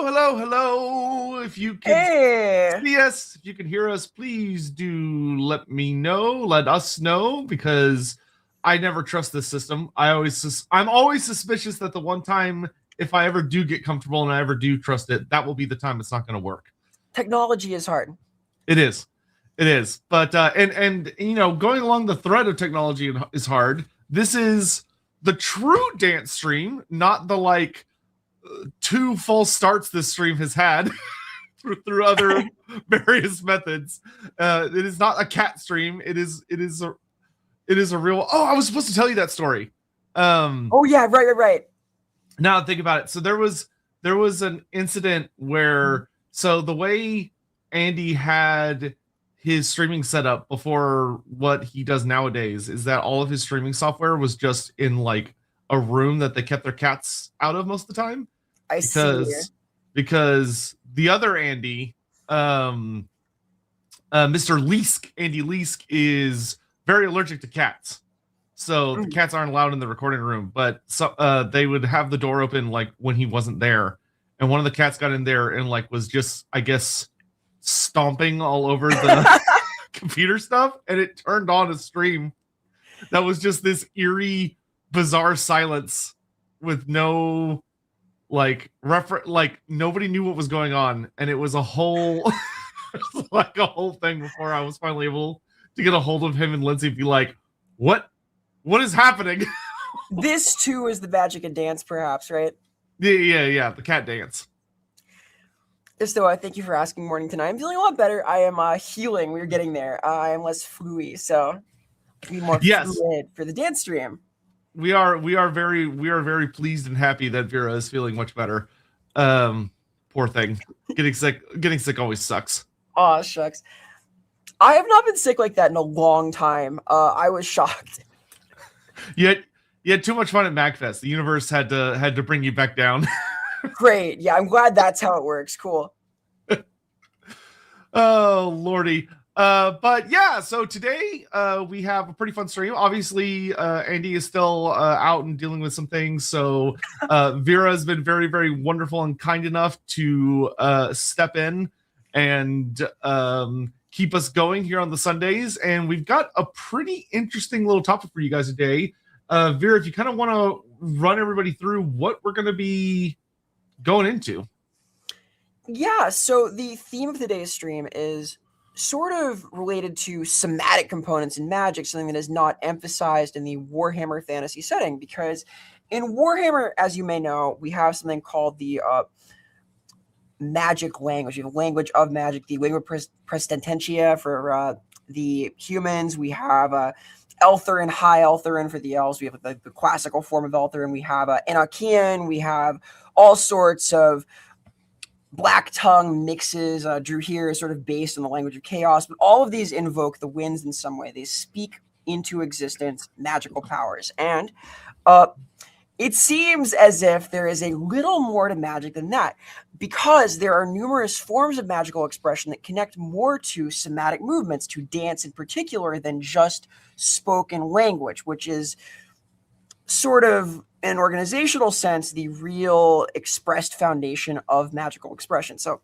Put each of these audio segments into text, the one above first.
hello. If you can Hey, see us, if you can hear us, please do let us know, because I never trust this system. I'm always suspicious that the one time, if I ever do get comfortable and I ever do trust it, that will be the time it's not going to work. technology is hard. It is. It is. But and going along the thread of technology is hard. This is the true dance stream, not the two false starts this stream has had through other various methods. It is not a cat stream. It is a real. Oh, I was supposed to tell you that story. Oh yeah, right. Now think about it. So there was an incident where, so the way Andy had his streaming set up before what he does nowadays is that all of his streaming software was just in a room that they kept their cats out of most of the time. I see. Because the other Andy, Mr. Leask, Andy Leask, is very allergic to cats. So the cats aren't allowed in the recording room, but they would have the door open when he wasn't there. And one of the cats got in there and was just, I guess, stomping all over the computer stuff. And it turned on a stream that was just this eerie, bizarre silence with no nobody knew what was going on. And it was a whole, a whole thing before I was finally able to get a hold of him and Lindsay and be like, what is happening? This too is the magic of dance, perhaps, right? Yeah. The cat dance. So thank you for asking, Morning tonight. I'm feeling a lot better. I am healing. We're getting there. I am less fluey, so be more fluid for the dance stream. We are very pleased and happy that Vera is feeling much better. Poor thing. Getting sick always sucks. Oh shucks. I have not been sick like that in a long time. I was shocked. You had too much fun at MagFest. The universe had to bring you back down. Great. Yeah, I'm glad that's how it works. Cool. Oh Lordy. But yeah, so today we have a pretty fun stream. Obviously, Andy is still out and dealing with some things. So Vera has been very, very wonderful and kind enough to step in and keep us going here on the Sundays. And we've got a pretty interesting little topic for you guys today. Vera, if you kind of want to run everybody through what we're going to be going into. Yeah, so the theme of today's stream is sort of related to somatic components in Magic, something that is not emphasized in the Warhammer fantasy setting, because in Warhammer, as you may know, we have something called the magic language. We have a language of magic, the lingua praestantia for the humans. We have Eltherin, High Eltherin for the elves. We have the classical form of Eltherin. We have Enochian. We have all sorts of Black Tongue mixes. Drew here is sort of based on the language of chaos, but all of these invoke the winds in some way. They speak into existence magical powers. And it seems as if there is a little more to magic than that, because there are numerous forms of magical expression that connect more to somatic movements, to dance in particular, than just spoken language, which is sort of, in an organizational sense, the real expressed foundation of magical expression. So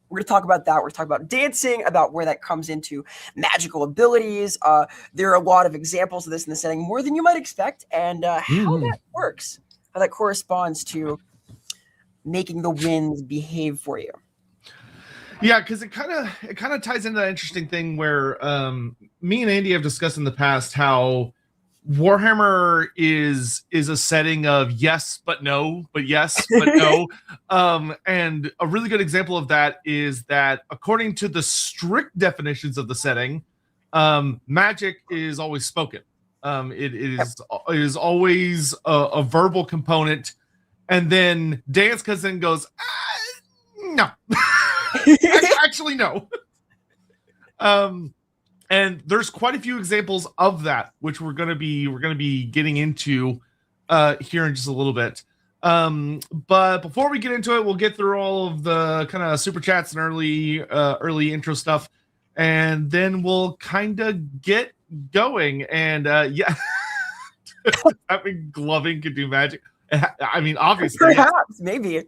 we're going to talk about that. We're going to talk about dancing, about where that comes into magical abilities. There are a lot of examples of this in the setting, more than you might expect, and how that works, how that corresponds to making the winds behave for you. Yeah, because it kind of ties into that interesting thing where me and Andy have discussed in the past how Warhammer is a setting of yes but no, but yes but no. And a really good example of that is that according to the strict definitions of the setting, magic is always spoken. It is always a verbal component, and then dance comes in and goes, no. Actually, no. And there's quite a few examples of that, which we're gonna be getting into here in just a little bit. But before we get into it, we'll get through all of the kind of super chats and early intro stuff, and then we'll kind of get going. And yeah, I mean, gloving could do magic. I mean, obviously, perhaps, maybe.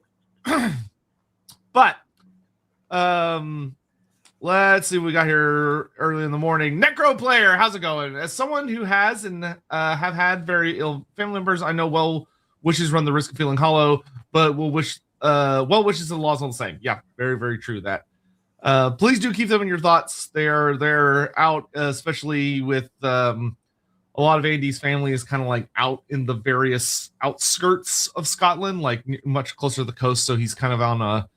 But let's see what we got here early in the morning. Necro Player, how's it going? As someone who has and have had very ill family members, I know well wishes run the risk of feeling hollow, but will wish well wishes and laws all the same. Yeah, very, very true that. Please do keep them in your thoughts. They're out, especially with a lot of Andy's family is kind of like out in the various outskirts of Scotland, like much closer to the coast. So he's kind of on a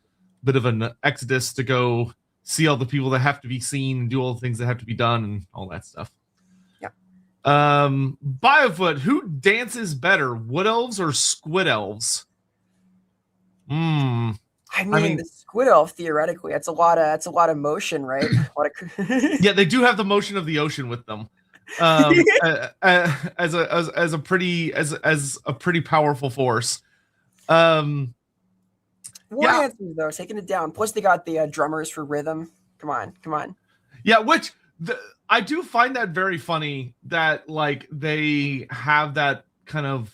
bit of an exodus to go see all the people that have to be seen and do all the things that have to be done and all that stuff. Yeah. Biofoot, who dances better, wood elves or squid elves? I mean, the squid elf theoretically, it's a lot of motion, right? Yeah, they do have the motion of the ocean with them. As a pretty powerful force. Wardancers, though, taking it down. Plus, they got the drummers for rhythm. Come on. Yeah, which I do find that very funny that like they have that kind of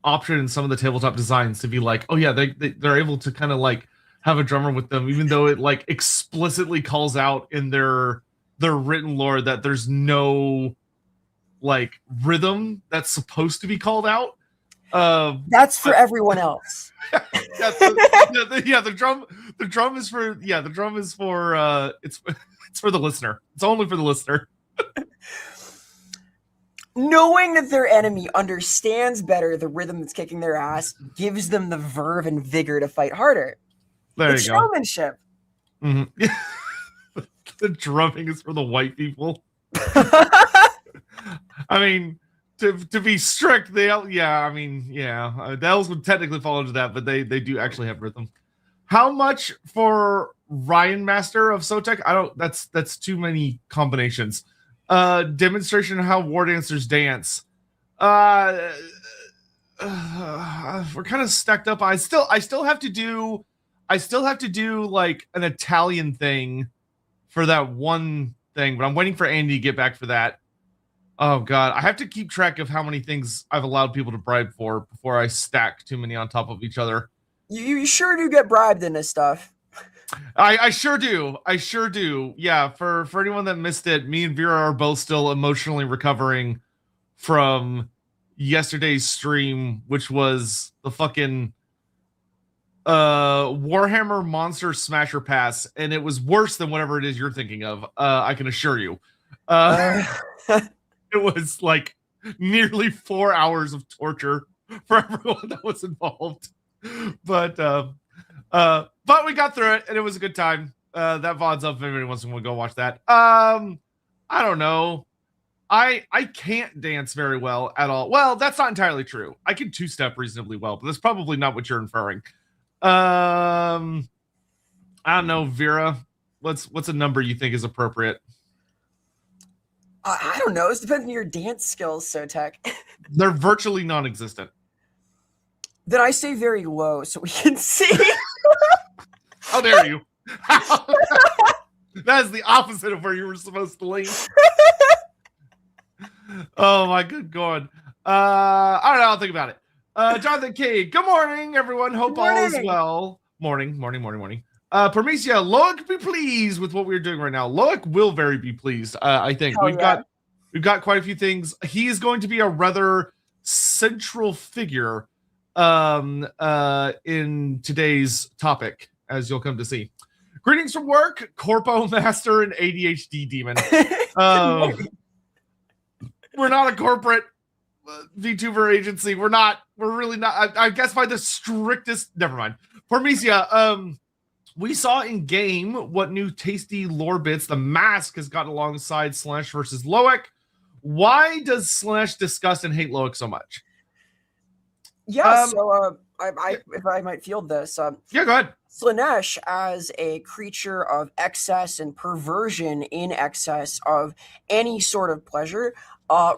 option in some of the tabletop designs to be like, oh yeah, they're able to kind of like have a drummer with them, even though it like explicitly calls out in their written lore that there's no like rhythm that's supposed to be called out. That's for everyone else. The drum is for it's for the listener. It's only for the listener. Knowing that their enemy understands better the rhythm that's kicking their ass gives them the verve and vigor to fight harder. It's showmanship. Mm-hmm. The drumming is for the white people. I mean, to be strict, the elves would technically fall into that, but they do actually have rhythm. How much for Master of Sotek? That's too many combinations. Demonstration of how Wardancers dance. We're kind of stacked up. I still have to do like an Italian thing for that one thing, but I'm waiting for Andy to get back for that. Oh god, I have to keep track of how many things I've allowed people to bribe for before I stack too many on top of each other. You sure do get bribed in this stuff. I sure do. Yeah, for anyone that missed it, me and Vera are both still emotionally recovering from yesterday's stream, which was the fucking Warhammer Monster Smasher Pass, and it was worse than whatever it is you're thinking of. I can assure you. It was like nearly 4 hours of torture for everyone that was involved. But we got through it, and it was a good time. That VOD's up if anybody wants to go watch that. I don't know. I can't dance very well at all. Well, that's not entirely true. I can two-step reasonably well, but that's probably not what you're inferring. I don't know, Vera. What's a number you think is appropriate? I don't know. It depends on your dance skills, Sotek. They're virtually non-existent. Then I say very low so we can see. How dare you? That is the opposite of where you were supposed to lean. Oh my good god. I don't know. I'll think about it. Jonathan K. Good morning, everyone. Hope all is well. Morning. Parmesia, Loic be pleased with what we're doing right now. Loic will very be pleased. I think we've got quite a few things. He is going to be a rather central figure in today's topic, as you'll come to see. Greetings from work, Corpo Master and ADHD Demon. We're not a corporate VTuber agency. We're really not. I guess by the strictest. Never mind. Parmesia, we saw in game what new tasty lore bits the mask has got alongside Slash versus Loic. Why does Slash disgust and hate Loic so much? Yeah, if I might field this. Yeah, go ahead. Slanesh, as a creature of excess and perversion in excess of any sort of pleasure,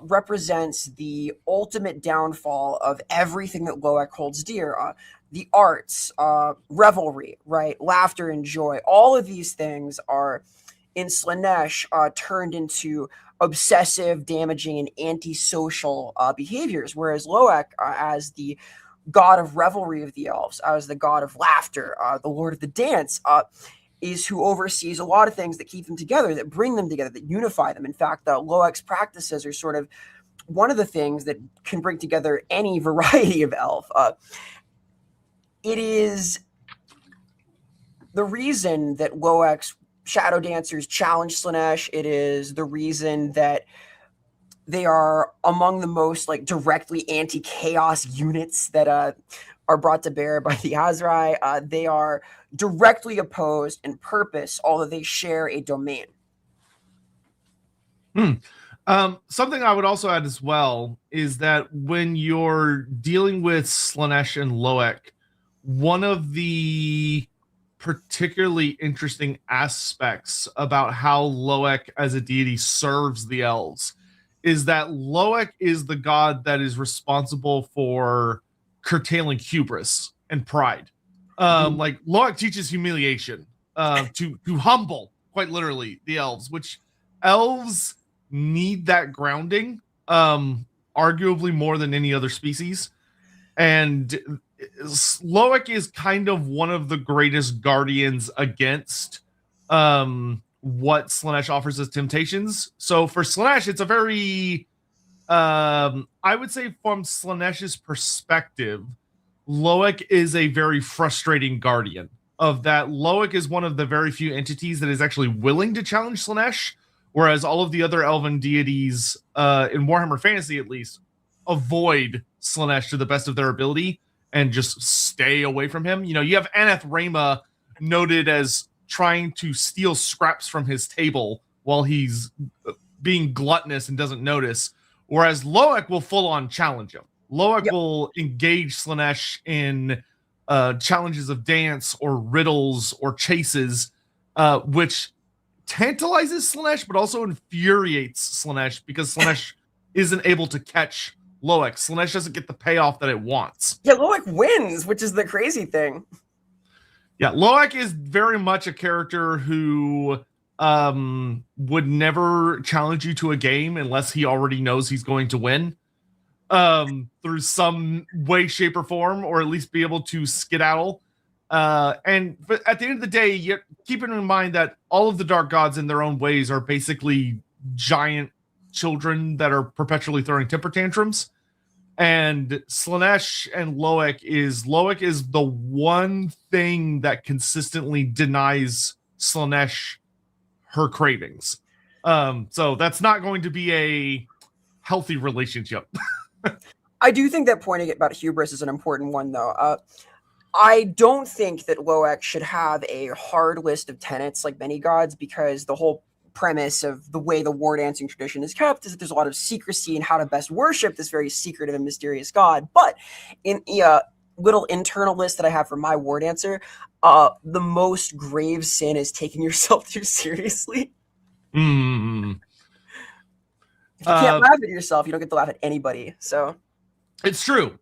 represents the ultimate downfall of everything that Loic holds dear. The arts, revelry, right? Laughter and joy. All of these things are, in Slanesh, turned into obsessive, damaging, and antisocial behaviors, whereas Loic, as the god of revelry of the elves, as the god of laughter, the lord of the dance, is who oversees a lot of things that keep them together, that bring them together, that unify them. In fact, Loek's practices are sort of one of the things that can bring together any variety of elf. It is the reason that Loek's shadow dancers challenge Slaanesh. It is the reason that they are among the most like directly anti-chaos units that are brought to bear by the Azrai. They are directly opposed in purpose, although they share a domain. Something I would also add as well is that when you're dealing with Slaanesh and Loek, one of the particularly interesting aspects about how Loek as a deity serves the elves is that Loek is the god that is responsible for curtailing hubris and pride. Like Loek teaches humiliation, to humble, quite literally, the elves, which elves need that grounding, arguably more than any other species. And Loek is kind of one of the greatest guardians against what Slaanesh offers as temptations. So for Slaanesh, it's a very, I would say from Slaanesh's perspective, Loek is a very frustrating guardian of that. Loek is one of the very few entities that is actually willing to challenge Slaanesh, whereas all of the other elven deities, in Warhammer Fantasy at least, avoid Slaanesh to the best of their ability and just stay away from him. You know, you have Aneth Rayma noted as trying to steal scraps from his table while he's being gluttonous and doesn't notice, whereas Loek will full on challenge him. Loek will engage Slaanesh in challenges of dance or riddles or chases, which tantalizes Slaanesh, but also infuriates Slaanesh because Slaanesh isn't able to catch Loek. Slaanesh doesn't get the payoff that it wants. Yeah, Loek wins, which is the crazy thing. Yeah, Loek is very much a character who would never challenge you to a game unless he already knows he's going to win through some way, shape, or form, or at least be able to skedaddle. But at the end of the day, you keep in mind that all of the dark gods in their own ways are basically giant children that are perpetually throwing temper tantrums. And Slaanesh and Loek is the one thing that consistently denies Slaanesh her cravings. So that's not going to be a healthy relationship. I do think that pointing about hubris is an important one, though. I don't think that Loek should have a hard list of tenets like many gods, because the whole premise of the way the war dancing tradition is kept is that there's a lot of secrecy in how to best worship this very secretive and mysterious god. But in a little internal list that I have for my war dancer, the most grave sin is taking yourself too seriously. If you can't laugh at yourself, you don't get to laugh at anybody. So it's true.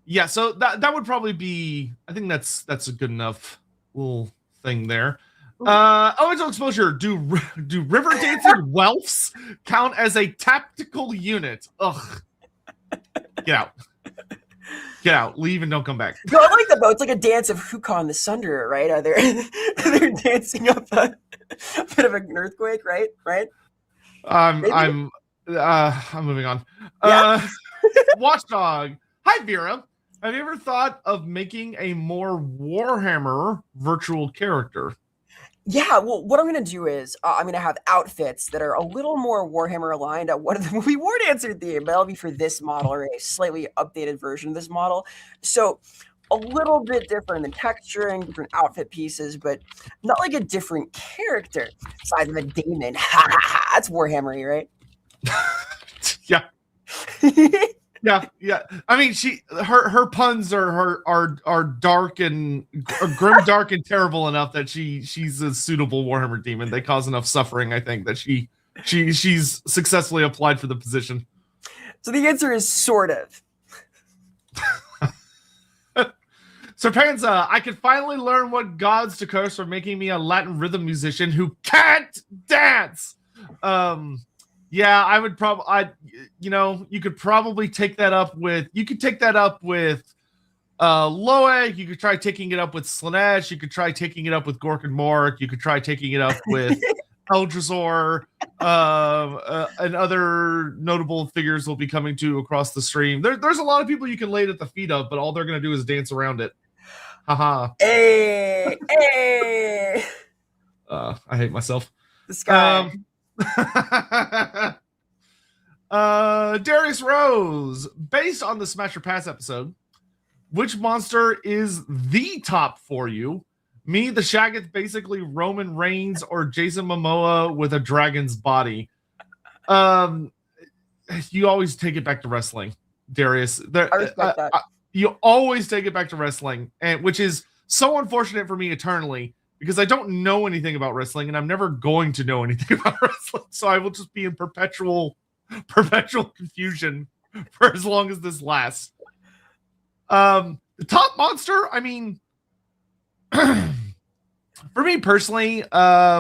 Yeah, so that would probably be, I think that's a good enough little thing there. Elemental exposure. Do river dancing whelps count as a tactical unit? Ugh. Get out. Leave and don't come back. No, I like that though. It's like a dance of Hukon the Sunderer, right? They're dancing up a bit of an earthquake, right? I'm moving on. Yeah. Watchdog. Hi, Vera. Have you ever thought of making a more Warhammer virtual character? Yeah, well, what I'm going to do is I'm going to have outfits that are a little more Warhammer aligned. One of them will be Wardancer theme, but that'll be for this model, or a slightly updated version of this model. So a little bit different in texturing, different outfit pieces, but not like a different character. Aside from a daemon. That's Warhammery, right? Yeah. Yeah. I mean, her puns are dark and grim, dark and terrible enough that she's a suitable Warhammer demon. They cause enough suffering, I think, that she's successfully applied for the position. So the answer is sort of. Serpenza, I can finally learn what gods to curse for making me a Latin rhythm musician who can't dance. Yeah, I would probably, you could probably take that up with, Loek. You could try taking it up with Slanesh. You could try taking it up with Gork and Mork. You could try taking it up with Eldrazor, and other notable figures will be coming to across the stream. There's a lot of people you can lay it at the feet of, but all they're going to do is dance around it. Haha. Hey, hey. I hate myself. This guy. Darius Rose, based on the Smash or Pass episode, which monster is the top for you? Me, the Shaggoth, basically Roman Reigns, or Jason Momoa with a dragon's body? You always take it back to wrestling, Darius. I respect that. You always take it back to wrestling, and which is so unfortunate for me eternally, because I don't know anything about wrestling, and I'm never going to know anything about wrestling. So I will just be in perpetual confusion for as long as this lasts. The top monster, I mean, for me personally, I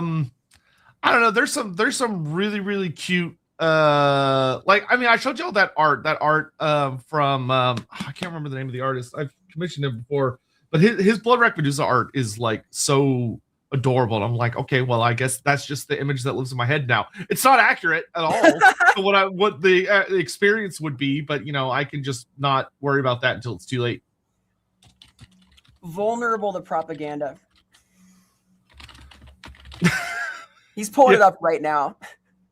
don't know. There's some really, really cute, I showed y'all that art from, I can't remember the name of the artist. I've commissioned him before, but his Blood Wreck Medusa art is like so adorable. And I'm like, okay, well, I guess that's just the image that lives in my head now. It's not accurate at all to what the experience would be, but I can just not worry about that until it's too late. Vulnerable to propaganda. He's pulling it up right now.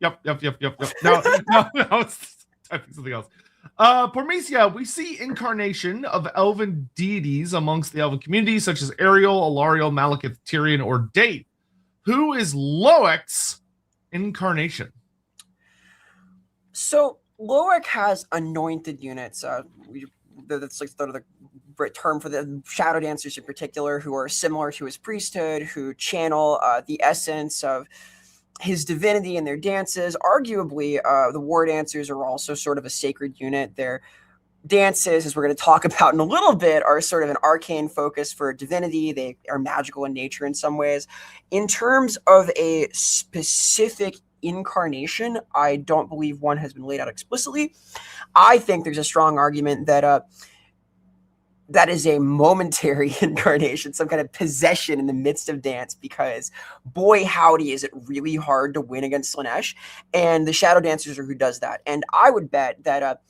Yep. Now it's typing something else. Pormesia, we see incarnation of elven deities amongst the elven community, such as Ariel, Alariel, Malekith, Tyrion, or Date. Who is Loek's incarnation? So Loek has anointed units. That's like sort of the term for the Shadow Dancers in particular, who are similar to his priesthood, who channel the essence of his divinity in their dances. Arguably, the Wardancers are also sort of a sacred unit. Their dances, as we're going to talk about in a little bit, are sort of an arcane focus for divinity. They are magical in nature in some ways. In terms of a specific incarnation, I don't believe one has been laid out explicitly. I think there's a strong argument that that is a momentary incarnation, some kind of possession in the midst of dance, because boy, howdy, is it really hard to win against Slanesh. And the Shadow Dancers are who does that. And I would bet that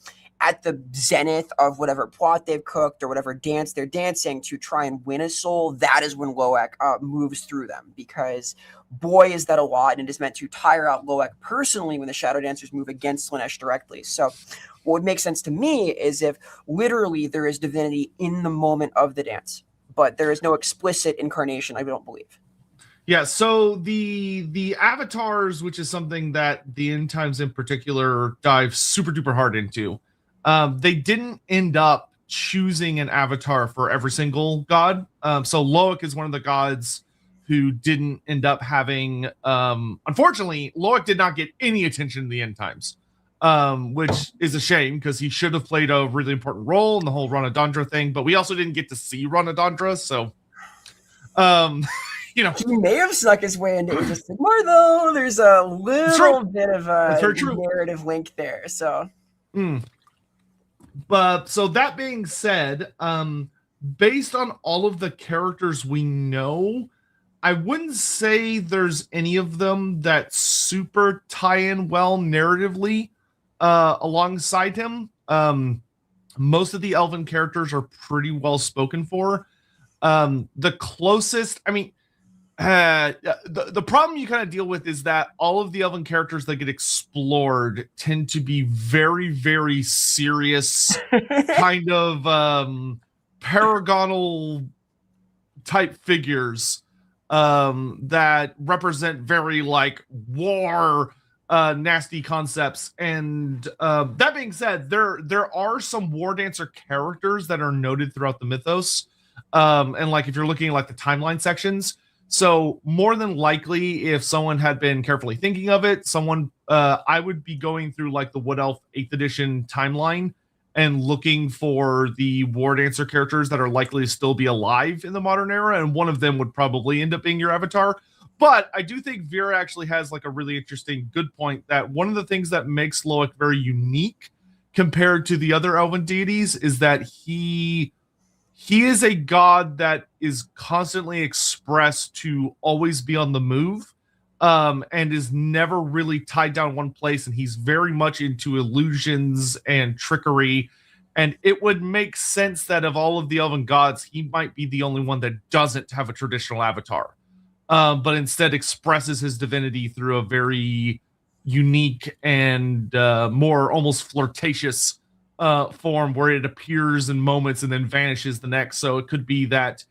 at the zenith of whatever plot they've cooked or whatever dance they're dancing to try and win a soul, that is when Loek moves through them, because boy, is that a lot, and it is meant to tire out Loek personally when the Shadow Dancers move against Slanesh directly. So what would make sense to me is if literally there is divinity in the moment of the dance, but there is no explicit incarnation, I don't believe. Yeah, so the avatars, which is something that the End Times in particular dive super duper hard into, they didn't end up choosing an avatar for every single god. So Loek is one of the gods who didn't end up having, unfortunately, Loek did not get any attention in the End Times, which is a shame, because he should have played a really important role in the whole Ranadandra thing, but we also didn't get to see Ranadandra, so he may have snuck his way into Age of Sigmar, though. There's a little bit of a narrative link there. So, but so that being said, based on all of the characters we know, I wouldn't say there's any of them that super tie in well narratively alongside him. Most of the elven characters are pretty well spoken for. The closest, the problem you kind of deal with is that all of the elven characters that get explored tend to be very, very serious kind of paragonal type figures that represent very like war nasty concepts. And that being said, there are some Wardancer characters that are noted throughout the mythos, and like if you're looking at like the timeline sections. So more than likely, if someone had been carefully thinking of it, I would be going through like the Wood Elf 8th edition timeline and looking for the Wardancer characters that are likely to still be alive in the modern era, and one of them would probably end up being your avatar. But I do think Vera actually has like a really interesting good point that one of the things that makes Loek very unique compared to the other elven deities is that he is a god that is constantly expressed to always be on the move, and is never really tied down one place, and he's very much into illusions and trickery. And it would make sense that of all of the elven gods, he might be the only one that doesn't have a traditional avatar, but instead expresses his divinity through a very unique and more almost flirtatious form, where it appears in moments and then vanishes the next. So it could be that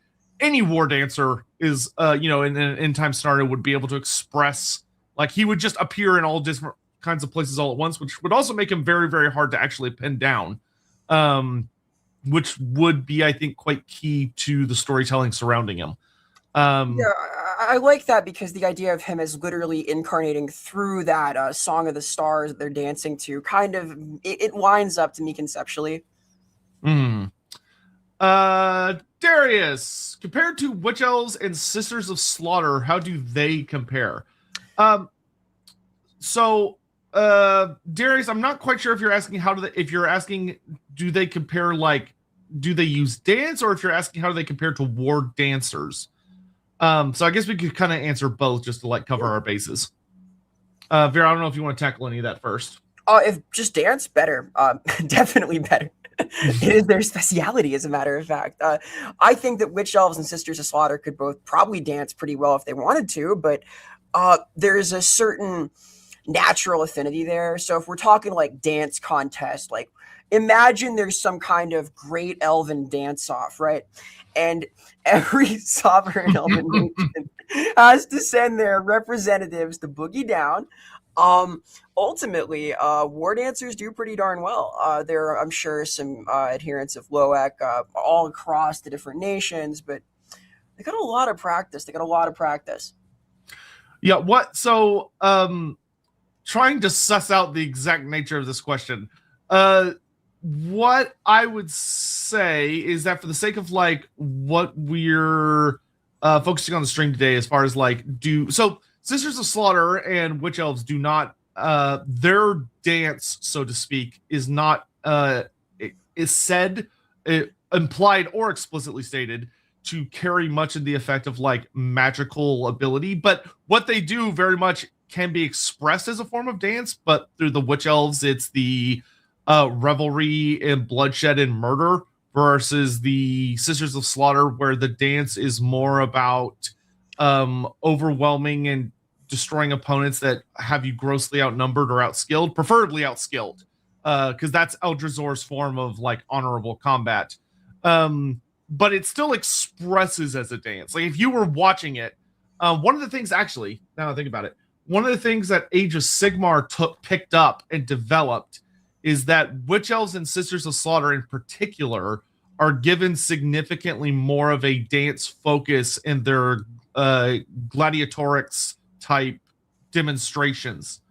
any war dancer is, in an end time scenario, would be able to express, like, he would just appear in all different kinds of places all at once, which would also make him very, very hard to actually pin down, which would be, I think, quite key to the storytelling surrounding him. Yeah, I like that, because the idea of him as literally incarnating through that Song of the Stars that they're dancing to, kind of, it lines up to me conceptually. Darius, compared to Witch Elves and Sisters of Slaughter, how do they compare? Darius, I'm not quite sure if you're asking do they compare, like, do they use dance, or if you're asking how do they compare to Wardancers. So I guess we could kind of answer both just to like cover our bases. Vera, I don't know if you want to tackle any of that first. If just dance, better. Definitely better. It is their speciality, as a matter of fact. I think that Witch Elves and Sisters of Slaughter could both probably dance pretty well if they wanted to, but there's a certain natural affinity there. So if we're talking like dance contest, like imagine there's some kind of great elven dance-off, right? And every sovereign elven nation has to send their representatives to boogie down. Ultimately, Wardancers do pretty darn well. There are, I'm sure, some adherents of Loek all across the different nations, but they got a lot of practice. Yeah, what? So, trying to suss out the exact nature of this question. What I would say is that for the sake of like what we're focusing on the stream today, as far as like Sisters of Slaughter and Witch Elves do not, their dance, so to speak, is not implied or explicitly stated to carry much in the effect of like magical ability, but what they do very much can be expressed as a form of dance. But through the Witch Elves, it's the revelry and bloodshed and murder, versus the Sisters of Slaughter, where the dance is more about overwhelming and destroying opponents that have you grossly outnumbered or outskilled, preferably outskilled, because that's Eldrazor's form of like honorable combat. But it still expresses as a dance. Like if you were watching it, one of the things, actually, now I think about it, one of the things that Age of Sigmar picked up and developed is that Witch Elves and Sisters of Slaughter in particular are given significantly more of a dance focus in their gladiatorics type demonstrations.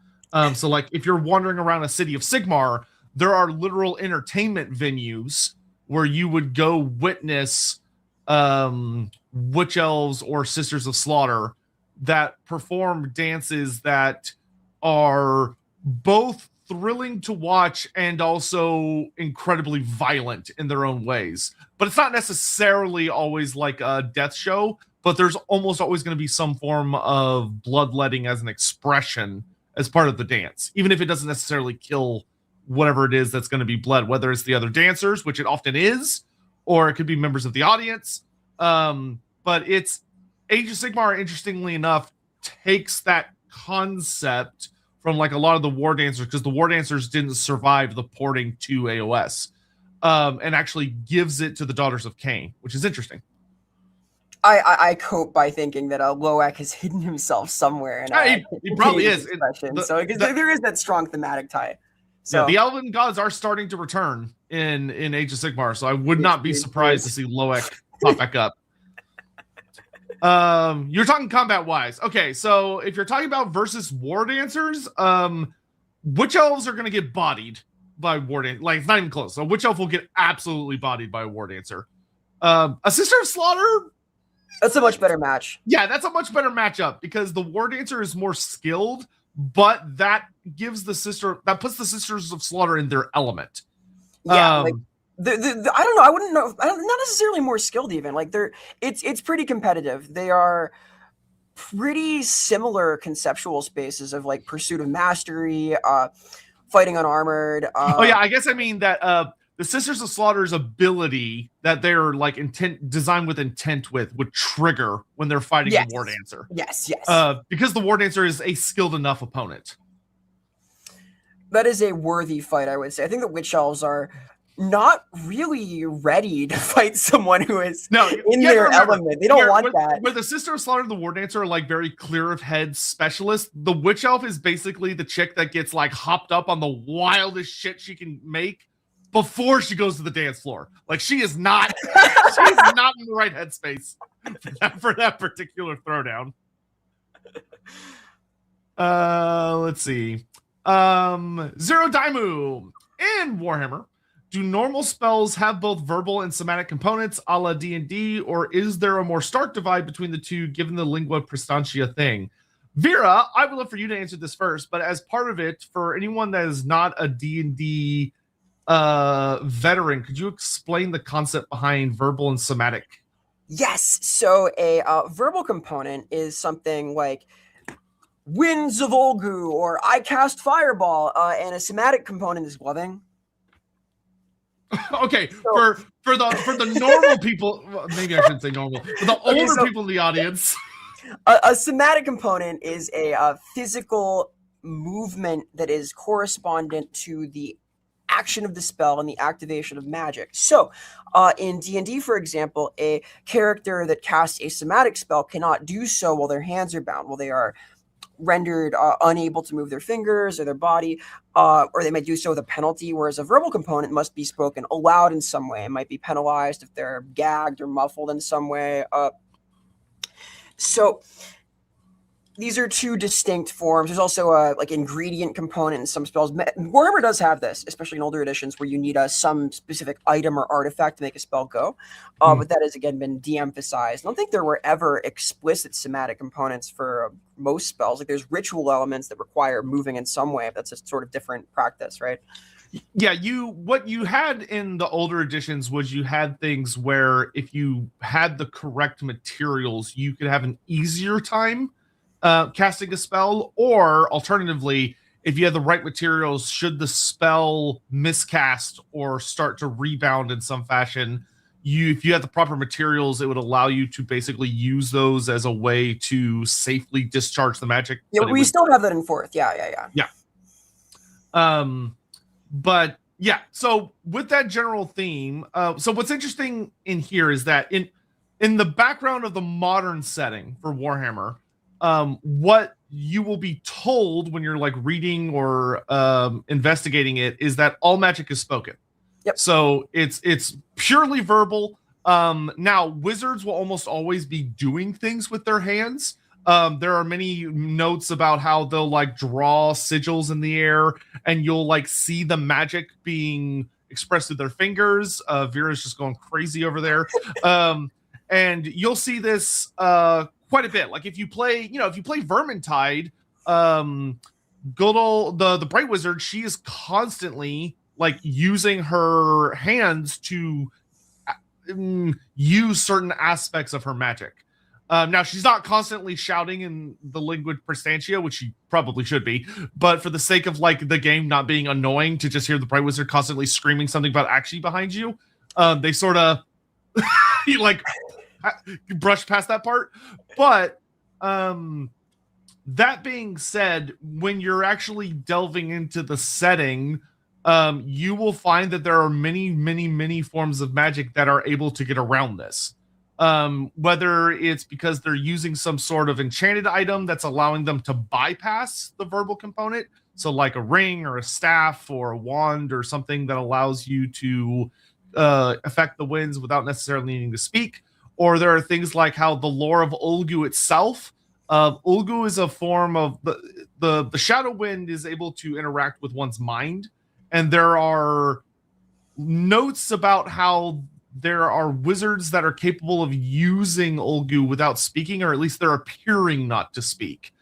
So like if you're wandering around a city of Sigmar, there are literal entertainment venues where you would go witness Witch Elves or Sisters of Slaughter that perform dances that are both thrilling to watch and also incredibly violent in their own ways. But it's not necessarily always like a death show, but there's almost always going to be some form of bloodletting as an expression as part of the dance, even if it doesn't necessarily kill whatever it is that's going to be bled, whether it's the other dancers, which it often is, or it could be members of the audience. But it's Age of Sigmar, interestingly enough, takes that concept from like a lot of the Wardancers, because the Wardancers didn't survive the porting to AOS, and actually gives it to the Daughters of Cain, which is interesting. I cope by thinking that Loek has hidden himself somewhere, and he probably is. There is that strong thematic tie. So yeah, the Elven gods are starting to return in Age of Sigmar, so I would not be surprised to see Loek pop back up. You're talking combat wise. Okay, so if you're talking about versus Wardancers, Witch Elves are going to get bodied by Wardancer. Like, it's not even close. So Witch Elf will get absolutely bodied by a Wardancer. A Sister of Slaughter, That's a much better match. Yeah, that's a much better matchup because the Wardancer is more skilled, but that puts the Sisters of Slaughter in their element. Yeah, like I don't know. I wouldn't know. Not necessarily more skilled even. Like it's pretty competitive. They are pretty similar conceptual spaces of like pursuit of mastery, fighting unarmored. Oh yeah, I guess I mean that the Sisters of Slaughter's ability that they're like designed with intent with would trigger when they're fighting the Wardancer. Yes. Because the Wardancer is a skilled enough opponent. That is a worthy fight, I would say. I think the Witch Elves are not really ready to fight someone who is in their element. They don't want that. Where the Sister of Slaughter and the Wardancer are like very clear of head specialists, the Witch Elf is basically the chick that gets like hopped up on the wildest shit she can make before she goes to the dance floor. Like she is not she's not in the right headspace for that particular throwdown. Let's see. Zero Daimu in Warhammer. Do normal spells have both verbal and somatic components a la D&D, or is there a more stark divide between the two given the lingua prestantia thing? Vera, I would love for you to answer this first, but as part of it, for anyone that is not a D&D veteran, could you explain the concept behind verbal and somatic? Yes. So a verbal component is something like Winds of Olgu or I cast Fireball, and a somatic component is loving. Okay, so, for the normal people, well, maybe I shouldn't say normal, for the older people in the audience. A somatic component is a physical movement that is correspondent to the action of the spell and the activation of magic. So in D&D, for example, a character that casts a somatic spell cannot do so while their hands are bound, while they are rendered unable to move their fingers or their body, or they might do so with a penalty, whereas a verbal component must be spoken aloud in some way. It might be penalized if they're gagged or muffled in some way. So these are two distinct forms. There's also a like ingredient component in some spells. Warhammer does have this, especially in older editions, where you need some specific item or artifact to make a spell go. But that has again been de-emphasized. I don't think there were ever explicit somatic components for most spells. Like there's ritual elements that require moving in some way. That's a sort of different practice, right? Yeah, what you had in the older editions was you had things where if you had the correct materials, you could have an easier time casting a spell, or alternatively, if you had the right materials, should the spell miscast or start to rebound in some fashion, if you had the proper materials, it would allow you to basically use those as a way to safely discharge the magic. Yeah, we still have that in fourth. Yeah. But yeah, so with that general theme, so what's interesting in here is that in the background of the modern setting for Warhammer, what you will be told when you're like reading or investigating it is that all magic is spoken. Yep. So it's purely verbal. Now wizards will almost always be doing things with their hands. There are many notes about how they'll like draw sigils in the air and you'll like see the magic being expressed through their fingers. Vera's just going crazy over there. And you'll see this quite a bit. Like if you play Vermintide, good old the Bright Wizard, she is constantly like using her hands to use certain aspects of her magic. Now she's not constantly shouting in the lingua prestantia, which she probably should be, but for the sake of like the game not being annoying to just hear the Bright Wizard constantly screaming something about actually behind you, they sort of like brush past that part. But that being said, when you're actually delving into the setting, you will find that there are many forms of magic that are able to get around this. Whether it's because they're using some sort of enchanted item that's allowing them to bypass the verbal component, so like a ring or a staff or a wand or something that allows you to affect the winds without necessarily needing to speak. Or there are things like how the lore of Olgu itself, Olgu is a form of the shadow wind is able to interact with one's mind, and there are notes about how there are wizards that are capable of using Olgu without speaking, or at least they're appearing not to speak.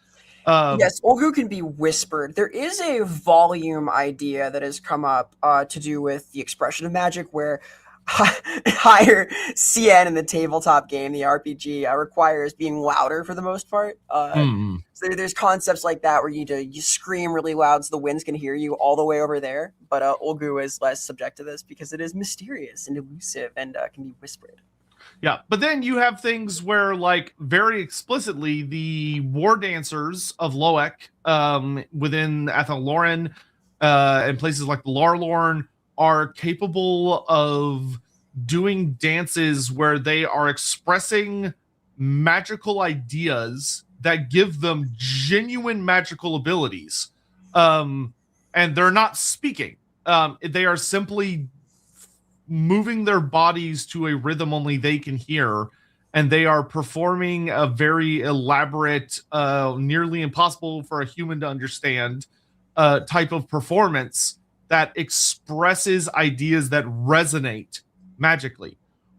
Yes, Olgu can be whispered. There is a volume idea that has come up to do with the expression of magic, where higher CN in the tabletop game, the RPG, requires being louder for the most part. So there's concepts like that where you scream really loud so the winds can hear you all the way over there. But Olgu is less subject to this because it is mysterious and elusive and can be whispered. Yeah, but then you have things where, like, very explicitly, the Wardancers of Loek within Athaloran and places like the Larlorn are capable of doing dances where they are expressing magical ideas that give them genuine magical abilities. And they're not speaking. They are simply moving their bodies to a rhythm only they can hear, and they are performing a very elaborate, nearly impossible for a human to understand type of performance that expresses ideas that resonate magically.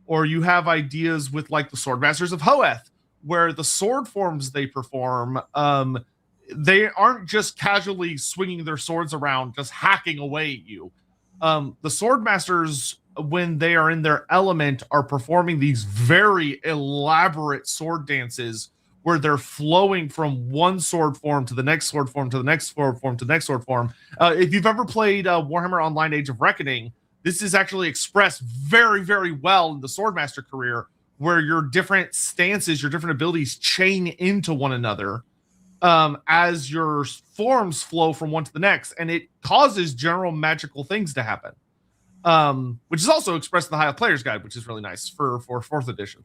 Or you have ideas with, like, the Swordmasters of Hoeth, where the sword forms they perform, they aren't just casually swinging their swords around, just hacking away at you. The Swordmasters, when they are in their element, are performing these very elaborate sword dances where they're flowing from one sword form to the next sword form to the next sword form to the next sword form. If you've ever played Warhammer Online Age of Reckoning, this is actually expressed very, very well in the Swordmaster career, where your different stances, your different abilities chain into one another as your forms flow from one to the next, and it causes general magical things to happen. Which is also expressed in the High Elf Player's Guide, which is really nice for 4th edition.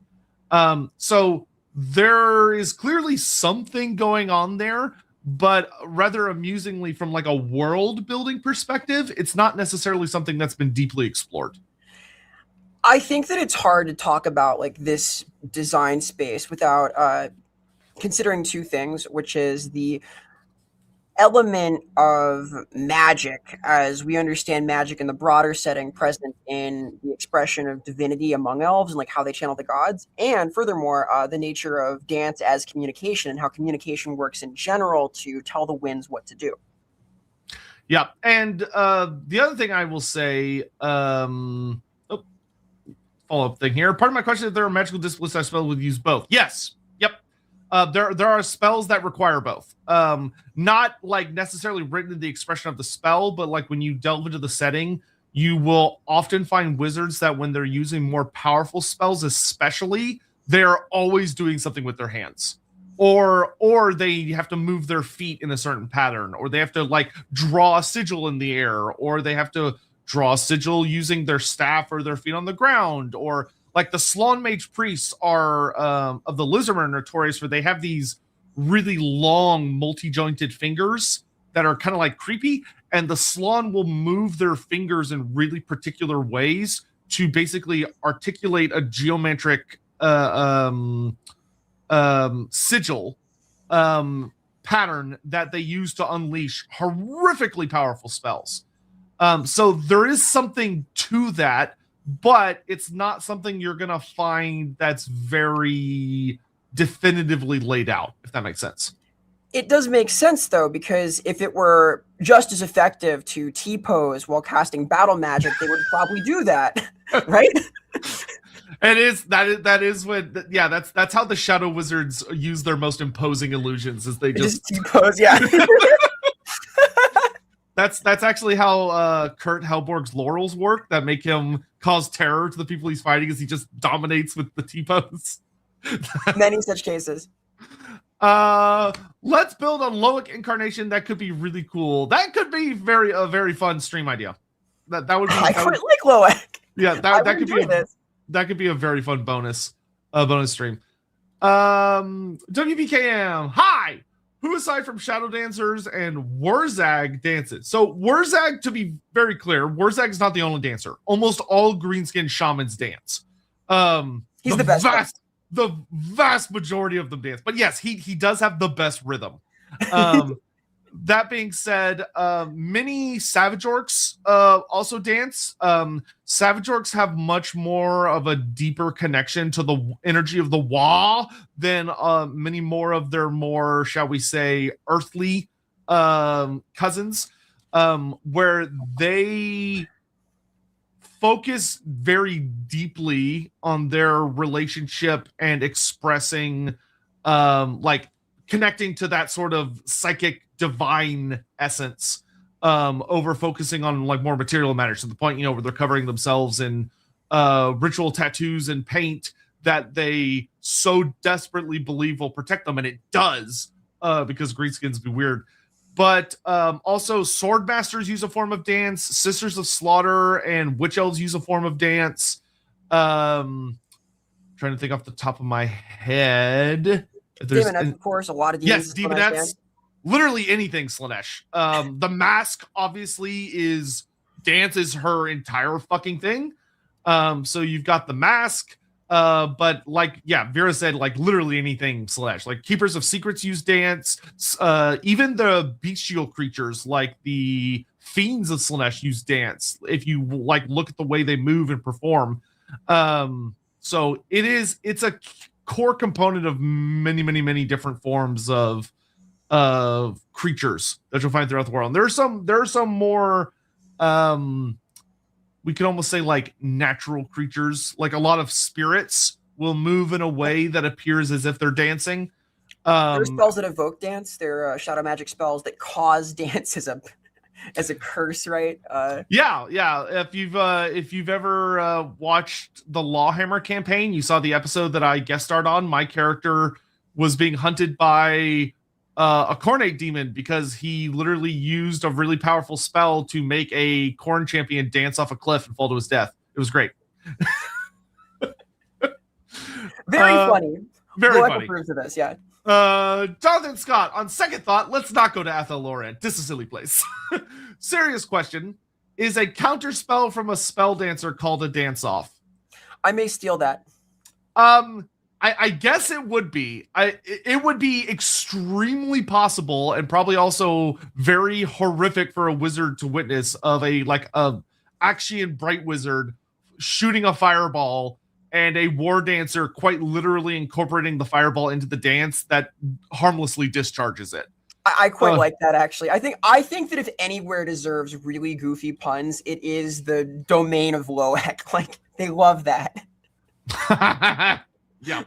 So there is clearly something going on there, but rather amusingly, from like a world building perspective, it's not necessarily something that's been deeply explored. I think that it's hard to talk about like this design space without considering two things, which is the element of magic as we understand magic in the broader setting present in the expression of divinity among elves and like how they channel the gods, and furthermore the nature of dance as communication and how communication works in general to tell the winds what to do. Yeah, and the other thing I will say, follow-up thing here, part of my question is if there are magical disciplines I spell would use both. Yes. There are spells that require both. Not like necessarily written in the expression of the spell, but like when you delve into the setting, you will often find wizards that when they're using more powerful spells, especially, they're always doing something with their hands. Or they have to move their feet in a certain pattern, or they have to like draw a sigil in the air, or they have to draw a sigil using their staff or their feet on the ground, or like the Slaawn Mage priests are of the Lizardmen notorious for they have these really long multi-jointed fingers that are kind of like creepy, and the Slaawn will move their fingers in really particular ways to basically articulate a geometric sigil pattern that they use to unleash horrifically powerful spells. So there is something to that, but it's not something you're going to find that's very definitively laid out, if that makes sense. It does make sense, though, because if it were just as effective to T-pose while casting battle magic, they would probably do that, right? That is when, yeah, that's how the Shadow Wizards use their most imposing illusions, is they just T-pose, yeah. That's actually how Kurt Helborg's laurels work, that make him cause terror to the people he's fighting, as he just dominates with the T-pose. Many such cases. Let's build a Loic incarnation that could be really cool. That could be a very fun stream idea. That would be. I quite like Loic. Yeah, that could be a very fun bonus stream. WBKM, hi. Who aside from Shadow Dancers and Wurzag dances? So Wurzag, to be very clear, Wurzag is not the only dancer. Almost all greenskin shamans dance. He's the best. The vast majority of them dance. But yes, he does have the best rhythm. That being said, many Savage Orcs also dance. Savage Orcs have much more of a deeper connection to the energy of the Wa than many more of their more, shall we say, earthly cousins, where they focus very deeply on their relationship and expressing like connecting to that sort of psychic divine essence over focusing on like more material matters, to the point, where they're covering themselves in ritual tattoos and paint that they so desperately believe will protect them, and it does, because greenskins be weird. But also Swordmasters use a form of dance, Sisters of Slaughter and Witch Elves use a form of dance. Trying to think off the top of my head. Demonettes, of course, a lot of demons. Yes, Demonettes. Literally anything Slaanesh. The mask obviously is dance is her entire fucking thing. So you've got the mask. But like, yeah, Vera said, like literally anything Slaanesh. Like Keepers of Secrets use dance. Even the bestial creatures like the Fiends of Slaanesh use dance. If you like look at the way they move and perform. So it's a core component of many, many, many different forms of creatures that you'll find throughout the world. And there are some more we could almost say like natural creatures. Like a lot of spirits will move in a way that appears as if they're dancing. There are spells that evoke dance. There are shadow magic spells that cause dance as a curse, right? Yeah. If you've ever watched the Lawhammer campaign, you saw the episode that I guest starred on. My character was being hunted by a Cornate demon because he literally used a really powerful spell to make a Corn champion dance off a cliff and fall to his death. It was great. Very funny. Very funny. Approves of this, yeah. Jonathan Scott, on second thought, let's not go to Athel Loran. This is a silly place. Serious question. Is a counter spell from a spell dancer called a dance off? I may steal that. I guess it would be. It would be extremely possible and probably also very horrific for a wizard to witness, of a Axian Bright Wizard shooting a fireball and a war dancer quite literally incorporating the fireball into the dance that harmlessly discharges it. I quite like that, actually. I think that if anywhere deserves really goofy puns, it is the domain of Loek. Like, they love that. Yeah.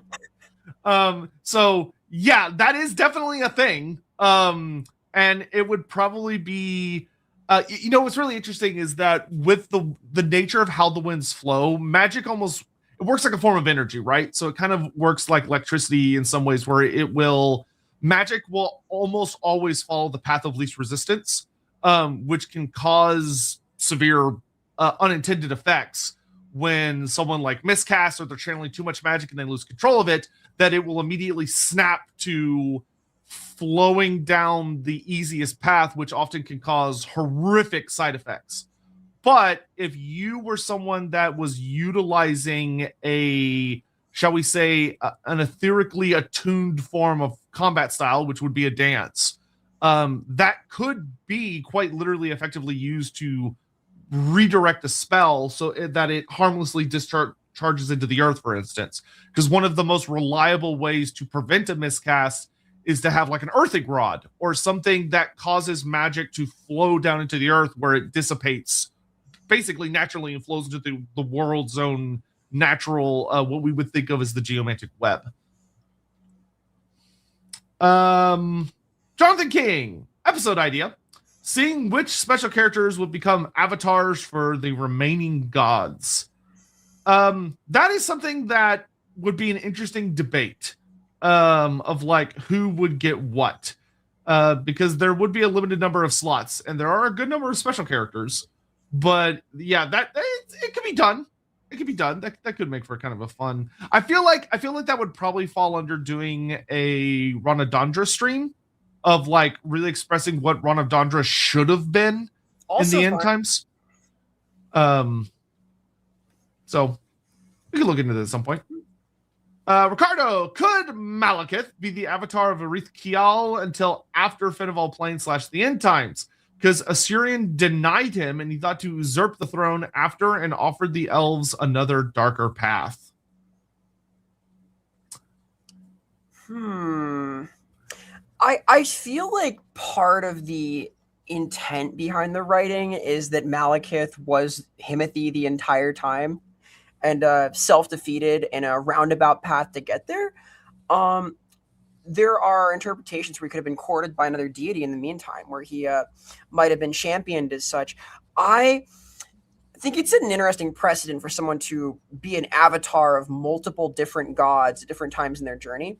So yeah, that is definitely a thing. And it would probably be what's really interesting is that with the nature of how the winds flow, magic almost, it works like a form of energy, right? So it kind of works like electricity in some ways, where magic will almost always follow the path of least resistance, which can cause severe unintended effects when someone like miscasts or they're channeling too much magic and they lose control of it, that it will immediately snap to flowing down the easiest path, which often can cause horrific side effects. But if you were someone that was utilizing a, shall we say, an etherically attuned form of combat style, which would be a dance, that could be quite literally effectively used to redirect a spell so that it harmlessly discharges into the earth, for instance. Because one of the most reliable ways to prevent a miscast is to have like an earthing rod or something that causes magic to flow down into the earth, where it dissipates basically naturally and flows into the world's own natural, what we would think of as the geomantic web. Jonathan King, episode idea: seeing which special characters would become avatars for the remaining gods. That is something that would be an interesting debate, of like who would get what, because there would be a limited number of slots and there are a good number of special characters. But yeah, it could be done. It could be done. That could make for kind of a fun. I feel like that would probably fall under doing a Ronadandra stream of like really expressing what Ronadandra should have been also in the end times. So we could look into this at some point. Ricardo, could Malekith be the avatar of Erith Kial until after Fenival Plain / the end times? Because Assyrian denied him and he thought to usurp the throne after and offered the elves another darker path. I feel like part of the intent behind the writing is that Malekith was Himothy the entire time and self-defeated in a roundabout path to get there. There are interpretations where he could have been courted by another deity in the meantime, where he might have been championed as such. I think it's an interesting precedent for someone to be an avatar of multiple different gods at different times in their journey.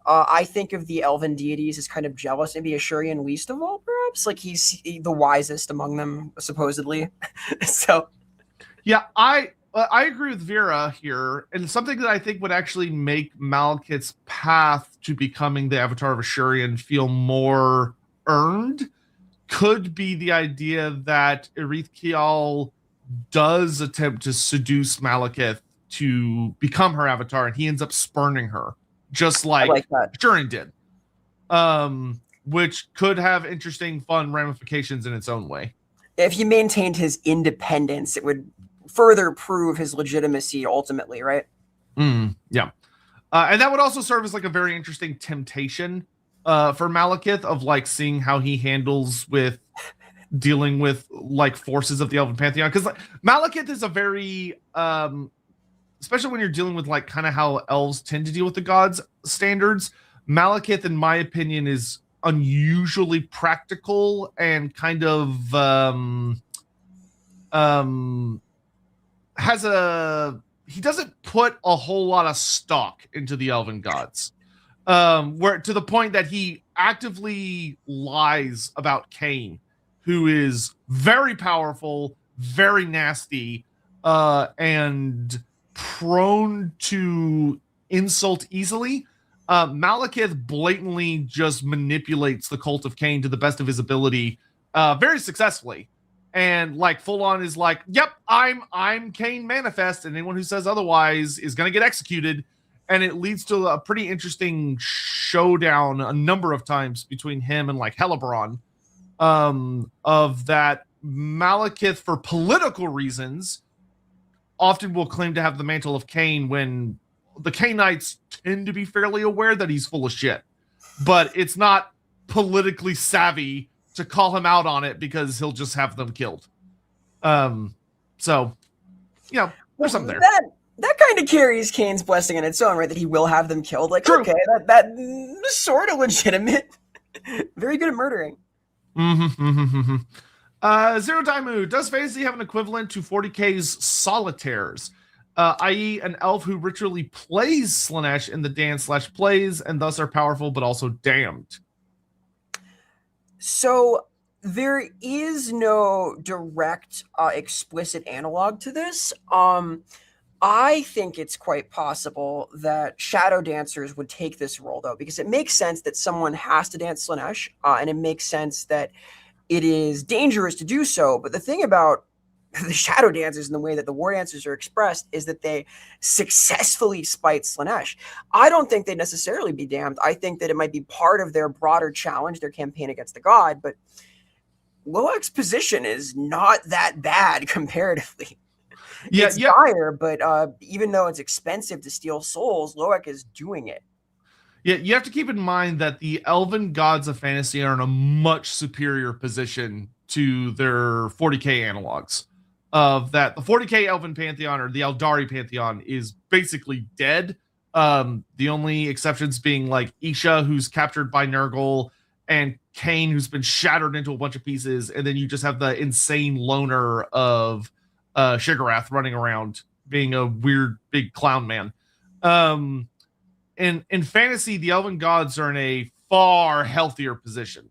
I think of the elven deities as kind of jealous, maybe Ashurian least of all, perhaps. Like he's the wisest among them, supposedly. So, yeah, I agree with Vera here, and something that I think would actually make Malekith's path to becoming the avatar of Ashurian feel more earned could be the idea that Erith Kial does attempt to seduce Malekith to become her avatar, and he ends up spurning her, just like Ashurian did, which could have interesting, fun ramifications in its own way. If he maintained his independence, it would further prove his legitimacy ultimately, right? Yeah. And that would also serve as like a very interesting temptation for Malekith of like seeing how he handles with dealing with like forces of the Elven Pantheon. Because like, Malekith is a very, especially when you're dealing with like kind of how elves tend to deal with the gods standards, Malekith, in my opinion, is unusually practical and kind of he doesn't put a whole lot of stock into the elven gods, where to the point that he actively lies about Cain, who is very powerful, very nasty, and prone to insult easily. Malekith blatantly just manipulates the cult of Cain to the best of his ability, very successfully. And like full on is like, yep, I'm Cain manifest, and anyone who says otherwise is gonna get executed. And it leads to a pretty interesting showdown a number of times between him and like Helebron, of that Malekith, for political reasons, often will claim to have the mantle of Cain when the Cainites tend to be fairly aware that he's full of shit. But it's not politically savvy to call him out on it because he'll just have them killed. So, you know, there's something there. That kind of carries Cain's blessing in its own, right? That he will have them killed. Like, true. Okay, that sort of legitimate. Very good at murdering. Zero Daimu, does fantasy have an equivalent to 40k's solitaires? I.e. an elf who ritually plays Slaanesh in the dance / plays and thus are powerful but also damned? So there is no direct explicit analog to this. I think it's quite possible that shadow dancers would take this role, though, because it makes sense that someone has to dance Slaanesh, and it makes sense that it is dangerous to do so. But the thing about the shadow dancers and the way that the Wardancers are expressed is that they successfully spite Slaanesh. I don't think they'd necessarily be damned. I think that it might be part of their broader challenge, their campaign against the god, but Loek's position is not that bad comparatively. Yeah, it's dire, but even though it's expensive to steal souls, Loek is doing it. Yeah, you have to keep in mind that the elven gods of fantasy are in a much superior position to their 40k analogs. Of that, the 40k elven pantheon or the Eldari pantheon is basically dead. The only exceptions being like Isha, who's captured by Nurgle, and Cain, who's been shattered into a bunch of pieces, and then you just have the insane loner of Shigarath running around being a weird big clown man. In fantasy, the elven gods are in a far healthier position.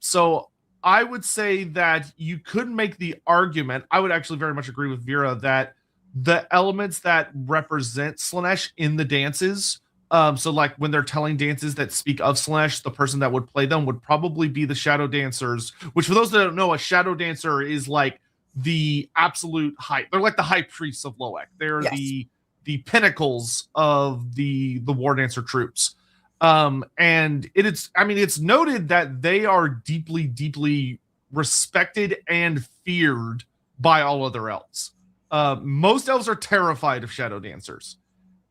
So I would say that you could make the argument, I would actually very much agree with Vera, that the elements that represent Slaanesh in the dances, so like when they're telling dances that speak of Slaanesh, the person that would play them would probably be the shadow dancers, which for those that don't know, a shadow dancer is like the absolute high, they're like the high priests of Loek. They're pinnacles of the Wardancer troops. And it's noted that they are deeply, deeply respected and feared by all other elves. Most elves are terrified of shadow dancers.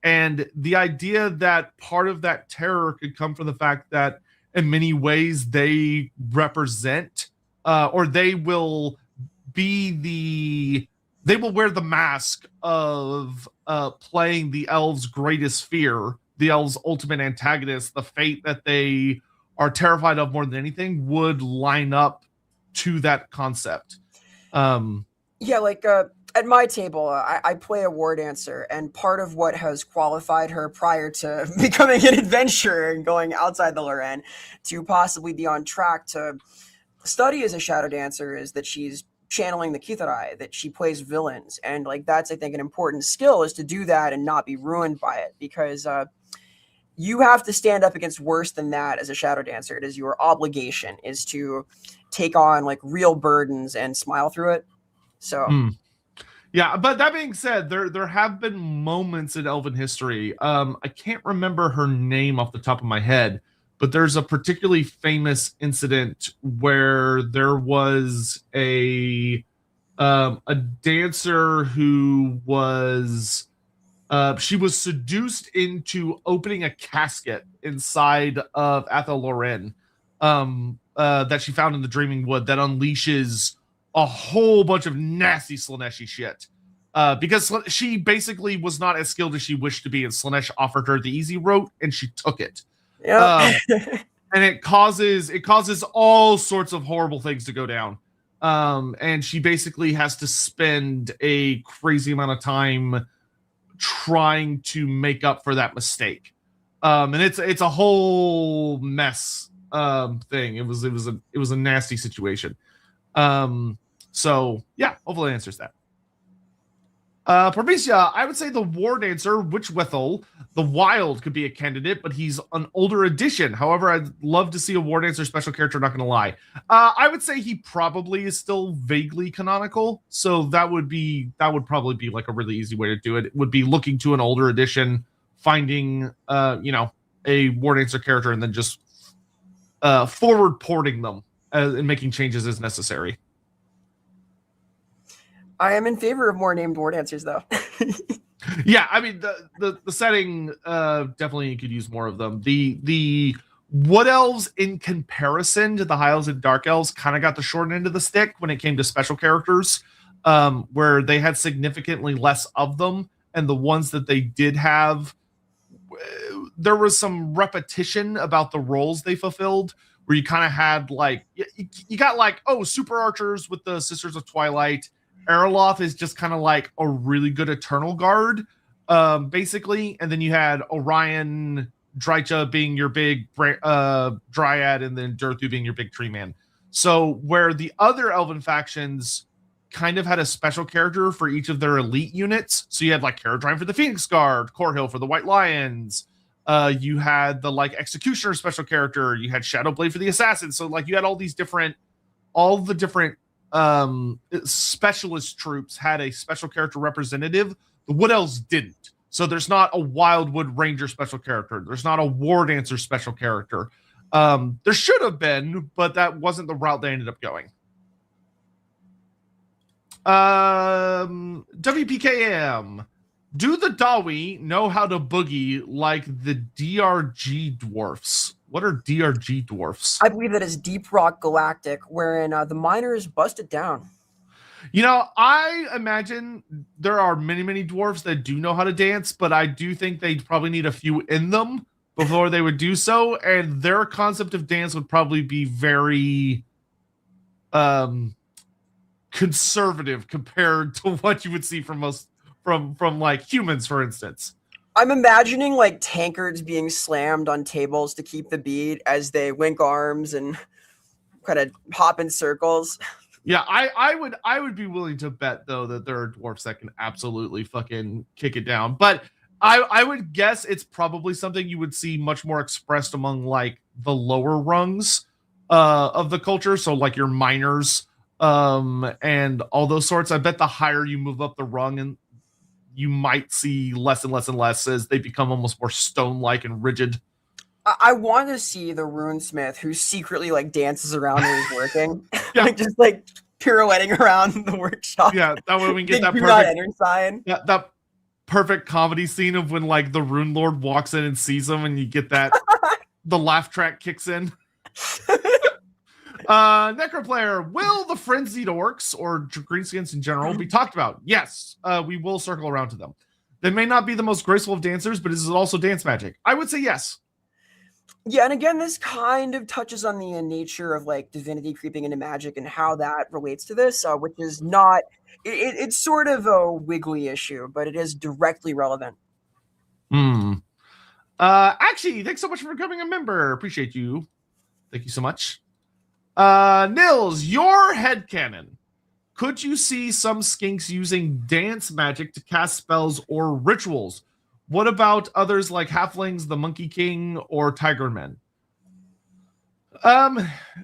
And the idea that part of that terror could come from the fact that in many ways they represent or they will wear the mask of playing the elves' greatest fear, the elves' ultimate antagonist, the fate that they are terrified of more than anything, would line up to that concept. At my table, I play a Wardancer, and part of what has qualified her prior to becoming an adventurer and going outside the Loren to possibly be on track to study as a Shadow Dancer is that she's channeling the Kitharai, that she plays villains. And that's, I think, an important skill, is to do that and not be ruined by it, because you have to stand up against worse than that as a Shadow Dancer. It is your obligation is to take on real burdens and smile through it. So... Yeah, but that being said, there have been moments in Elven history. I can't remember her name off the top of my head, but there's a particularly famous incident where there was a dancer who was she was seduced into opening a casket inside of Athel Loren that she found in the Dreaming Wood that unleashes a whole bunch of nasty Slaaneshi shit. Because she basically was not as skilled as she wished to be, and Slaanesh offered her the easy route, and she took it. Yeah. And it causes all sorts of horrible things to go down. And she basically has to spend a crazy amount of time trying to make up for that mistake. And it's a whole mess thing. It was a nasty situation. So yeah, hopefully that answers that. Prometheus, I would say the Wardancer, Witchwethel, the Wild could be a candidate, but he's an older edition. However, I'd love to see a Wardancer special character, not going to lie. I would say he probably is still vaguely canonical, so that would probably be a really easy way to do it. It would be looking to an older edition, finding a Wardancer character, and then just forward porting them and making changes as necessary. I am in favor of more named Wardancers, though. Yeah, I mean the setting definitely could use more of them. The Wood Elves, in comparison to the High Elves and Dark Elves, kind of got the short end of the stick when it came to special characters, where they had significantly less of them, and the ones that they did have, there was some repetition about the roles they fulfilled, where you kind of had you got super archers with the Sisters of Twilight. Erloth is just kind of a really good Eternal Guard, basically. And then you had Orion, Drycha being your big Dryad, and then Durthu being your big Tree Man. So where the other Elven factions kind of had a special character for each of their elite units. So you had Caradrine for the Phoenix Guard, Corhill for the White Lions. You had the Executioner special character. You had Shadowblade for the Assassins. So you had all the different specialist troops had a special character representative. The Wood Elves didn't. So there's not a Wildwood Ranger special character. There's not a Wardancer special character. There should have been, but that wasn't the route they ended up going. WPKM. Do the Dawi know how to boogie like the DRG dwarfs? What are DRG dwarfs? I believe that is Deep Rock Galactic, wherein the miners bust it down. I imagine there are many, many dwarves that do know how to dance, but I do think they probably need a few in them before they would do so, and their concept of dance would probably be very conservative compared to what you would see from most from humans, for instance. I'm imagining tankards being slammed on tables to keep the beat as they wink arms and kind of hop in circles. Yeah, I would be willing to bet though that there are dwarfs that can absolutely fucking kick it down. But I would guess it's probably something you would see much more expressed among the lower rungs of the culture. So your miners and all those sorts. I bet the higher you move up the rung, and you might see less and less and less as they become almost more stone-like and rigid. I want to see the runesmith who secretly like dances around when he's working, Yeah. like just like pirouetting around the workshop. Yeah, that way we can get that do not perfect enter sign. that perfect comedy scene of when like the Rune Lord walks in and sees him, and you get that the laugh track kicks in. Necroplayer, will the frenzied orcs or greenskins in general be talked about? Yes, we will circle around to them. They may not be the most graceful of dancers, but is it also dance magic? I would say yes. Yeah, and again, this kind of touches on the nature of like divinity creeping into magic and how that relates to this, which is not. It's sort of a wiggly issue, but it is directly relevant. Actually, thanks so much for becoming a member. Appreciate you. Thank you so much. Nils, your headcanon. Could you see some skinks using dance magic to cast spells or rituals? What about others like halflings, the Monkey King, or Tiger Men?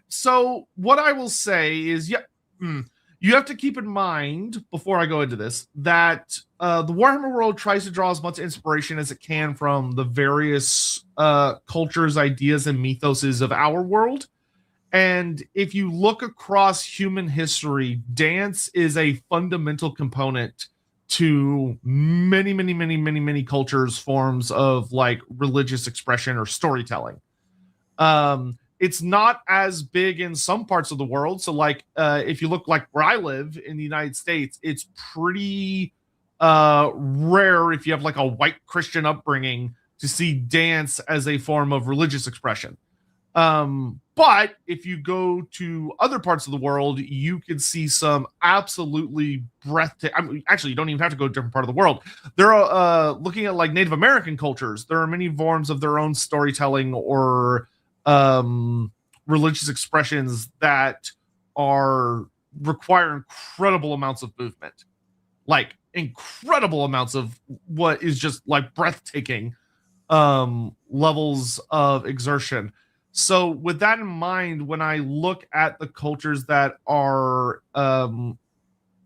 So what I will say is, you have to keep in mind before I go into this that the Warhammer world tries to draw as much inspiration as it can from the various cultures, ideas, and mythoses of our world. And if you look across human history, dance is a fundamental component to many cultures, forms of like religious expression or storytelling. It's not as big in some parts of the world. So like if you look like where I live in the United States, it's pretty rare if you have like a white Christian upbringing to see dance as a form of religious expression. But if you go to other parts of the world, you can see some absolutely breathtaking. I mean, actually, you don't even have to go to a different part of the world. There are looking at like Native American cultures. There are many forms of their own storytelling or religious expressions that require incredible amounts of movement, like incredible amounts of what is just like breathtaking levels of exertion. So with that in mind, when I look at the cultures that are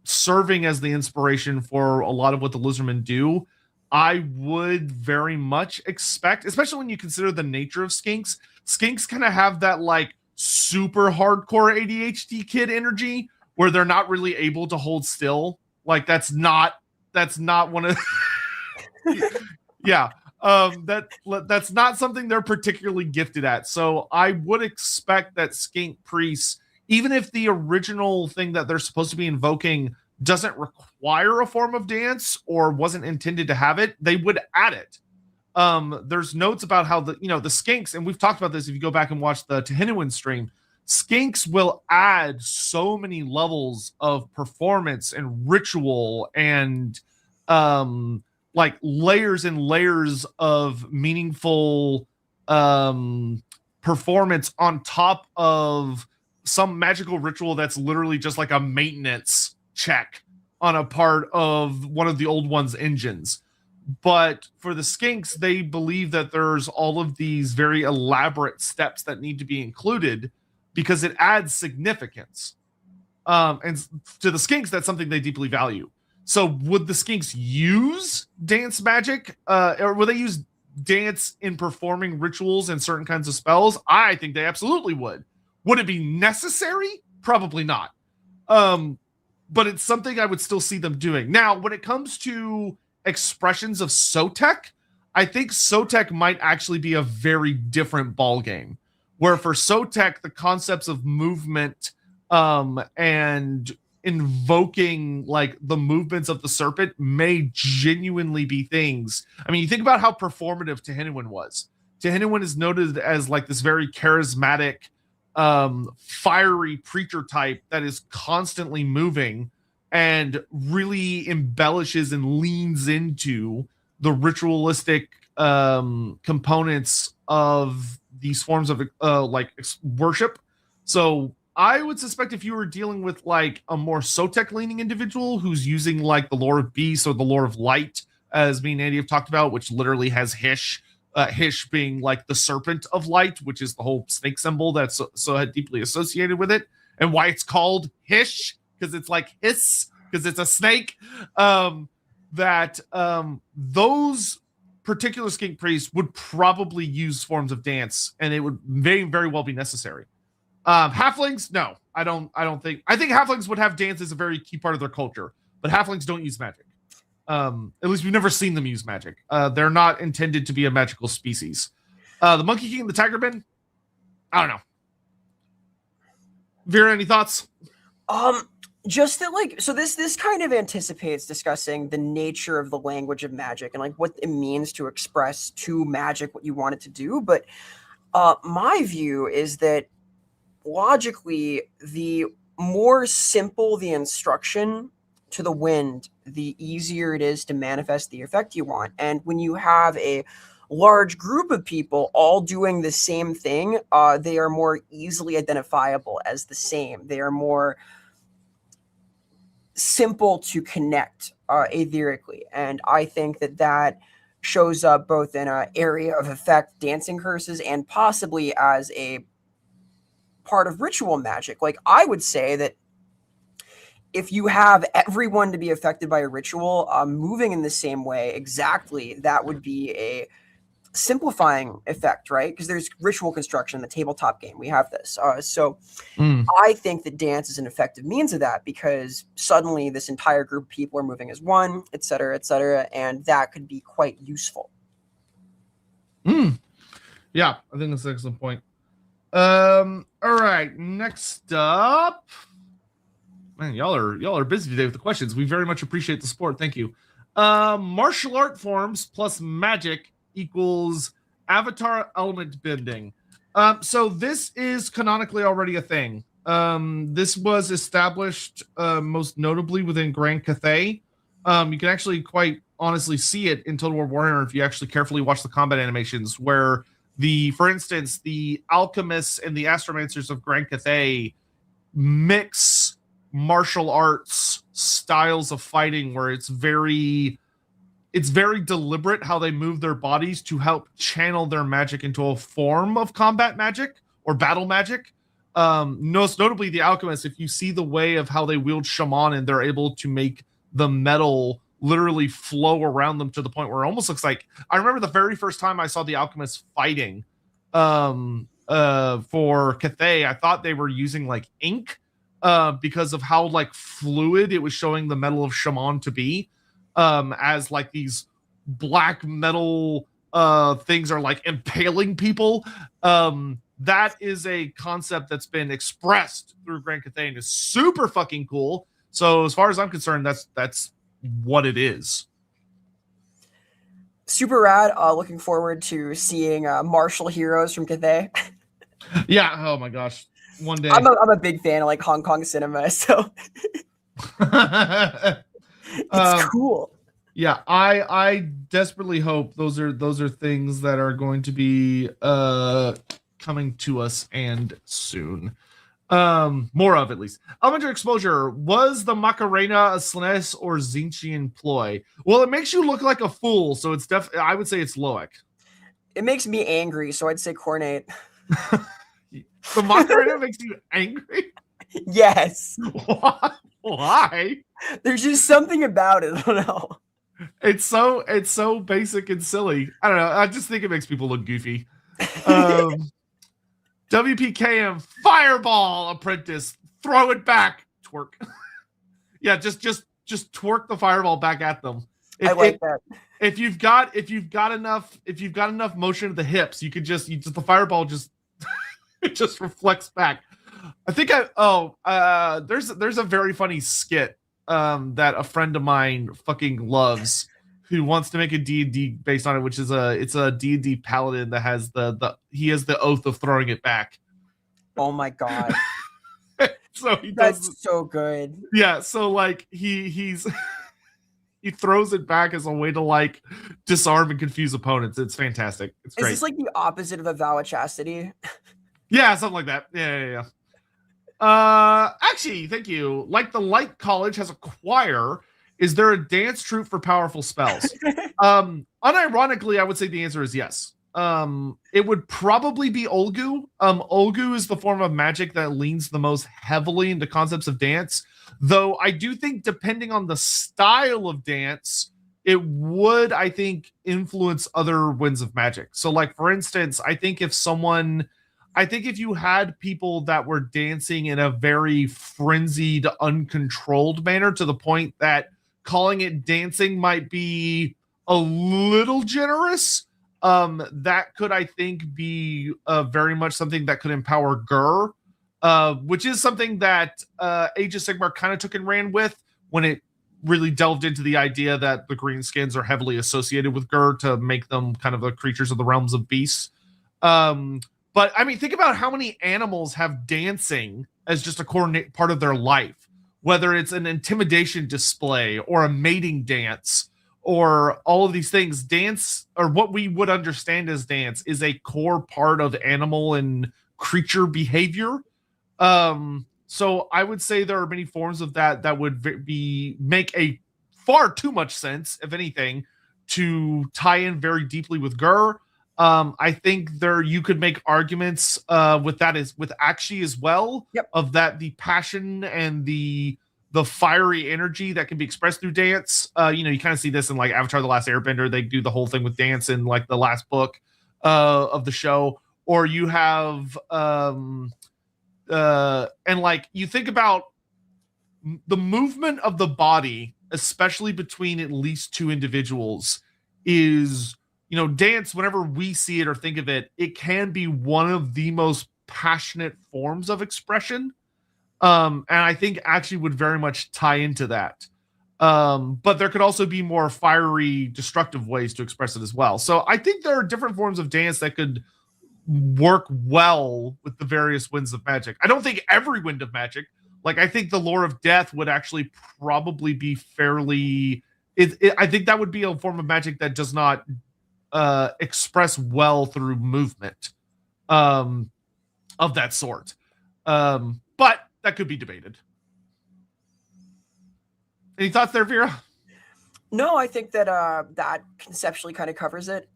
serving as the inspiration for a lot of what the Lizardmen do, I would very much expect, especially when you consider the nature of skinks kind of have that like super hardcore ADHD kid energy where they're not really able to hold still. Like that's not one of yeah. That's not something they're particularly gifted at. So I would expect that skink priests, even if the original thing that they're supposed to be invoking doesn't require a form of dance or wasn't intended to have it, they would add it. There's notes about how the skinks, and we've talked about this if you go back and watch the Tehinuan stream, skinks will add so many levels of performance and ritual and like layers and layers of meaningful performance on top of some magical ritual that's literally just like a maintenance check on a part of one of the old one's engines. But for the skinks, they believe that there's all of these very elaborate steps that need to be included because it adds significance. And to the skinks, that's something they deeply value. So would the skinks use dance magic? Or would they use dance in performing rituals and certain kinds of spells? I think they absolutely would. Would it be necessary? Probably not. But it's something I would still see them doing. Now, when it comes to expressions of Sotek, I think Sotek might actually be a very different ball game. Where for Sotek, the concepts of movement and invoking like the movements of the serpent may genuinely be things. I mean, you think about how performative Tehinuan was. Tehinuan is noted as like this very charismatic, fiery preacher type that is constantly moving and really embellishes and leans into the ritualistic components of these forms of like worship. So I would suspect if you were dealing with like a more Sotek leaning individual who's using like the lore of beast or the lore of light, as me and Andy have talked about, which literally has Hish, Hish being like the serpent of light, which is the whole snake symbol that's so deeply associated with it, and why it's called Hish, because it's like hiss, because it's a snake. that those particular skink priests would probably use forms of dance, and it would very, very well be necessary. Halflings, no, I don't think. I think halflings would have dance as a very key part of their culture, but halflings don't use magic. At least we've never seen them use magic. They're not intended to be a magical species. The Monkey King and the Tiger Ben, I don't know. Vera, any thoughts? Just that, like, so this kind of anticipates discussing the nature of the language of magic and like what it means to express to magic what you want it to do. But my view is that logically, the more simple the instruction to the wind, the easier it is to manifest the effect you want. And when you have a large group of people all doing the same thing, they are more easily identifiable as the same. They are more simple to connect etherically. And I think that that shows up both in an area of effect, dancing curses, and possibly as a part of ritual magic. Like, I would say that if you have everyone to be affected by a ritual moving in the same way exactly, that would be a simplifying effect, right? Because there's ritual construction in the tabletop game. We have this. I think that dance is an effective means of that, because suddenly this entire group of people are moving as one, et cetera, and that could be quite useful. Yeah, I think that's an excellent point. All right, next up. Man, y'all are busy today with the questions. We very much appreciate the support. Thank you. Martial art forms plus magic equals avatar element bending. So this is canonically already a thing. This was established most notably within Grand Cathay. You can actually quite honestly see it in Total War Warhammer if you actually carefully watch the combat animations, where for instance, the alchemists and the astromancers of Grand Cathay mix martial arts styles of fighting, where it's very deliberate how they move their bodies to help channel their magic into a form of combat magic or battle magic. Most notably the alchemists, if you see the way of how they wield shaman, and they're able to make the metal literally flow around them to the point where it almost looks like, I remember the very first time I saw the alchemists fighting for Cathay, I thought they were using like ink because of how like fluid it was showing the metal of shaman to be, as like these black metal things are like impaling people. That is a concept that's been expressed through Grand Cathay and is super fucking cool. So as far as I'm concerned, that's what it is. Super rad. Looking forward to seeing martial heroes from Cathay. Yeah. Oh my gosh. One day. I'm a big fan of like Hong Kong cinema, so it's cool. Yeah, I desperately hope those are things that are going to be coming to us and soon. More of, at least. Elementary exposure. Was the Macarena a SNES or Zinchian ploy? Well, it makes you look like a fool, so it's I would say it's Loic. It makes me angry, so I'd say Cornate. The Macarena makes you angry? Yes. Why? There's just something about it. I don't know. It's so basic and silly. I don't know. I just think it makes people look goofy. WPKM Fireball Apprentice. Throw it back. Twerk. Yeah, just twerk the fireball back at them. I like that. If you've got enough motion at the hips, you could the fireball just it just reflects back. I think there's a very funny skit that a friend of mine fucking loves, who wants to make a D&D based on it, which is it's a D&D paladin that has he has the oath of throwing it back. Oh my god. So that's so good. Yeah, so like he throws it back as a way to like disarm and confuse opponents. It's fantastic. It's great. Is this like the opposite of a vow of chastity? Yeah, something like that. Yeah. Actually, thank you. Like the Light College has a choir, is there a dance troupe for powerful spells? Unironically, I would say the answer is yes. It would probably be Olgu. Olgu is the form of magic that leans the most heavily into concepts of dance, though I do think depending on the style of dance, it would, I think, influence other winds of magic. So, like, for instance, I think if you had people that were dancing in a very frenzied, uncontrolled manner to the point that calling it dancing might be a little generous, that could, I think, be very much something that could empower Gur, which is something that Age of Sigmar kind of took and ran with when it really delved into the idea that the greenskins are heavily associated with Gur to make them kind of the creatures of the realms of beasts. But I mean, think about how many animals have dancing as just a core part of their life, whether it's an intimidation display or a mating dance or all of these things. Dance, or what we would understand as dance, is a core part of animal and creature behavior. So I would say there are many forms of that would make a far too much sense, if anything, to tie in very deeply with Gur. I think you could make arguments with Akshi as well. Yep. Of that, the passion and the fiery energy that can be expressed through dance. You kind of see this in like Avatar: The Last Airbender. They do the whole thing with dance in like the last book of the show. Or you have and like you think about the movement of the body, especially between at least two individuals, is, dance, whenever we see it or think of it, it can be one of the most passionate forms of expression. And I think actually would very much tie into that. But there could also be more fiery, destructive ways to express it as well. So I think there are different forms of dance that could work well with the various winds of magic. I don't think every wind of magic, like I think the lore of death would actually probably be fairly, I think that would be a form of magic that does not express well through movement of that sort. But that could be debated. Any thoughts there, Vera? No, I think that that conceptually kind of covers it.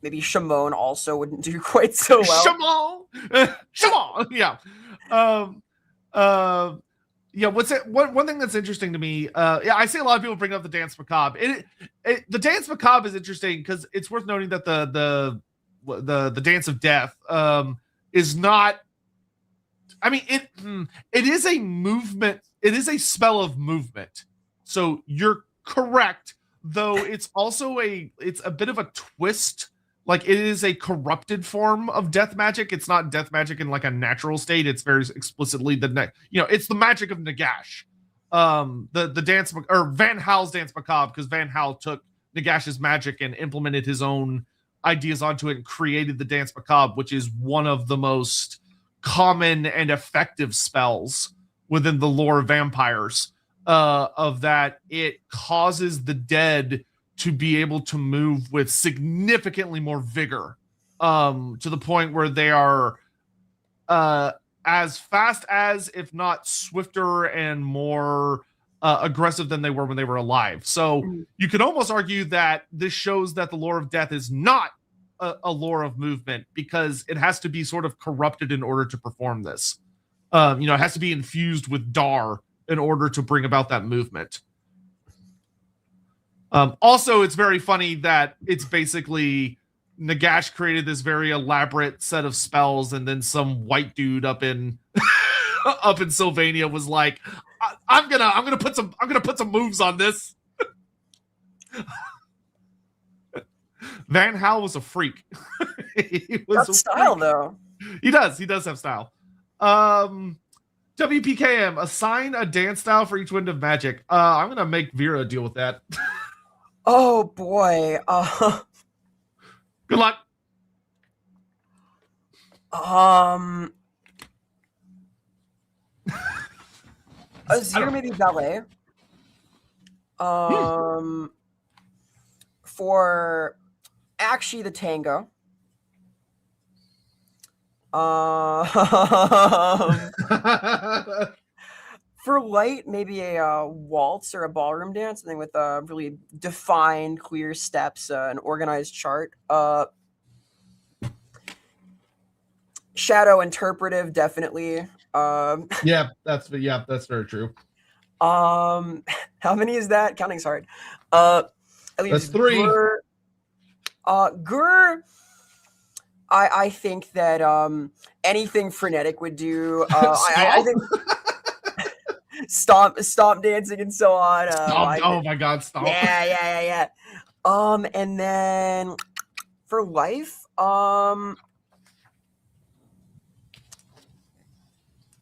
Maybe Shimon also wouldn't do quite so well. Shimon, yeah. Yeah, one thing that's interesting to me, I see a lot of people bring up the Dance Macabre. The Dance Macabre is interesting because it's worth noting that the Dance of Death is not, I mean, it is a movement, it is a spell of movement. So you're correct, though it's also it's a bit of a twist. Like, it is a corrupted form of death magic. It's not death magic in like a natural state. It's very explicitly it's the magic of Nagash. The dance, or Van Hal's Dance Macabre, because Van Hal took Nagash's magic and implemented his own ideas onto it and created the Dance Macabre, which is one of the most common and effective spells within the lore of vampires. Of that, it causes the dead to be able to move with significantly more vigor, to the point where they are as fast as, if not swifter and more aggressive than they were when they were alive. So you could almost argue that this shows that the lore of death is not a lore of movement, because it has to be sort of corrupted in order to perform this. It has to be infused with Dar in order to bring about that movement. Also, it's very funny that it's basically Nagash created this very elaborate set of spells, and then some white dude up in Sylvania was like, "I'm gonna put some moves on this." Van Hal was a freak. He was That's style, though. He does have style. WPKM, assign a dance style for each wind of magic. I'm gonna make Vera deal with that. Oh boy. Good luck. Azir, maybe ballet. For actually the tango. For light, maybe a waltz or a ballroom dance, something with really defined, clear steps, an organized chart. Shadow interpretive, definitely. Yeah, that's very true. How many is that? Counting's hard. That leaves That's 3. Gur. Gur. I think that anything frenetic would do. I think stomp dancing and so on. Oh my god, stomp. Yeah. And then for life,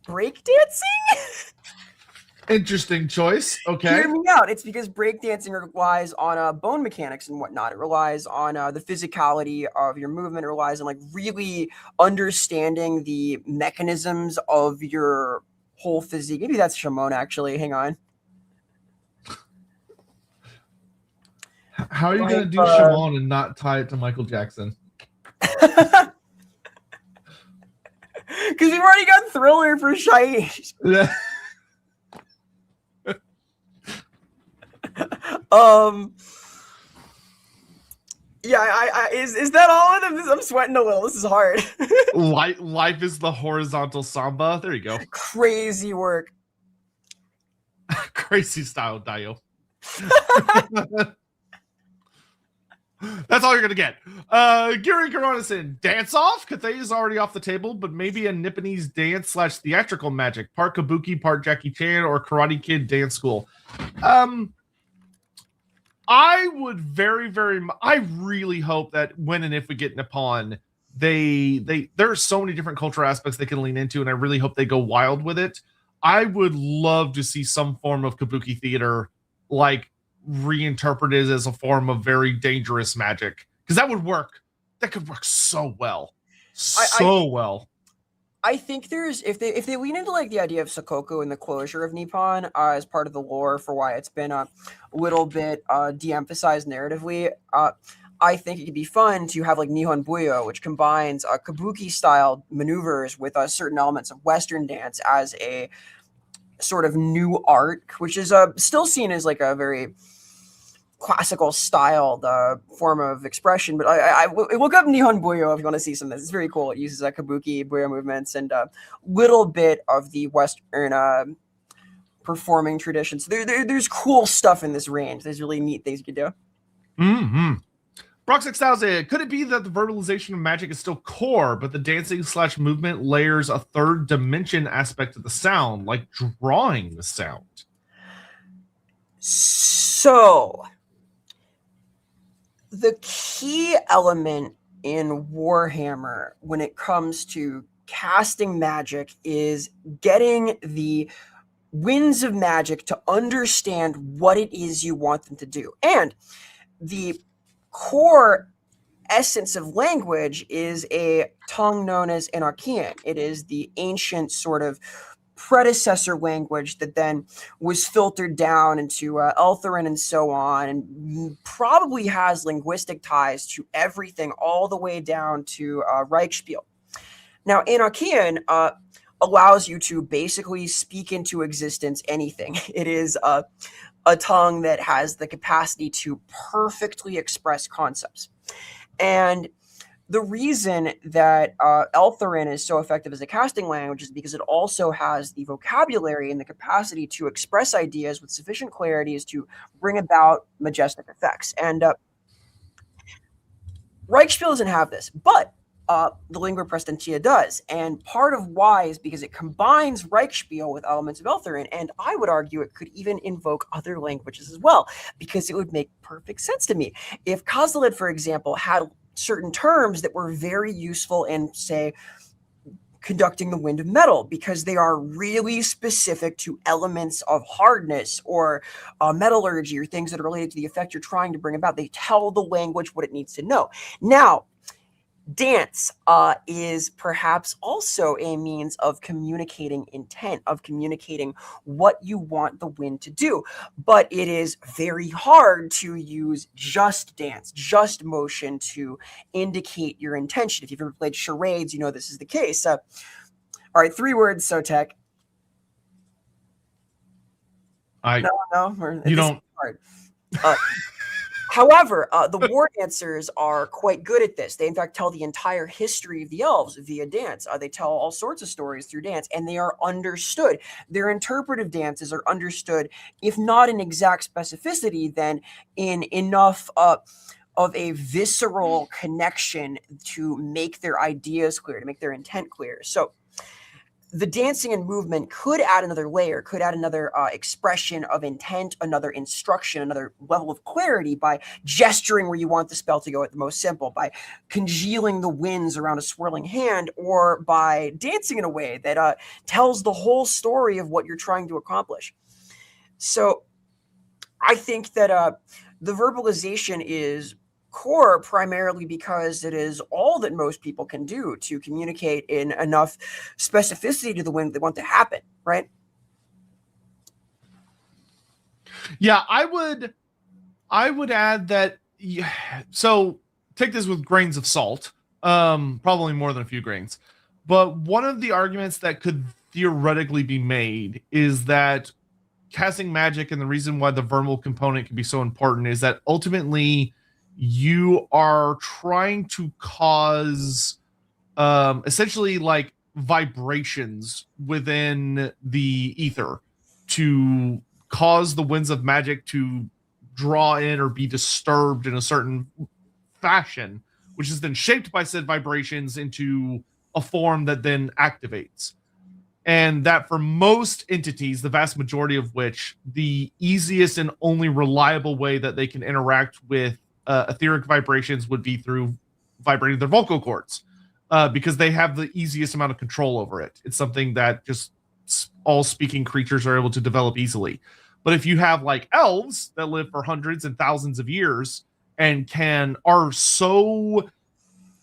breakdancing. Interesting choice. Okay. Hear me out. It's because breakdancing relies on bone mechanics and whatnot. It relies on the physicality of your movement. It relies on like really understanding the mechanisms of your whole physique. Maybe that's Shimon, actually. Hang on. How are you going to do Shimon and not tie it to Michael Jackson? Because we've already got Thriller for Shiny. Yeah, is that all of them? I'm sweating a little. This is hard. Life is the horizontal samba. There you go. Crazy work. Crazy style, Dio. That's all you're gonna get. Giri Karanison, dance off. Cathay is already off the table, but maybe a Nipponese dance / theatrical magic, part Kabuki, part Jackie Chan, or Karate Kid dance school. I would I really hope that when and if we get Nippon, there are so many different cultural aspects they can lean into, and I really hope they go wild with it. I would love to see some form of Kabuki theater, like reinterpreted as a form of very dangerous magic, because that would work. That could work so well, well. I think there's if they lean into like the idea of Sakoku and the closure of Nippon as part of the lore for why it's been a little bit de-emphasized narratively. I think it could be fun to have like Nihon Buyo, which combines Kabuki style maneuvers with certain elements of Western dance as a sort of new art, which is still seen as like a very classical styled form of expression. But I look up Nihon Buyo if you want to see some of this. It's very cool. It uses Kabuki Buyo movements and a little bit of the Western performing traditions. There's cool stuff in this range. There's really neat things you can do. Mm-hmm. Brock 6000, could it be that the verbalization of magic is still core, but the dancing / movement layers a third dimension aspect of the sound, like drawing the sound? So, the key element in Warhammer when it comes to casting magic is getting the winds of magic to understand what it is you want them to do. And the core essence of language is a tongue known as Anarchian. It is the ancient sort of predecessor language that then was filtered down into Eltherin and so on, and probably has linguistic ties to everything all the way down to Reichspiel. Now, Anarchian allows you to basically speak into existence anything. It is a tongue that has the capacity to perfectly express concepts. And the reason that Eltherin is so effective as a casting language is because it also has the vocabulary and the capacity to express ideas with sufficient clarity as to bring about majestic effects. And Reichspiel doesn't have this, but the Lingua Prestantia does. And part of why is because it combines Reichspiel with elements of Eltherin, and I would argue it could even invoke other languages as well, because it would make perfect sense to me. If Khazalid, for example, had certain terms that were very useful in, say, conducting the wind of metal, because they are really specific to elements of hardness or metallurgy or things that are related to the effect you're trying to bring about. They tell the language what it needs to know. Now, dance is perhaps also a means of communicating intent, of communicating what you want the wind to do. But it is very hard to use just dance, just motion to indicate your intention. If you've ever played charades, you know this is the case. All right, 3 words, Sotek. No, you don't. Hard. However, the Wardancers are quite good at this. They, in fact, tell the entire history of the elves via dance. They tell all sorts of stories through dance, and they are understood. Their interpretive dances are understood, if not in exact specificity, then in enough of a visceral connection to make their ideas clear, to make their intent clear. So the dancing and movement could add another layer, could add another expression of intent, another instruction, another level of clarity by gesturing where you want the spell to go at the most simple, by congealing the winds around a swirling hand, or by dancing in a way that tells the whole story of what you're trying to accomplish. So I think that the verbalization is core primarily because it is all that most people can do to communicate in enough specificity to the way they want to happen, right? Yeah, I would add that. So take this with grains of salt, probably more than a few grains. But one of the arguments that could theoretically be made is that casting magic, and the reason why the verbal component can be so important, is that ultimately you are trying to cause essentially like vibrations within the ether to cause the winds of magic to draw in or be disturbed in a certain fashion, which is then shaped by said vibrations into a form that then activates. And that for most entities, the vast majority of which, the easiest and only reliable way that they can interact with etheric vibrations would be through vibrating their vocal cords, because they have the easiest amount of control over it. It's something that just all speaking creatures are able to develop easily. But if you have like elves that live for hundreds and thousands of years and are so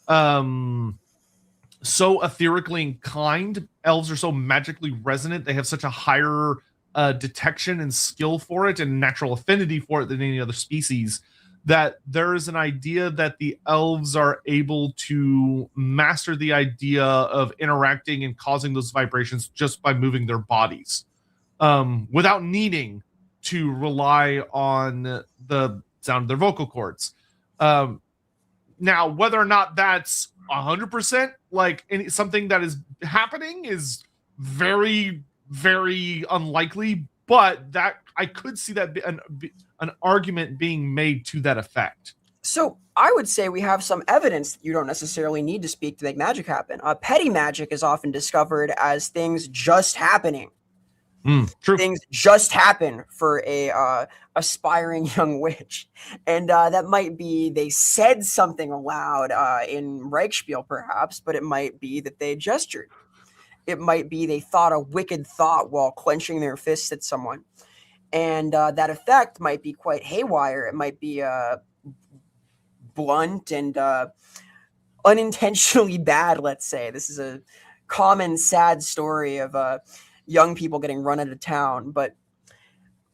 etherically inclined, elves are so magically resonant, they have such a higher detection and skill for it and natural affinity for it than any other species, that there is an idea that the elves are able to master the idea of interacting and causing those vibrations just by moving their bodies, without needing to rely on the sound of their vocal cords. Now, whether or not that's 100% like something that is happening is very, very unlikely, but that I could see that an argument being made to that effect. So I would say we have some evidence that you don't necessarily need to speak to make magic happen. Petty magic is often discovered as things just happening. True. Things just happen for a aspiring young witch, and that might be they said something aloud in Reichspiel, perhaps, but it might be that they gestured. It might be they thought a wicked thought while clenching their fists at someone, and that effect might be quite haywire. It might be blunt and unintentionally bad. Let's say this is a common sad story of young people getting run out of town, but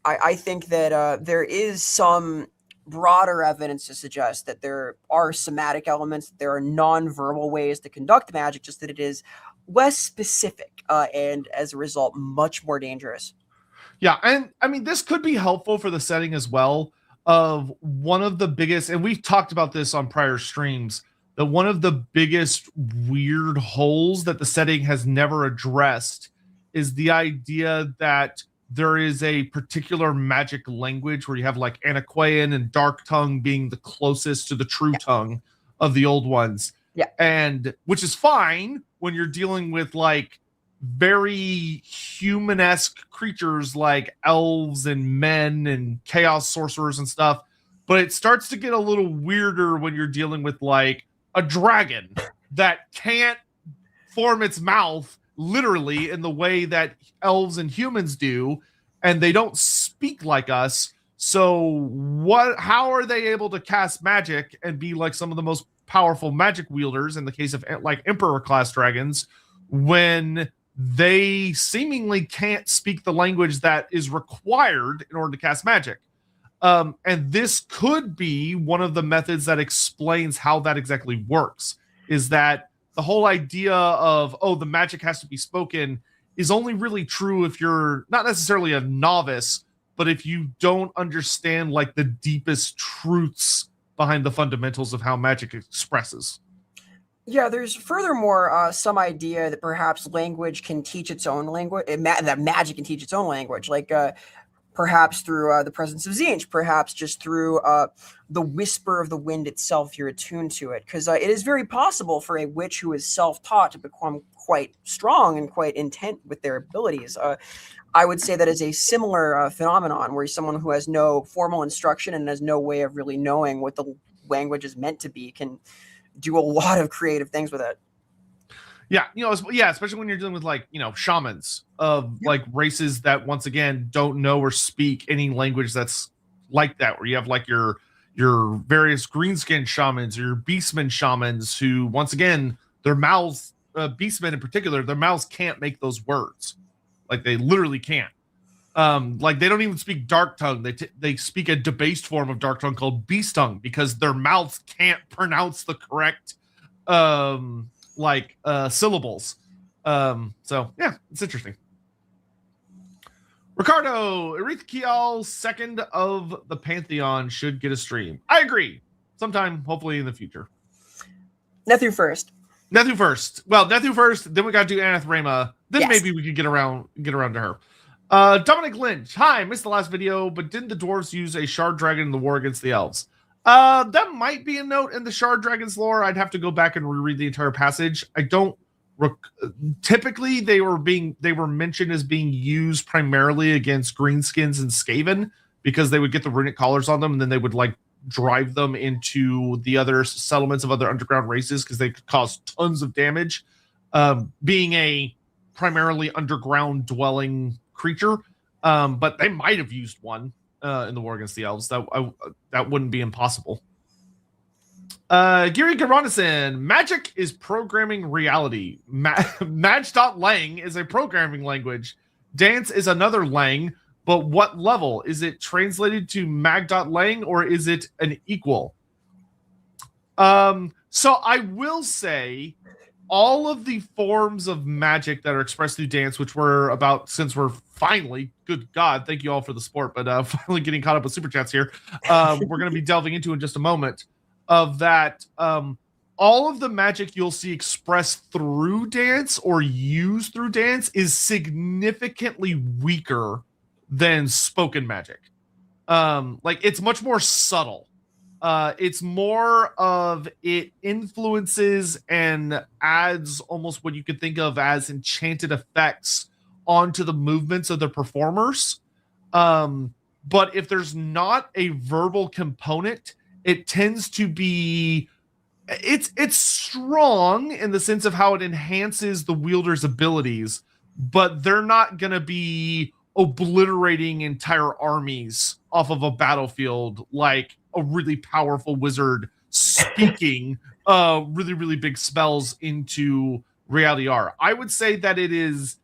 I think that there is some broader evidence to suggest that there are somatic elements, there are non-verbal ways to conduct magic, just that it is less specific and as a result much more dangerous. Yeah, and I mean this could be helpful for the setting as well. Of one of the biggest, and we've talked about this on prior streams, that one of the biggest weird holes that the setting has never addressed is the idea that there is a particular magic language where you have like Anaquayan and Dark Tongue being the closest to the true tongue of the old ones. Yeah. And which is fine when you're dealing with like very human-esque creatures like elves and men and chaos sorcerers and stuff. But it starts to get a little weirder when you're dealing with like a dragon that can't form its mouth literally in the way that elves and humans do, and they don't speak like us. So how are they able to cast magic and be like some of the most powerful magic wielders in the case of like emperor class dragons when they seemingly can't speak the language that is required in order to cast magic? And this could be one of the methods that explains how that exactly works, is that the whole idea of, the magic has to be spoken is only really true if you're not necessarily a novice, but if you don't understand like the deepest truths behind the fundamentals of how magic expresses. Yeah, there's furthermore some idea that perhaps language can teach its own language, that magic can teach its own language, like perhaps through the presence of Zinch, perhaps just through the whisper of the wind itself, you're attuned to it. Because it is very possible for a witch who is self-taught to become quite strong and quite intent with their abilities. I would say that is a similar phenomenon where someone who has no formal instruction and has no way of really knowing what the language is meant to be can do a lot of creative things with it. Yeah, especially when you're dealing with like, shamans of like races that once again don't know or speak any language that's like that, where you have like your various greenskin shamans or your beastmen shamans who once again their mouths, beastmen in particular, their mouths can't make those words. Like they literally can't. Like they don't even speak dark tongue. They speak a debased form of dark tongue called beast tongue because their mouths can't pronounce the correct syllables. So yeah, it's interesting. Ricardo, Erethekiel, second of the Pantheon, should get a stream. I agree. Sometime, hopefully in the future. Nethu first. Well, Nethu first, then we got to do Anathrema. Then maybe we could get around to her. Dominic Lynch. Hi, missed the last video, but didn't the dwarves use a shard dragon in the war against the elves? That might be a note in the shard dragons lore. I'd have to go back and reread the entire passage. I don't typically they were mentioned as being used primarily against greenskins and Skaven because they would get the runic collars on them and then they would like drive them into the other settlements of other underground races because they could cause tons of damage. Being a primarily underground dwelling creature, but they might have used one in the war against the elves. That wouldn't be impossible. Giri Garanison, magic is programming reality. Mag.lang is a programming language. Dance is another lang, but what level? Is it translated to mag.lang or is it an equal? So I will say all of the forms of magic that are expressed through dance, which we're about, since we're finally, good God, thank you all for the support, but finally getting caught up with super chats here. We're going to be delving into in just a moment of that. All of the magic you'll see expressed through dance or used through dance is significantly weaker than spoken magic. Like it's much more subtle. It's more of it influences and adds almost what you could think of as enchanted effects onto the movements of the performers. But if there's not a verbal component, it tends to be it's strong in the sense of how it enhances the wielder's abilities, but they're not going to be obliterating entire armies off of a battlefield like a really powerful wizard speaking really, really big spells into reality are. I would say it is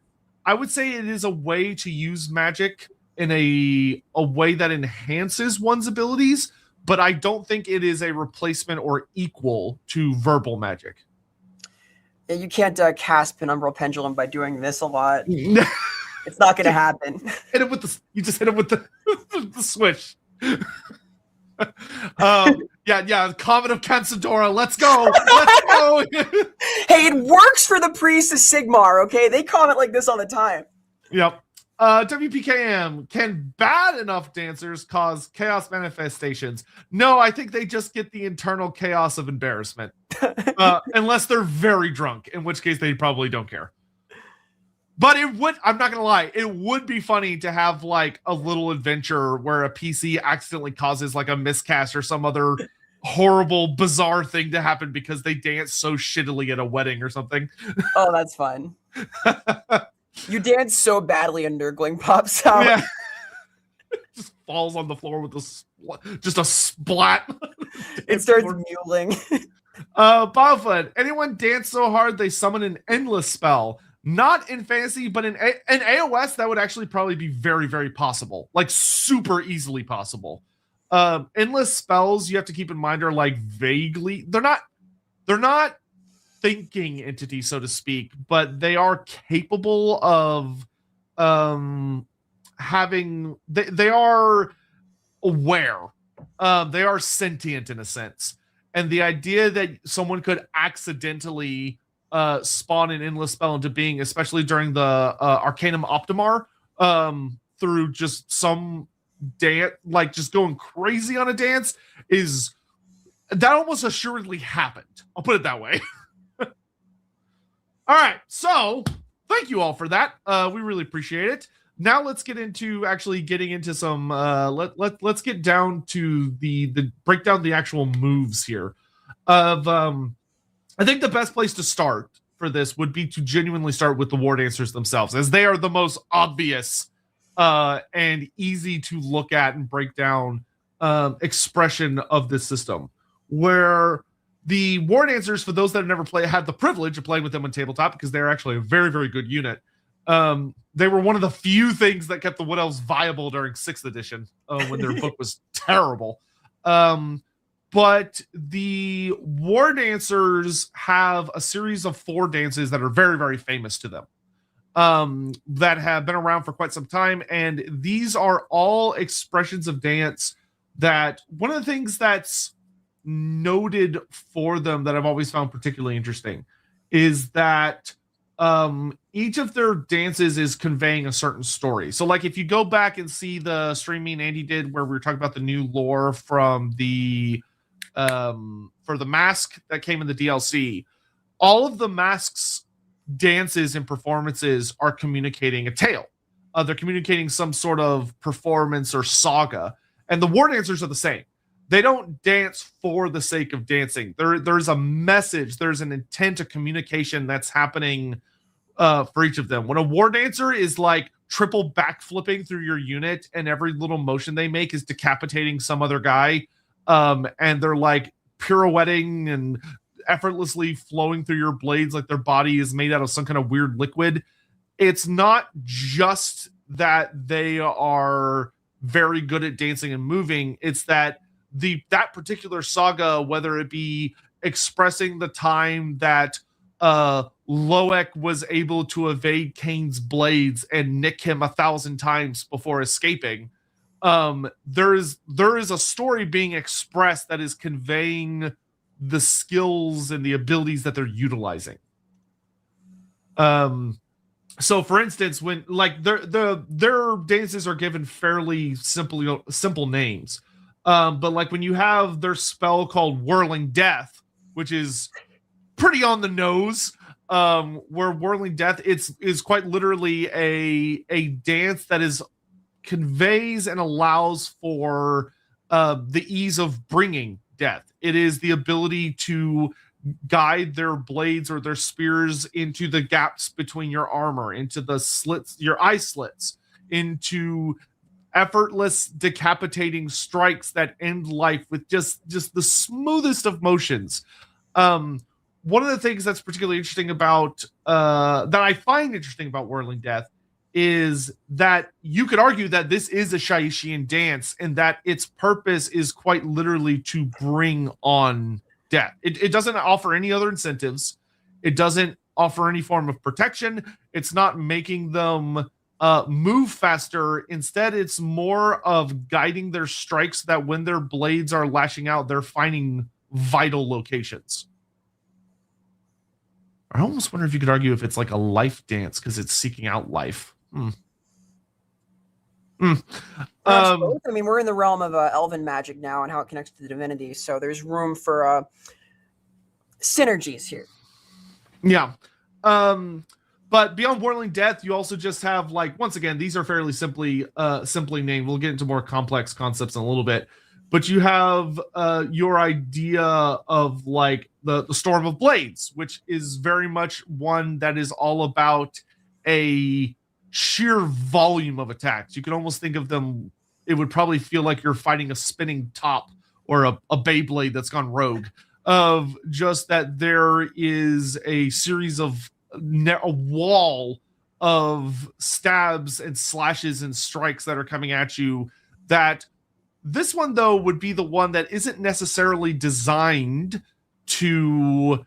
a way to use magic in a way that enhances one's abilities, but I don't think it is a replacement or equal to verbal magic. Yeah, you can't cast Penumbral Pendulum by doing this a lot. It's not going to happen. You just hit him with the swish. Yeah. Comet of Cansadora. Let's go. Hey, it works for the Priest of Sigmar. Okay, they comment like this all the time. Yep. WPKM, can bad enough dancers cause chaos manifestations? No, I think they just get the internal chaos of embarrassment. Unless they're very drunk, in which case they probably don't care. But I'm not going to lie, it would be funny to have like a little adventure where a PC accidentally causes like a miscast or some other horrible, bizarre thing to happen because they dance so shittily at a wedding or something. Oh, that's fun. You dance so badly and Nurgling pops out. Yeah. Just falls on the floor with just a splat. It starts mewling. Bobfoot, anyone dance so hard they summon an endless spell? Not in fantasy, but in AOS, that would actually probably be very, very possible. Like super easily possible. Endless spells, you have to keep in mind, are like vaguely, they're not thinking entities, so to speak, but they are capable of they are aware. They are sentient in a sense. And the idea that someone could accidentally spawn an endless spell into being, especially during the Arcanum Optimar, through just some dance, like just going crazy on a dance, is that almost assuredly happened. I'll put it that way. All right, so thank you all for that. We really appreciate it. Now let's get into actually getting into some. Let's get down to the break down the actual moves here. I think the best place to start for this would be to genuinely start with the Wardancers themselves, as they are the most obvious and easy to look at and break down expression of this system. Where the Wardancers, for those that have never had the privilege of playing with them on tabletop, because they're actually a very, very good unit. They were one of the few things that kept the Wood Elves viable during 6th edition when their book was terrible. But the Wardancers have a series of 4 dances that are very, very famous to them, that have been around for quite some time. And these are all expressions of dance that one of the things that's noted for them that I've always found particularly interesting is that each of their dances is conveying a certain story. So like if you go back and see the stream me and Andy did where we were talking about the new lore from the for the mask that came in the DLC, all of the masks dances and performances are communicating a tale. They're communicating some sort of performance or saga, and the Wardancers are the same. They don't dance for the sake of dancing. There's a message, there's an intent, a communication that's happening for each of them. When a Wardancer is like triple backflipping through your unit and every little motion they make is decapitating some other guy, and they're like pirouetting and effortlessly flowing through your blades like their body is made out of some kind of weird liquid, it's not just that they are very good at dancing and moving. It's that that particular saga, whether it be expressing the time that Loek was able to evade Kane's blades and nick him 1,000 times before escaping, there is a story being expressed that is conveying the skills and the abilities that they're utilizing. So for instance, when like their dances are given fairly simple names. But like when you have their spell called Whirling Death, which is pretty on the nose, where Whirling Death is quite literally a dance that is conveys and allows for the ease of bringing death. It is the ability to guide their blades or their spears into the gaps between your armor, into the slits, your eye slits, into effortless decapitating strikes that end life with just the smoothest of motions. One of the things that's particularly interesting about that I find interesting about Whirling Death is that you could argue that this is a Shaishian dance and that its purpose is quite literally to bring on death. It doesn't offer any other incentives. It doesn't offer any form of protection. It's not making them move faster. Instead, it's more of guiding their strikes so that when their blades are lashing out, they're finding vital locations. I almost wonder if you could argue if it's like a life dance because it's seeking out life. I mean, we're in the realm of elven magic now and how it connects to the divinity, so there's room for synergies here. Yeah. But beyond Whirling Death, you also just have, like, once again, these are fairly simply named. We'll get into more complex concepts in a little bit. But you have your idea of, like, the Storm of Blades, which is very much one that is all about a sheer volume of attacks. You can almost think of them, it would probably feel like you're fighting a spinning top or a Beyblade that's gone rogue, of just that there is a series of a wall of stabs and slashes and strikes that are coming at you. That this one, though, would be the one that isn't necessarily designed to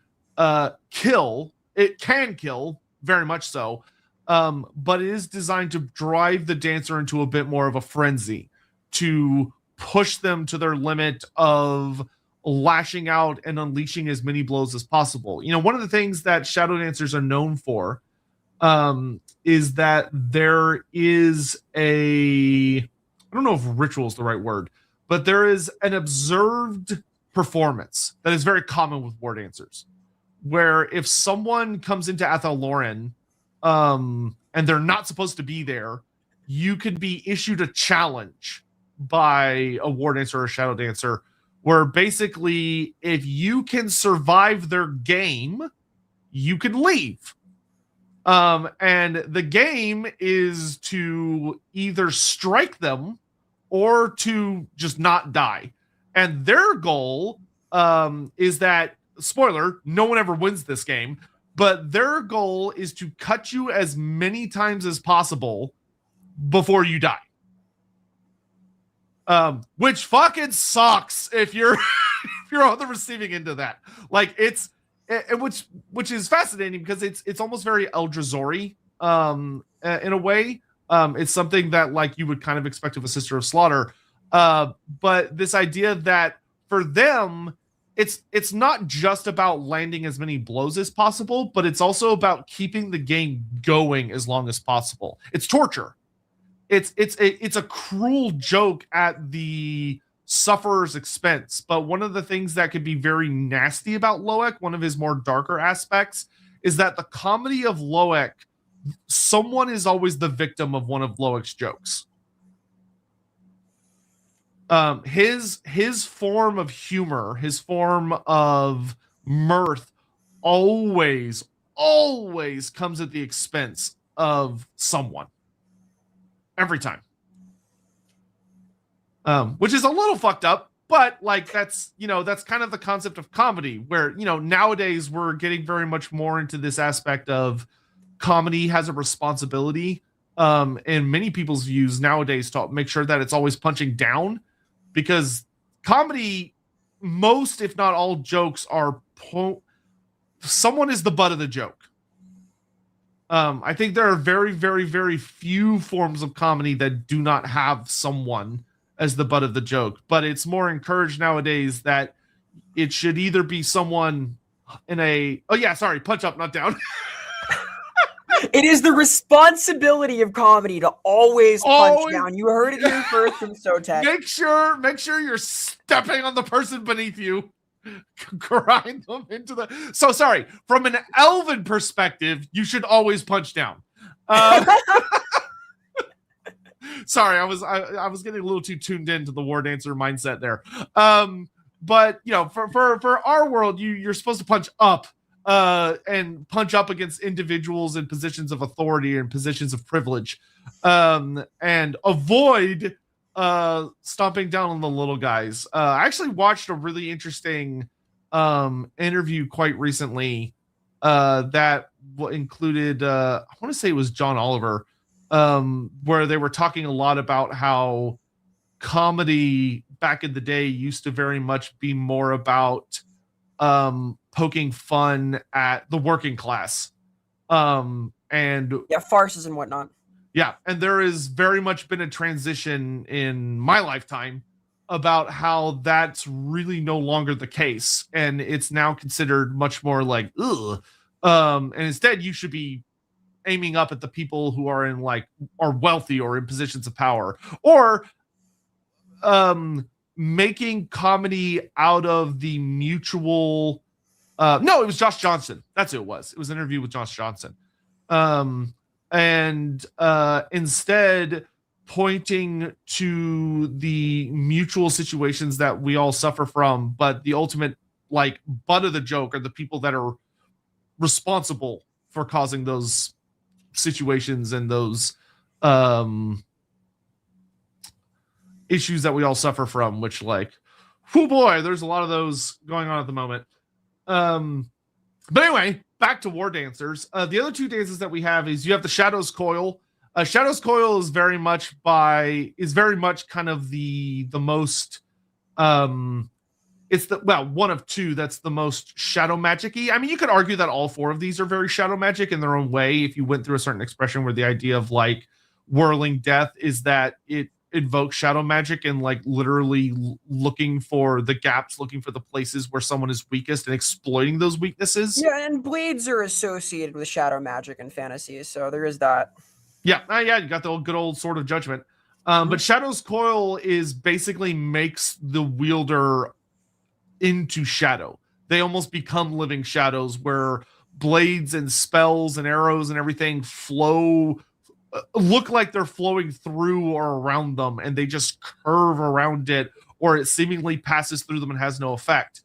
kill. It can kill, very much so, but it is designed to drive the dancer into a bit more of a frenzy, to push them to their limit of lashing out and unleashing as many blows as possible. You know, one of the things that shadow dancers are known for is that there is I don't know if ritual is the right word, but there is an observed performance that is very common with war dancers, where if someone comes into Athel Loren and they're not supposed to be there, you could be issued a challenge by a war dancer or a shadow dancer, where basically if you can survive their game, you can leave. And the game is to either strike them or to just not die. And their goal is that, spoiler, no one ever wins this game, but their goal is to cut you as many times as possible before you die. Which fucking sucks if you're if you're on the receiving end of that. Like which is fascinating because it's almost very Eldrazi in a way. It's something that like you would kind of expect of a Sister of Slaughter. But this idea that for them, it's not just about landing as many blows as possible, but it's also about keeping the game going as long as possible. It's torture. It's a cruel joke at the sufferer's expense. But one of the things that could be very nasty about Loek, one of his more darker aspects, is that the comedy of Loek, someone is always the victim of one of Loek's jokes. His form of humor, his form of mirth always comes at the expense of someone. Every time. Which is a little fucked up, but like that's kind of the concept of comedy, where nowadays we're getting very much more into this aspect of comedy has a responsibility in many people's views nowadays to make sure that it's always punching down, because comedy, most if not all jokes are someone is the butt of the joke. I think there are very, very, very few forms of comedy that do not have someone as the butt of the joke, but it's more encouraged nowadays that it should either be someone in punch up, not down. It is the responsibility of comedy to always punch down. You heard it here first from Sotek. Make sure you're stepping on the person beneath you. Grind them into the. So sorry, from an elven perspective, you should always punch down. Sorry, I was getting a little too tuned into the war dancer mindset there. But for our world, you're supposed to punch up and punch up against individuals in positions of authority and positions of privilege, and avoid stomping down on the little guys. I actually watched a really interesting interview quite recently that included I want to say it was John Oliver, where they were talking a lot about how comedy back in the day used to very much be more about poking fun at the working class, and farces and whatnot. Yeah, and there has very much been a transition in my lifetime about how that's really no longer the case, and it's now considered much more like, ugh. And instead, you should be aiming up at the people who are are wealthy or in positions of power, or making comedy out of the mutual. No, it was Josh Johnson. That's who it was. It was an interview with Josh Johnson. And instead pointing to the mutual situations that we all suffer from, but the ultimate butt of the joke are the people that are responsible for causing those situations and those issues that we all suffer from, which oh boy, there's a lot of those going on at the moment. But anyway, back to War Dancers. The other two dances that we have is you have the Shadow's Coil. Shadow's Coil is very much kind of the most it's the one of two that's the most shadow magic-y. I mean, you could argue that all four of these are very shadow magic in their own way if you went through a certain expression where the idea of like whirling death is that it invokes shadow magic and like literally looking for the gaps, looking for the places where someone is weakest and exploiting those weaknesses. Yeah, and blades are associated with shadow magic in fantasy, so there is that. Yeah, you got the good old Sword of Judgment. But Shadow's Coil is basically makes the wielder into shadow. They almost become living shadows where blades and spells and arrows and everything flow, look like they're flowing through or around them, and they just curve around it, or it seemingly passes through them and has no effect.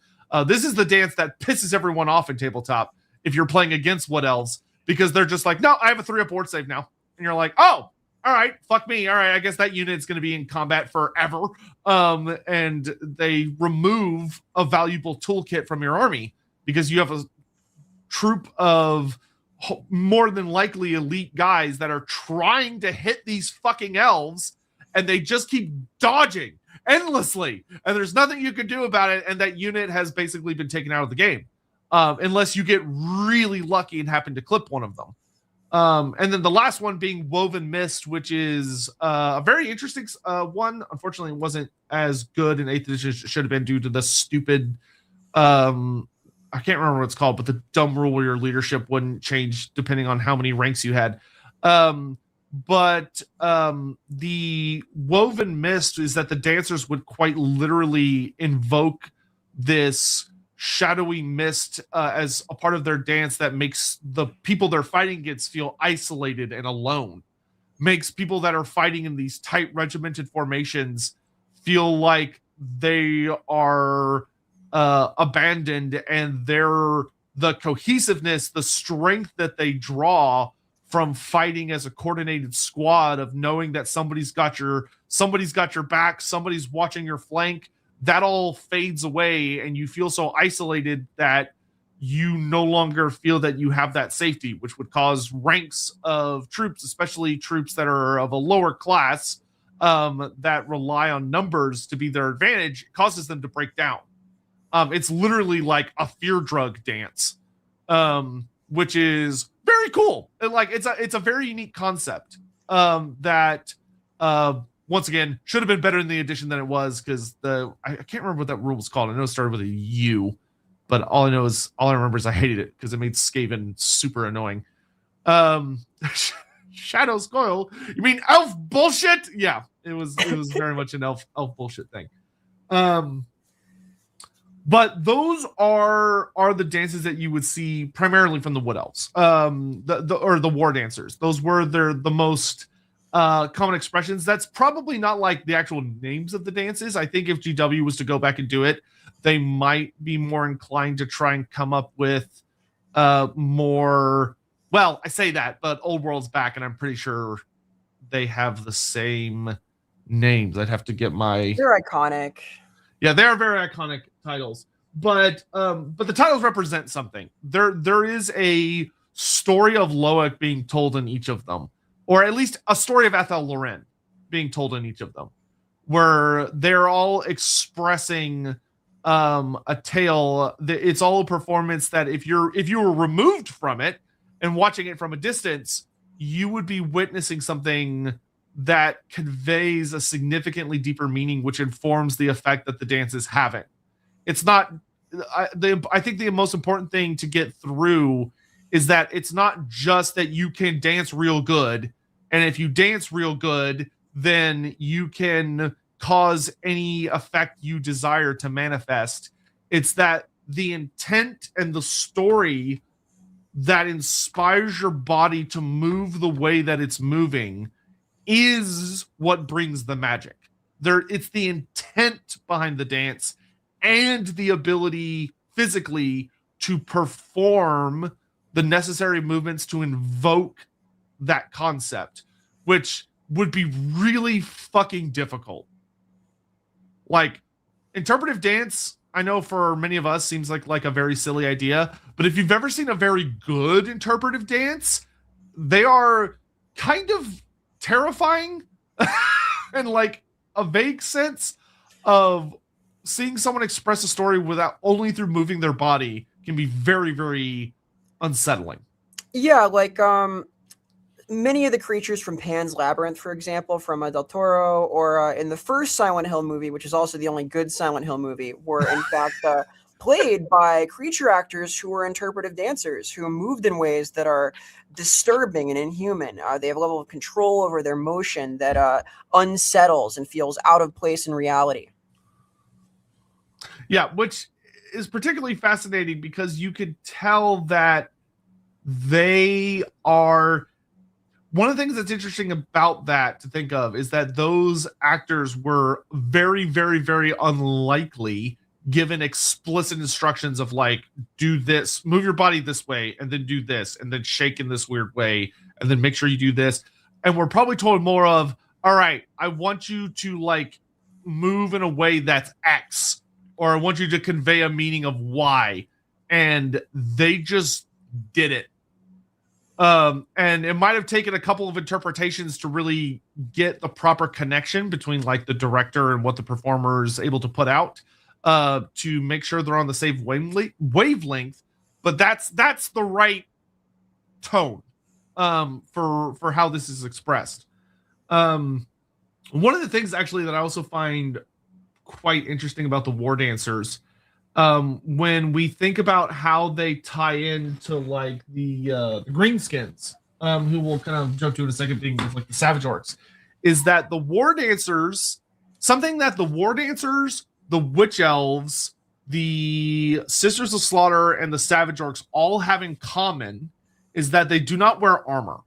This is the dance that pisses everyone off in tabletop if you're playing against Wood Elves, because they're just like, no, I have a 3-up ward save now. And you're like, oh, all right, fuck me. All right, I guess that unit's going to be in combat forever. And they remove a valuable toolkit from your army because you have a troop of more than likely elite guys that are trying to hit these fucking elves, and they just keep dodging endlessly. And there's nothing you can do about it. And that unit has basically been taken out of the game, unless you get really lucky and happen to clip one of them. And then the last one being Woven Mist, which is a very interesting one. Unfortunately, it wasn't as good in 8th edition as it should have been due to the stupid, I can't remember what it's called, but the dumb rule where your leadership wouldn't change depending on how many ranks you had. But the Woven Mist is that the dancers would quite literally invoke this shadowy mist as a part of their dance that makes the people they're fighting against feel isolated and alone, makes people that are fighting in these tight regimented formations feel like they are abandoned, and the cohesiveness, the strength that they draw from fighting as a coordinated squad, of knowing that somebody's got your back, somebody's watching your flank, that all fades away, and you feel so isolated that you no longer feel that you have that safety, which would cause ranks of troops, especially troops that are of a lower class, that rely on numbers to be their advantage, causes them to break down. It's literally like a fear drug dance, which is very cool. And like it's a very unique concept that once again should have been better in the edition than it was, because I can't remember what that rule was called. I know it started with a U, but all I remember is I hated it because it made Skaven super annoying. Shadow's Coil. You mean elf bullshit? Yeah, it was very much an elf bullshit thing. But those are the dances that you would see primarily from the Wood Elves, the Wardancers. Those were the most common expressions. That's probably not like the actual names of the dances. I think if GW was to go back and do it, they might be more inclined to try and come up with more. Well, I say that, but Old World's back, and I'm pretty sure they have the same names. I'd have to get my. They're iconic. Yeah, they are very iconic titles, but the titles represent something. There is a story of Loic being told in each of them, or at least a story of Ethel Loren being told in each of them, where they're all expressing a tale. It's all a performance that if you were removed from it and watching it from a distance, you would be witnessing something that conveys a significantly deeper meaning, which informs the effect that the dance is having. It's not. I think the most important thing to get through is that it's not just that you can dance real good, and if you dance real good, then you can cause any effect you desire to manifest. It's that the intent and the story that inspires your body to move the way that it's moving is what brings the magic. It's the intent behind the dance and the ability physically to perform the necessary movements to invoke that concept, which would be really fucking difficult. Like, interpretive dance, I know for many of us seems like a very silly idea, but if you've ever seen a very good interpretive dance, they are kind of terrifying in like a vague sense of seeing someone express a story without only through moving their body can be very, very unsettling. Yeah, like many of the creatures from Pan's Labyrinth, for example, from Del Toro, or in the first Silent Hill movie, which is also the only good Silent Hill movie, were in fact played by creature actors who were interpretive dancers who moved in ways that are disturbing and inhuman. They have a level of control over their motion that unsettles and feels out of place in reality. Yeah, which is particularly fascinating because you could tell that they are. One of the things that's interesting about that to think of is that those actors were very, very, very unlikely given explicit instructions of like, do this, move your body this way, and then do this, and then shake in this weird way, and then make sure you do this. And we're probably told more of, all right, I want you to like move in a way that's X, or I want you to convey a meaning of Y. And they just did it. And it might have taken a couple of interpretations to really get the proper connection between like the director and what the performer is able to put out to make sure they're on the same wavelength. But that's the right tone for how this is expressed. One of the things actually that I also find quite interesting about the Wardancers, when we think about how they tie into like the greenskins, who we'll kind of jump to in a second, being like the Savage Orcs, is that the Wardancers, something that the Wardancers, the Witch Elves, the Sisters of Slaughter, and the Savage Orcs all have in common is that they do not wear armor.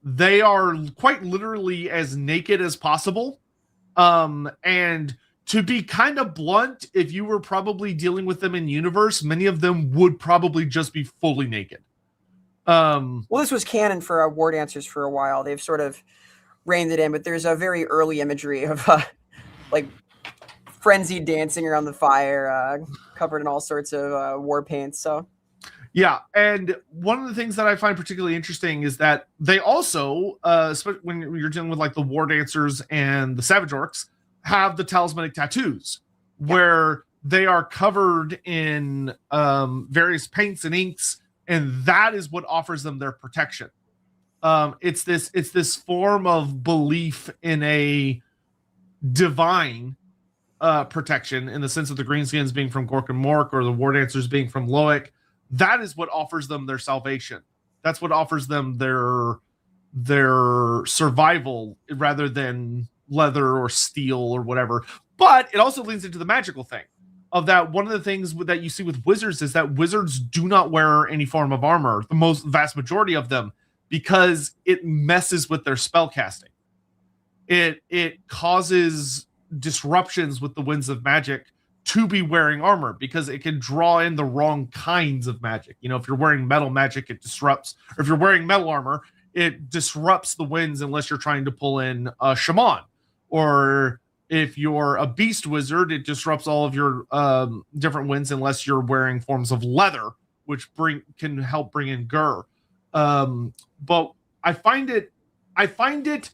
They are quite literally as naked as possible. And to be kind of blunt, if you were probably dealing with them in universe, many of them would probably just be fully naked. Well, this was canon for Wardancers for a while. They've sort of reined it in, but there's a very early imagery of like frenzied dancing around the fire, covered in all sorts of war paints. So yeah, and one of the things that I find particularly interesting is that they also, when you're dealing with like the Wardancers and the Savage Orcs, have the talismanic tattoos, where they are covered in various paints and inks, and that is what offers them their protection. It's this form of belief in a divine protection, in the sense of the greenskins being from Gork and Mork, or the Wardancers being from Loic. That is what offers them their salvation. That's what offers them their survival, rather than leather or steel or whatever. But it also leads into the magical thing of that. One of the things that you see with wizards is that wizards do not wear any form of armor, the vast majority of them, because it messes with their spell casting. It causes disruptions with the winds of magic to be wearing armor, because it can draw in the wrong kinds of magic. You know, if you're wearing metal magic, it disrupts, or if you're wearing metal armor, it disrupts the winds unless you're trying to pull in a shaman. Or if you're a beast wizard, it disrupts all of your different winds unless you're wearing forms of leather, which can help bring in Gur. But I find it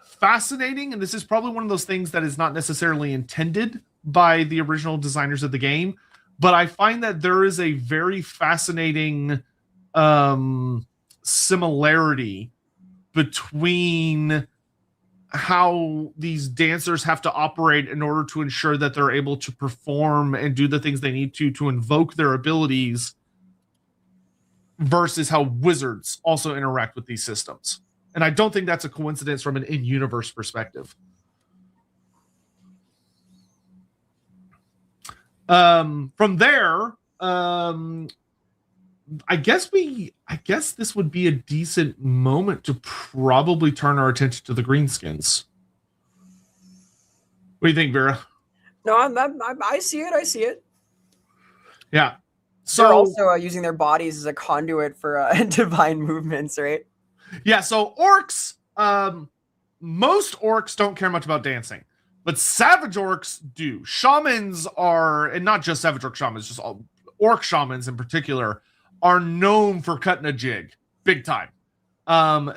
fascinating, and this is probably one of those things that is not necessarily intended by the original designers of the game, but I find that there is a very fascinating similarity between how these dancers have to operate in order to ensure that they're able to perform and do the things they need to invoke their abilities, versus how wizards also interact with these systems. And I don't think that's a coincidence from an in-universe perspective. From there, I guess this would be a decent moment to probably turn our attention to the greenskins. What do you think, Vera? no, I see it. I see it. Yeah. So they're also using their bodies as a conduit for divine movements, right? Yeah. So orcs, most orcs don't care much about dancing, but savage orcs do. Shamans are, and not just savage orc shamans, just all orc shamans in particular, are known for cutting a jig big time.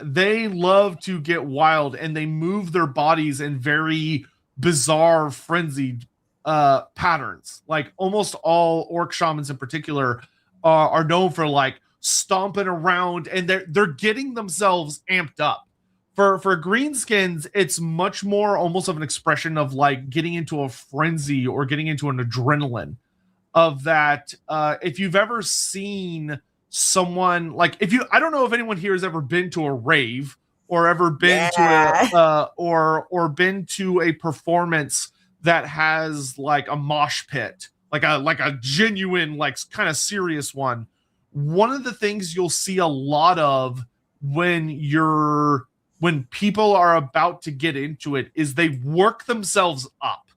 They love to get wild, and they move their bodies in very bizarre, frenzied patterns. Like almost all orc shamans in particular are known for like stomping around, and they're getting themselves amped up. For greenskins, it's much more almost of an expression of like getting into a frenzy or getting into an adrenaline of that. If you've ever seen someone like, if you, I don't know if anyone here has ever been to a rave or ever been to a or been to a performance that has like a mosh pit, like a genuine, like kind of serious one. One of the things you'll see a lot of when people are about to get into it is they work themselves up.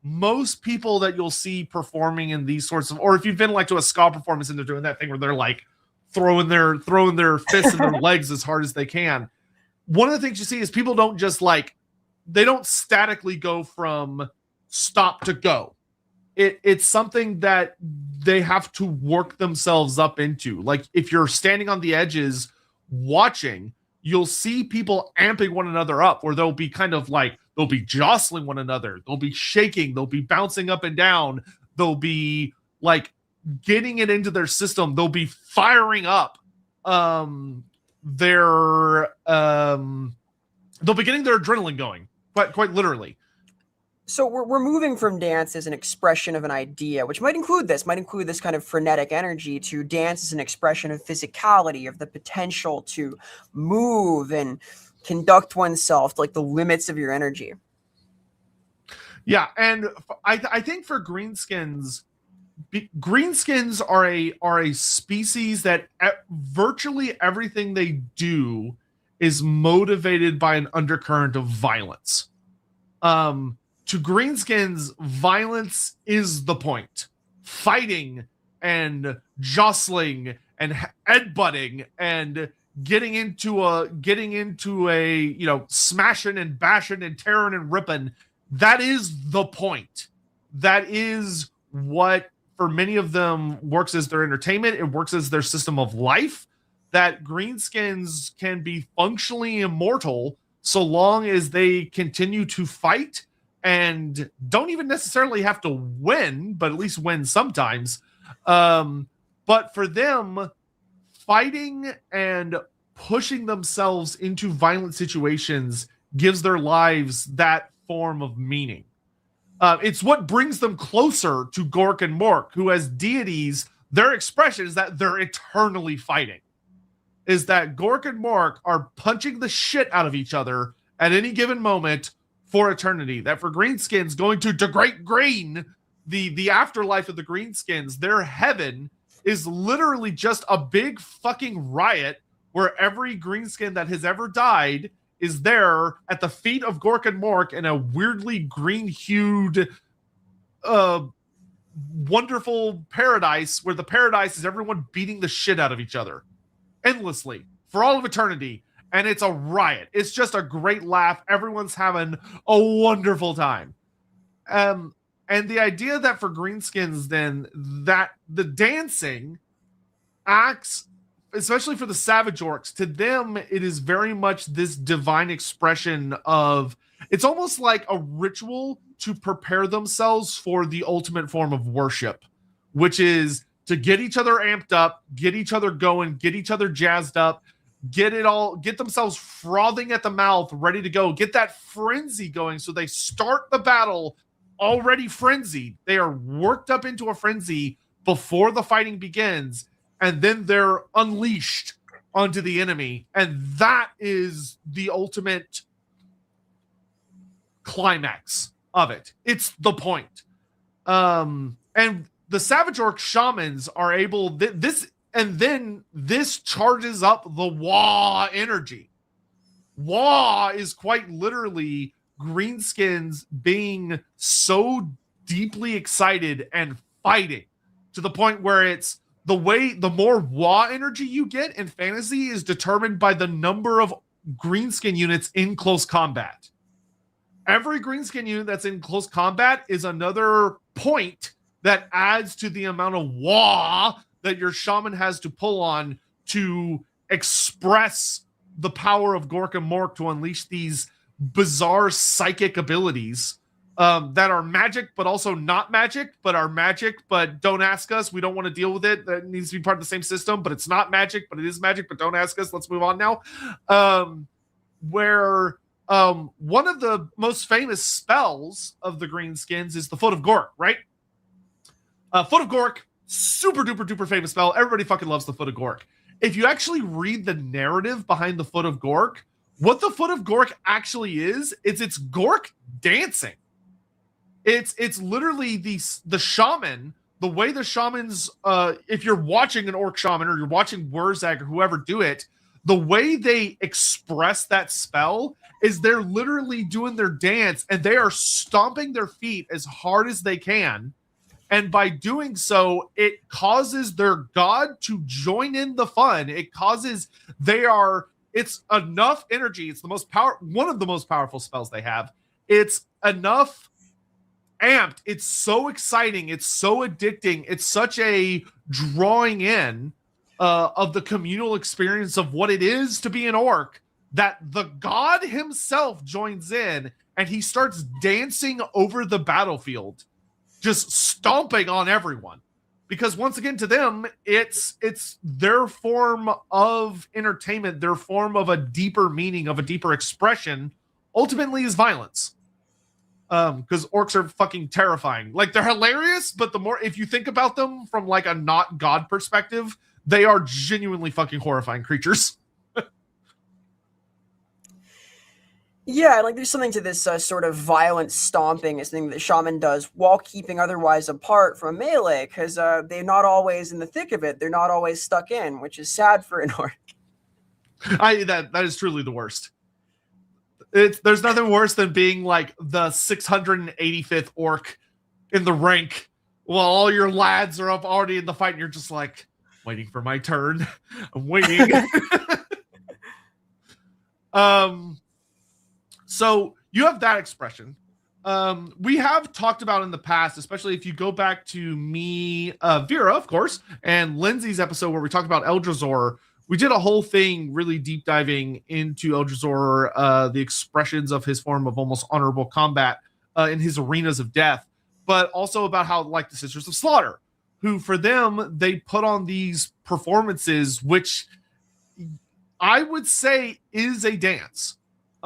Most people that you'll see performing in these sorts of, or if you've been like to a ska performance and they're doing that thing where they're like throwing their fists and their legs as hard as they can. One of the things you see is people don't just like, they don't statically go from stop to go. It's something that they have to work themselves up into. Like if you're standing on the edges watching, you'll see people amping one another up, or they'll be kind of like, they'll be jostling one another. They'll be shaking. They'll be bouncing up and down. They'll be like getting it into their system. They'll be firing up they'll be getting their adrenaline going, quite literally. So we're moving from dance as an expression of an idea, which might include this kind of frenetic energy, to dance as an expression of physicality, of the potential to move and conduct oneself to like the limits of your energy. Yeah, and I think for greenskins are a species that virtually everything they do is motivated by an undercurrent of violence. To greenskins, violence is the point. Fighting and jostling and headbutting and getting into a you know, smashing and bashing and tearing and ripping. That is the point. That is what, for many of them, works as their entertainment. It works as their system of life. That greenskins can be functionally immortal so long as they continue to fight and don't even necessarily have to win, but at least win sometimes. But for them, fighting and pushing themselves into violent situations gives their lives that form of meaning. It's what brings them closer to Gork and Mork, who as deities, their expression is that they're eternally fighting. Is that Gork and Mork are punching the shit out of each other at any given moment for eternity. That for greenskins, going to Great Green, the afterlife of the greenskins, their heaven is literally just a big fucking riot where every greenskin that has ever died is there at the feet of Gork and Mork in a weirdly green-hued, wonderful paradise, where the paradise is everyone beating the shit out of each other endlessly for all of eternity. And it's a riot. It's just a great laugh. Everyone's having a wonderful time. And the idea that for greenskins, then, that the dancing acts, especially for the savage orcs, to them, it is very much this divine expression of, it's almost like a ritual to prepare themselves for the ultimate form of worship, which is to get each other amped up, get each other going, get each other jazzed up, get themselves frothing at the mouth, ready to go, get that frenzy going. So they start the battle already frenzied. They are worked up into a frenzy before the fighting begins, and then they're unleashed onto the enemy. And that is the ultimate climax of it. It's the point. And the Savage Orc shamans are able, this charges up the Wah energy. Wah is quite literally greenskins being so deeply excited and fighting to the point where it's the more Wah energy you get in fantasy is determined by the number of greenskin units in close combat. Every greenskin unit that's in close combat is another point that adds to the amount of Wah that your shaman has to pull on to express the power of Gork and Mork to unleash these bizarre psychic abilities that are magic, but also not magic, but are magic, but don't ask us. We don't want to deal with it. That needs to be part of the same system, but it's not magic, but it is magic, but don't ask us. Let's move on now. Where one of the most famous spells of the Greenskins is the Foot of Gork, right? Foot of Gork, super duper duper famous spell. Everybody fucking loves the Foot of Gork. If you actually read the narrative behind the Foot of Gork, what the Foot of Gork actually is it's Gork dancing. It's literally the shaman, the way the shamans, if you're watching an orc shaman or you're watching Wurzag or whoever do it, the way they express that spell is they're literally doing their dance and they are stomping their feet as hard as they can. And by doing so, it causes their god to join in the fun. It causes, it's enough energy. It's one of the most powerful spells they have. It's enough amped. It's so exciting. It's so addicting. It's such a drawing in of the communal experience of what it is to be an orc that the god himself joins in and he starts dancing over the battlefield, just stomping on everyone. Because once again, to them, it's their form of entertainment, their form of a deeper meaning, of a deeper expression, ultimately is violence. Because orcs are fucking terrifying. Like, they're hilarious, but the more, if you think about them from like a not god perspective, they are genuinely fucking horrifying creatures. Yeah, like there's something to this sort of violent stomping as thing that shaman does while keeping otherwise apart from melee, because they're not always in the thick of it. They're not always stuck in, which is sad for an orc. That is truly the worst. There's nothing worse than being like the 685th orc in the rank while all your lads are up already in the fight and you're just like, waiting for my turn. I'm waiting. So you have that expression. We have talked about in the past, especially if you go back to me, Vera, of course, and Lindsay's episode where we talked about Eldrazi. We did a whole thing really deep diving into Eldrazi, the expressions of his form of almost honorable combat in his arenas of death, but also about how, like, the Sisters of Slaughter, who for them, they put on these performances, which I would say is a dance.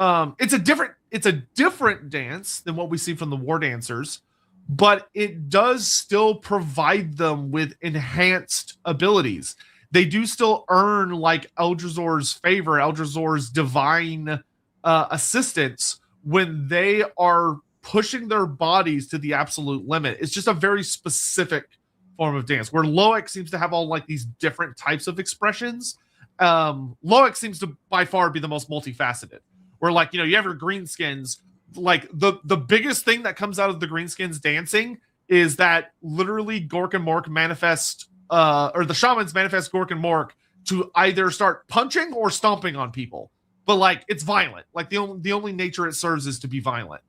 It's a different dance than what we see from the Wardancers, but it does still provide them with enhanced abilities. They do still earn like Eldrazi's favor, Eldrazi's divine assistance when they are pushing their bodies to the absolute limit. It's just a very specific form of dance where Loic seems to have all like these different types of expressions. Loic seems to by far be the most multifaceted. Where, like, you have your Greenskins, like the biggest thing that comes out of the Greenskins dancing is that literally Gork and Mork manifest, or the shamans manifest Gork and Mork to either start punching or stomping on people. But like, it's violent. Like the only nature it serves is to be violent.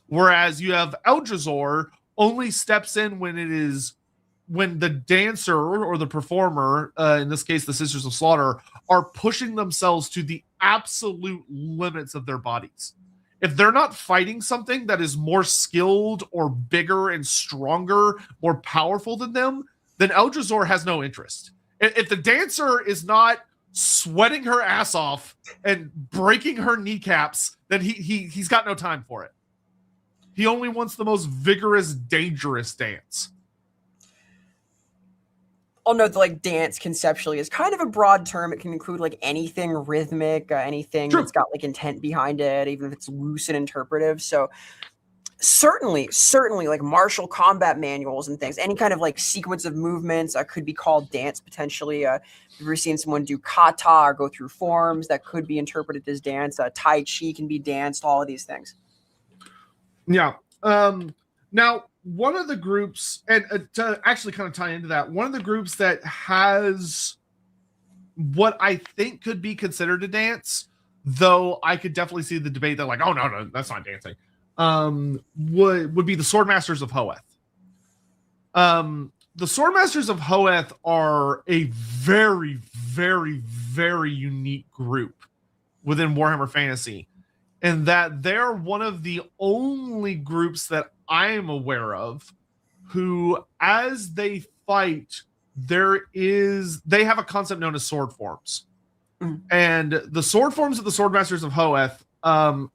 Whereas you have Eldrazi only steps in when the dancer or the performer, in this case, the Sisters of Slaughter, are pushing themselves to the absolute limits of their bodies. If they're not fighting something that is more skilled or bigger and stronger, more powerful than them, then Eldrazi has no interest. If the dancer is not sweating her ass off and breaking her kneecaps, then he's got no time for it. He only wants the most vigorous, dangerous dance. I'll note that like dance conceptually is kind of a broad term. It can include like anything rhythmic, anything that's got like intent behind it, even if it's loose and interpretive. So certainly like martial combat manuals and things, any kind of like sequence of movements could be called dance potentially. We've seen someone do kata or go through forms that could be interpreted as dance. Tai Chi can be danced, all of these things. Yeah. Now, one of the groups, and to actually kind of tie into that, one of the groups that has what I think could be considered a dance, though I could definitely see the debate that like, oh, no, that's not dancing, would be the Swordmasters of Hoeth. The Swordmasters of Hoeth are a very, very, very unique group within Warhammer Fantasy. in that they're one of the only groups that I am aware of who, as they fight, they have a concept known as sword forms. And the sword forms of the Swordmasters of Hoeth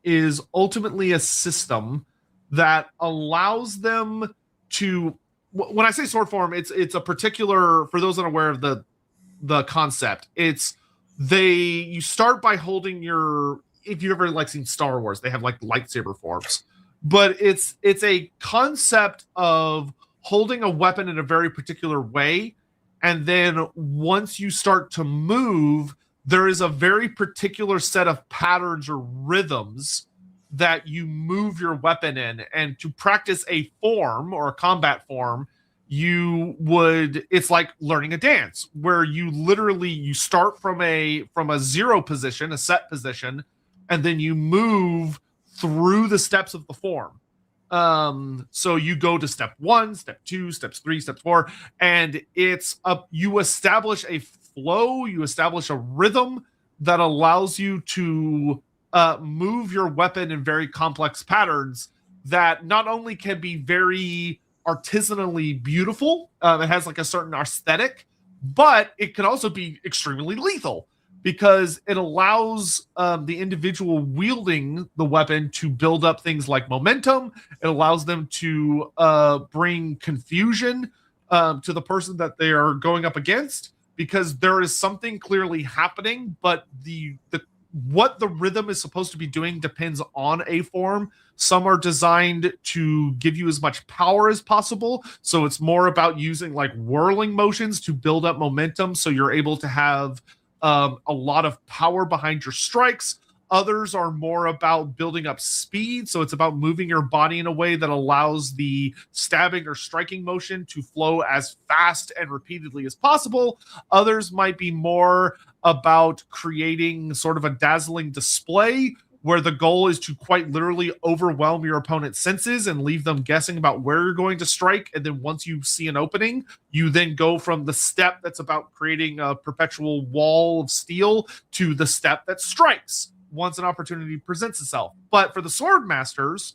is ultimately a system that allows them to, when I say sword form, it's a particular, for those unaware of the concept, you start by holding your, if you've ever like seen Star Wars, they have like lightsaber forms, but it's a concept of holding a weapon in a very particular way, and then once you start to move, there is a very particular set of patterns or rhythms that you move your weapon in. And to practice a form or a combat form, it's like learning a dance, where you start from a zero position, a set position, and then you move through the steps of the form. So you go to step 1, step 2, steps 3, steps 4, and you establish a flow, you establish a rhythm that allows you to move your weapon in very complex patterns that not only can be very artisanally beautiful, it has like a certain aesthetic, but it can also be extremely lethal, because it allows the individual wielding the weapon to build up things like momentum. It allows them to bring confusion to the person that they are going up against, because there is something clearly happening, but what the rhythm is supposed to be doing depends on a form. Some are designed to give you as much power as possible, so it's more about using like whirling motions to build up momentum, so you're able to have a lot of power behind your strikes. Others are more about building up speed, so it's about moving your body in a way that allows the stabbing or striking motion to flow as fast and repeatedly as possible. Others might be more about creating sort of a dazzling display, where the goal is to quite literally overwhelm your opponent's senses and leave them guessing about where you're going to strike. And then once you see an opening, you then go from the step that's about creating a perpetual wall of steel to the step that strikes once an opportunity presents itself. But for the Swordmasters,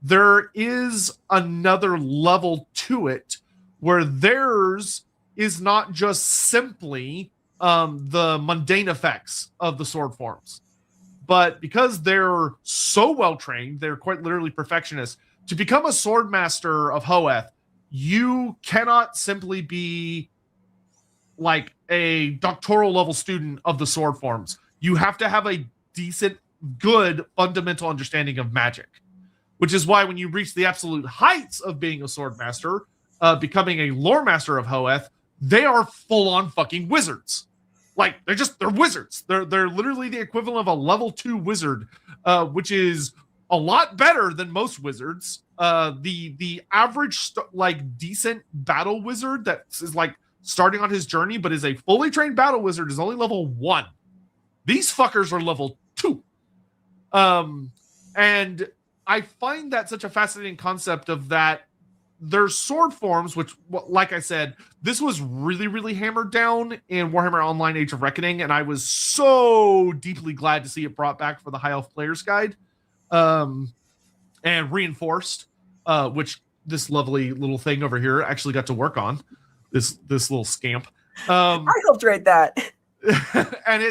there is another level to it, where theirs is not just simply the mundane effects of the sword forms, but because they're so well trained, they're quite literally perfectionists. To become a Swordmaster of Hoeth, you cannot simply be like a doctoral level student of the sword forms. You have to have a decent, good fundamental understanding of magic, which is why when you reach the absolute heights of being a Swordmaster, becoming a Loremaster of Hoeth, they are full-on fucking wizards. Like, they're wizards. They're literally the equivalent of a level 2 wizard, which is a lot better than most wizards. The average decent battle wizard that is like starting on his journey but is a fully trained battle wizard is only level 1. These fuckers are level 2. And I find that such a fascinating concept of that. There's sword forms, which, like I said, this was really, really hammered down in Warhammer Online Age of Reckoning, and I was so deeply glad to see it brought back for the High Elf Player's Guide, and reinforced, which this lovely little thing over here actually got to work on, this little scamp. I helped write that. And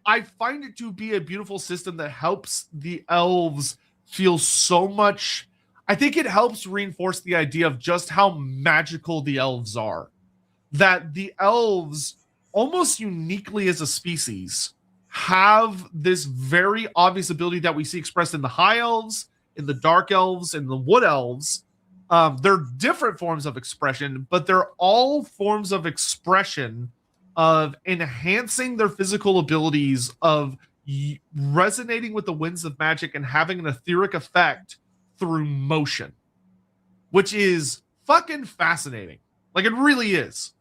I find it to be a beautiful system that helps the elves feel so much. I think it helps reinforce the idea of just how magical the elves are. That the elves, almost uniquely as a species, have this very obvious ability that we see expressed in the high elves, in the dark elves, and the wood elves. They're different forms of expression, but they're all forms of expression of enhancing their physical abilities, of resonating with the winds of magic and having an etheric effect through motion, which is fucking fascinating. Like, it really is.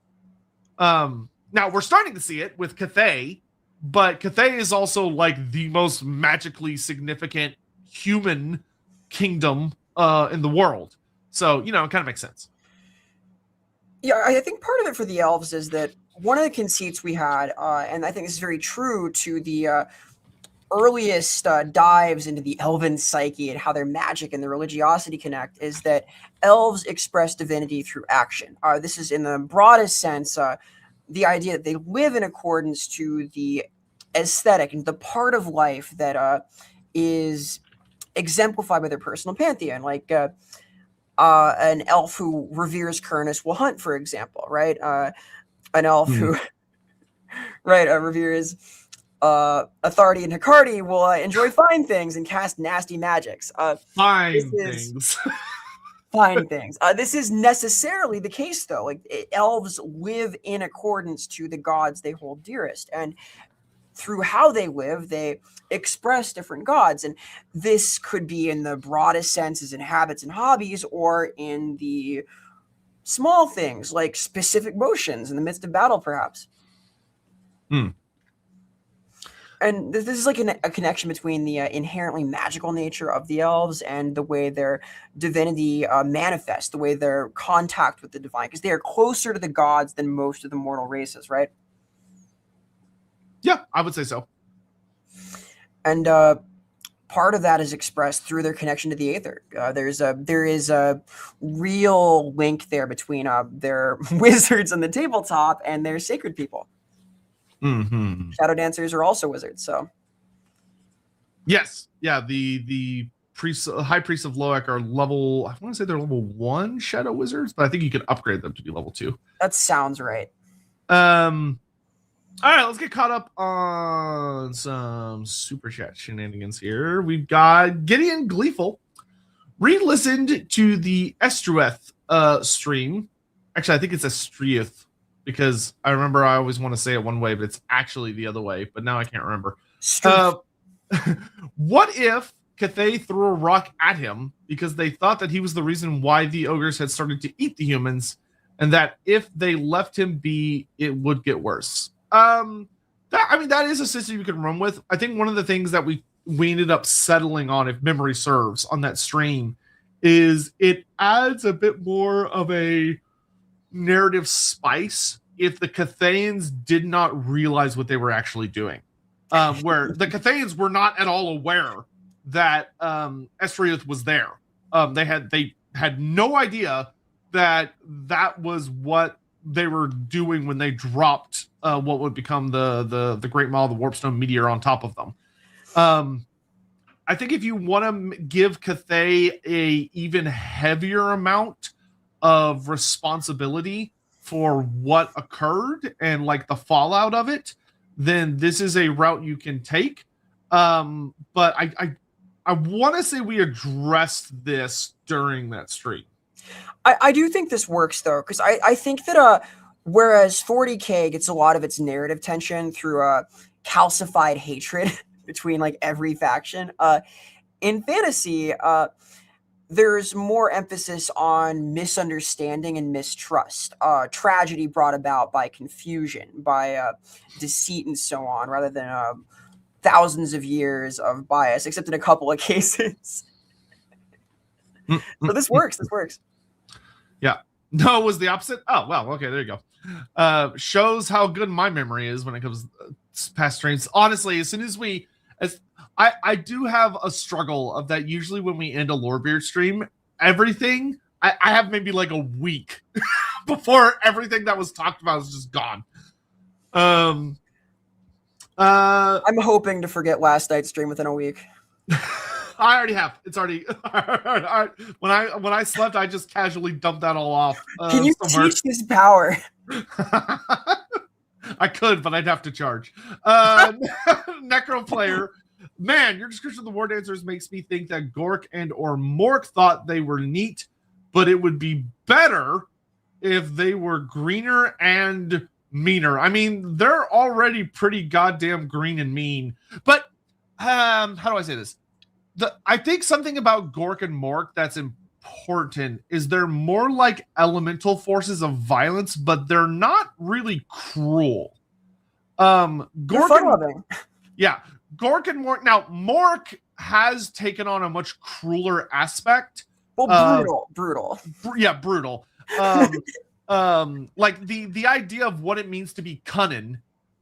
Now we're starting to see it with Cathay, but Cathay is also like the most magically significant human kingdom in the world. So, it kind of makes sense. Yeah, I think part of it for the elves is that one of the conceits we had, and I think this is very true to the earliest dives into the elven psyche and how their magic and their religiosity connect is that elves express divinity through action. This is in the broadest sense the idea that they live in accordance to the aesthetic and the part of life that is exemplified by their personal pantheon, like an elf who reveres Kurnus will hunt, for example, right? An elf who reveres authority and Hecate will enjoy fine things and cast nasty magics. Fine things. Fine things. This is necessarily the case, though. Like elves live in accordance to the gods they hold dearest, and through how they live, they express different gods. And this could be in the broadest senses in habits and hobbies, or in the small things like specific motions in the midst of battle, perhaps. And this is like a connection between the inherently magical nature of the elves and the way their divinity manifests, the way their contact with the divine, because they are closer to the gods than most of the mortal races, right? Yeah, I would say so. And part of that is expressed through their connection to the Aether. There is a real link there between their wizards on the tabletop and their sacred people. Mm-hmm. Shadow Dancers are also wizards, so. Yes, yeah. The priests, high priests of Loek are level. I want to say they're level 1 shadow wizards, but I think you can upgrade them to be level 2. That sounds right. All right, let's get caught up on some super chat shenanigans here. We've got Gideon Gleeful re-listened to the Estrueth stream. Actually, I think it's Estrueth because I remember I always want to say it one way, but it's actually the other way. But now I can't remember. What if Cathay threw a rock at him because they thought that he was the reason why the ogres had started to eat the humans, and that if they left him be, it would get worse? That is a system you can run with. I think one of the things that we ended up settling on, if memory serves, on that stream is it adds a bit more of a narrative spice if the Cathayans did not realize what they were actually doing. Where the Cathayans were not at all aware that Estrueth was there. They had no idea that was what they were doing when they dropped what would become the Great Maw, the Warpstone meteor on top of them. I think if you want to give Cathay a even heavier amount of responsibility for what occurred and like the fallout of it, then this is a route you can take. But I want to say we addressed this during that stream. I do think this works, though, because I think that whereas 40K gets a lot of its narrative tension through calcified hatred between like every faction, in fantasy, there's more emphasis on misunderstanding and mistrust, tragedy brought about by confusion, by deceit and so on, rather than thousands of years of bias, except in a couple of cases. So this works. This works. Yeah. No, it was the opposite. Oh, well, okay, there you go. Shows how good my memory is when it comes past streams. Honestly, as soon as I do have a struggle of that. Usually when we end a Lorebeard stream, everything, I have maybe like a week before everything that was talked about is just gone. I'm hoping to forget last night's stream within a week. I already have. It's already when I slept, I just casually dumped that all off. Can you teach this power? I could, but I'd have to charge. Necro player, man, your description of the Wardancers makes me think that Gork and or Mork thought they were neat, but it would be better if they were greener and meaner. I mean, they're already pretty goddamn green and mean. But how do I say this? I think something about Gork and Mork that's important is they're more like elemental forces of violence, but they're not really cruel. Gork and Mork. Now, Mork has taken on a much crueler aspect. Well, brutal. Brutal. Like the idea of what it means to be cunning,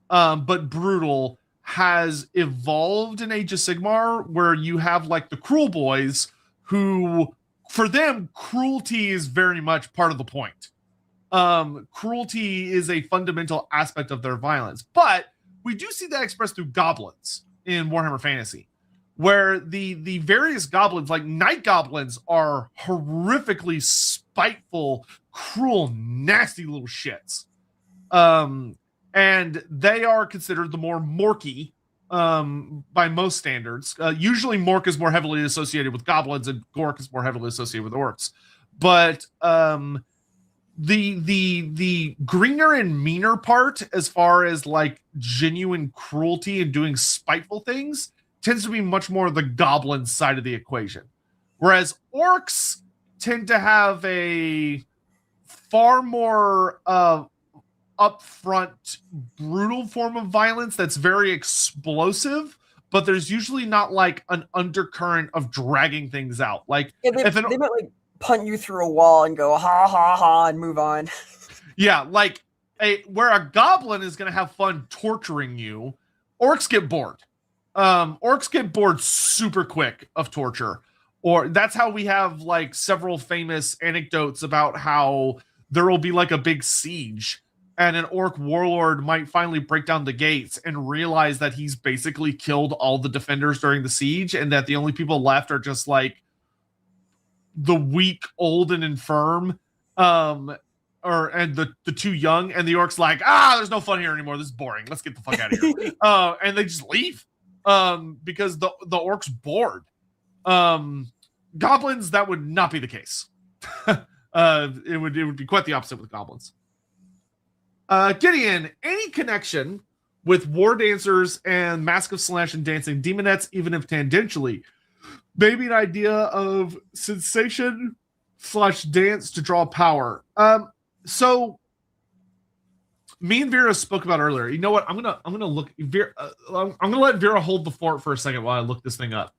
but brutal has evolved in Age of Sigmar, where you have like the cruel boys who, for them, cruelty is very much part of the point. Cruelty is a fundamental aspect of their violence, but we do see that expressed through goblins in Warhammer Fantasy, where the various goblins, like night goblins, are horrifically spiteful, cruel, nasty little shits. And they are considered the more morky by most standards. Usually Mork is more heavily associated with goblins and Gork is more heavily associated with orcs. But the greener and meaner part, as far as like genuine cruelty and doing spiteful things, tends to be much more the goblin side of the equation. Whereas orcs tend to have a far more upfront, brutal form of violence that's very explosive, but there's usually not like an undercurrent of dragging things out. Like they might like punt you through a wall and go ha ha ha and move on. Yeah, like where a goblin is going to have fun torturing you, orcs get bored. Orcs get bored super quick of torture. Or that's how we have like several famous anecdotes about how there will be like a big siege and an orc warlord might finally break down the gates and realize that he's basically killed all the defenders during the siege and that the only people left are just like the weak, old, and infirm, and the too young, and the orc's like, there's no fun here anymore. This is boring. Let's get the fuck out of here. And they just leave because the orc's bored. Goblins, that would not be the case. It would be quite the opposite with goblins. Gideon, any connection with Wardancers and Mask of Slaanesh and Dancing Demonettes, even if tangentially? Maybe an idea of sensation / dance to draw power. So me and Vera spoke about earlier. You know what? I'm gonna look. Vera, I'm gonna let Vera hold the fort for a second while I look this thing up.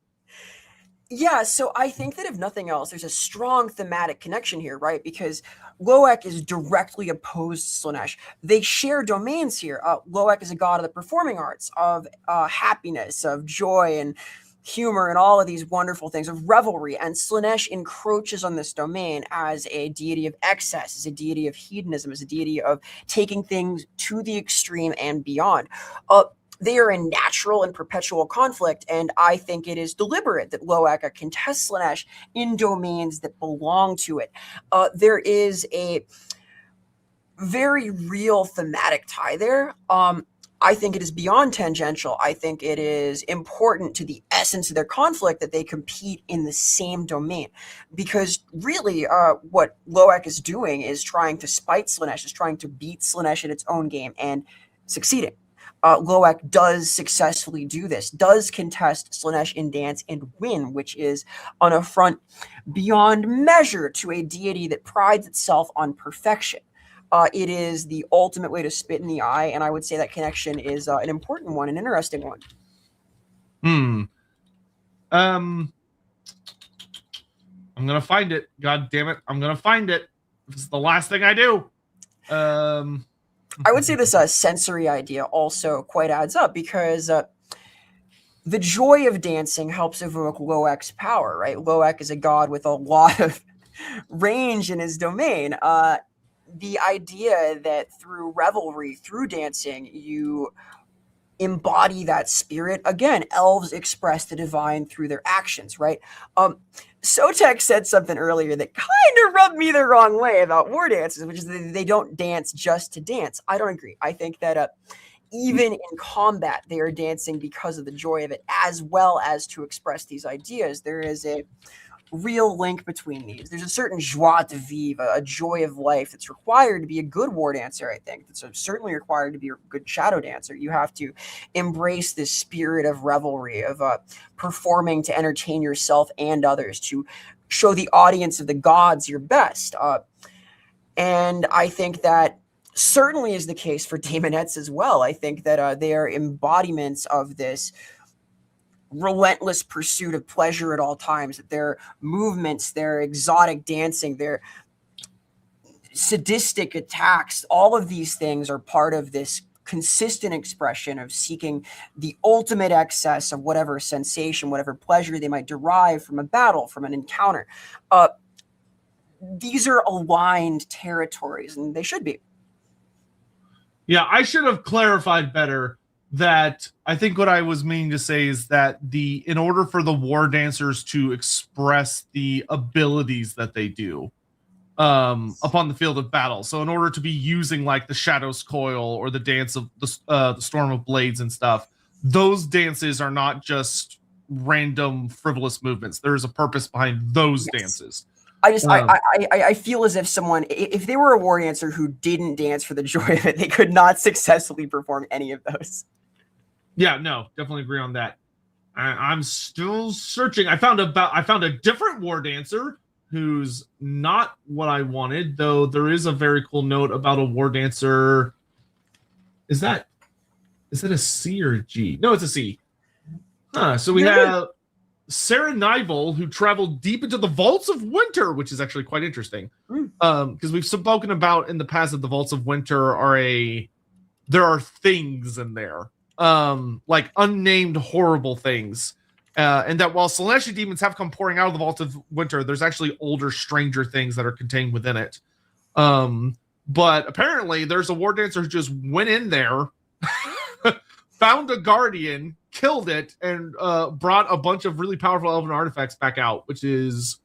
Yeah, so I think that if nothing else, there's a strong thematic connection here, right? Because Loek is directly opposed to Slaanesh. They share domains here. Loek is a god of the performing arts, of happiness, of joy, and humor, and all of these wonderful things, of revelry. And Slaanesh encroaches on this domain as a deity of excess, as a deity of hedonism, as a deity of taking things to the extreme and beyond. They are in natural and perpetual conflict, and I think it is deliberate that Loek contests Slaanesh in domains that belong to it. There is a very real thematic tie there. I think it is beyond tangential. I think it is important to the essence of their conflict that they compete in the same domain. Because really, what Loek is doing is trying to spite Slaanesh, is trying to beat Slaanesh in its own game and succeeding. Loek does successfully do this, does contest Slaanesh in dance and win, which is an affront beyond measure to a deity that prides itself on perfection. It is the ultimate way to spit in the eye, and I would say that connection is an important one, an interesting one. I'm gonna find it. God damn it! I'm gonna find it. This is the last thing I do. I would say this sensory idea also quite adds up, because the joy of dancing helps evoke Loek's power, right? Loek is a god with a lot of range in his domain. The idea that through revelry, through dancing, you embody that spirit. Again, elves express the divine through their actions, right? Sotek said something earlier that kind of rubbed me the wrong way about Wardancers, which is that they don't dance just to dance. I don't agree. I think that even in combat, they are dancing because of the joy of it, as well as to express these ideas. There is a real link between these. There's a certain joie de vivre, a joy of life that's required to be a good war dancer, I think. That's certainly required to be a good shadow dancer. You have to embrace this spirit of revelry, of performing to entertain yourself and others, to show the audience of the gods your best. And I think that certainly is the case for Daemonettes as well. I think that they are embodiments of this relentless pursuit of pleasure at all times. Their movements, their exotic dancing, their sadistic attacks, all of these things are part of this consistent expression of seeking the ultimate excess of whatever sensation, whatever pleasure they might derive from a battle, from an encounter. These are aligned territories, and they should be. Yeah, I should have clarified better that I think what I was meaning to say is that in order for the war dancers to express the abilities that they do upon the field of battle, so in order to be using like the Shadow's Coil or the dance of the Storm of Blades and stuff, those dances are not just random frivolous movements. There is a purpose behind those dances. I feel as if if they were a war dancer who didn't dance for the joy of it, they could not successfully perform any of those. Yeah, no, definitely agree on that. I'm still searching. I found a different war dancer who's not what I wanted, though there is a very cool note about a war dancer. Is that a C or a G? No, it's a C. So we have Sarah Nival, who traveled deep into the Vaults of Winter, which is actually quite interesting. Because we've spoken about in the past that the Vaults of Winter there are things in there. Like unnamed horrible things. And that while Slaaneshi demons have come pouring out of the Vault of Winter, there's actually older, stranger things that are contained within it. But apparently there's a war dancer who just went in there, found a guardian, killed it, and brought a bunch of really powerful elven artifacts back out, which is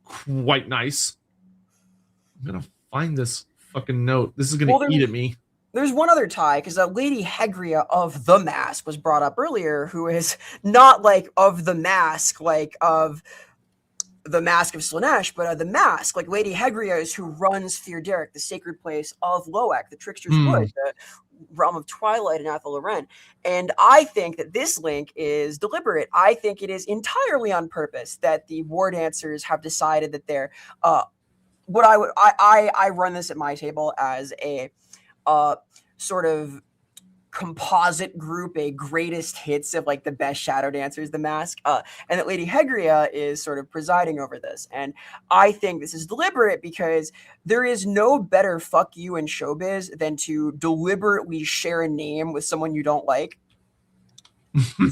quite nice. I'm gonna find this fucking note. This is gonna eat at me. There's one other tie, because Lady Hegria of the Mask was brought up earlier, who is not like of the Mask, like of the Mask of Slaanesh, but the Mask, like Lady Hegria is who runs Theoderic, the sacred place of Loek, the Trickster's Wood, the realm of Twilight and Athel Loren. And I think that this link is deliberate. I think it is entirely on purpose that the War Dancers have decided that they're I run this at my table as a sort of composite group, a greatest hits of like the best shadow dancers, the Mask, and that Lady Hegria is sort of presiding over this. And I think this is deliberate because there is no better fuck you in showbiz than to deliberately share a name with someone you don't like.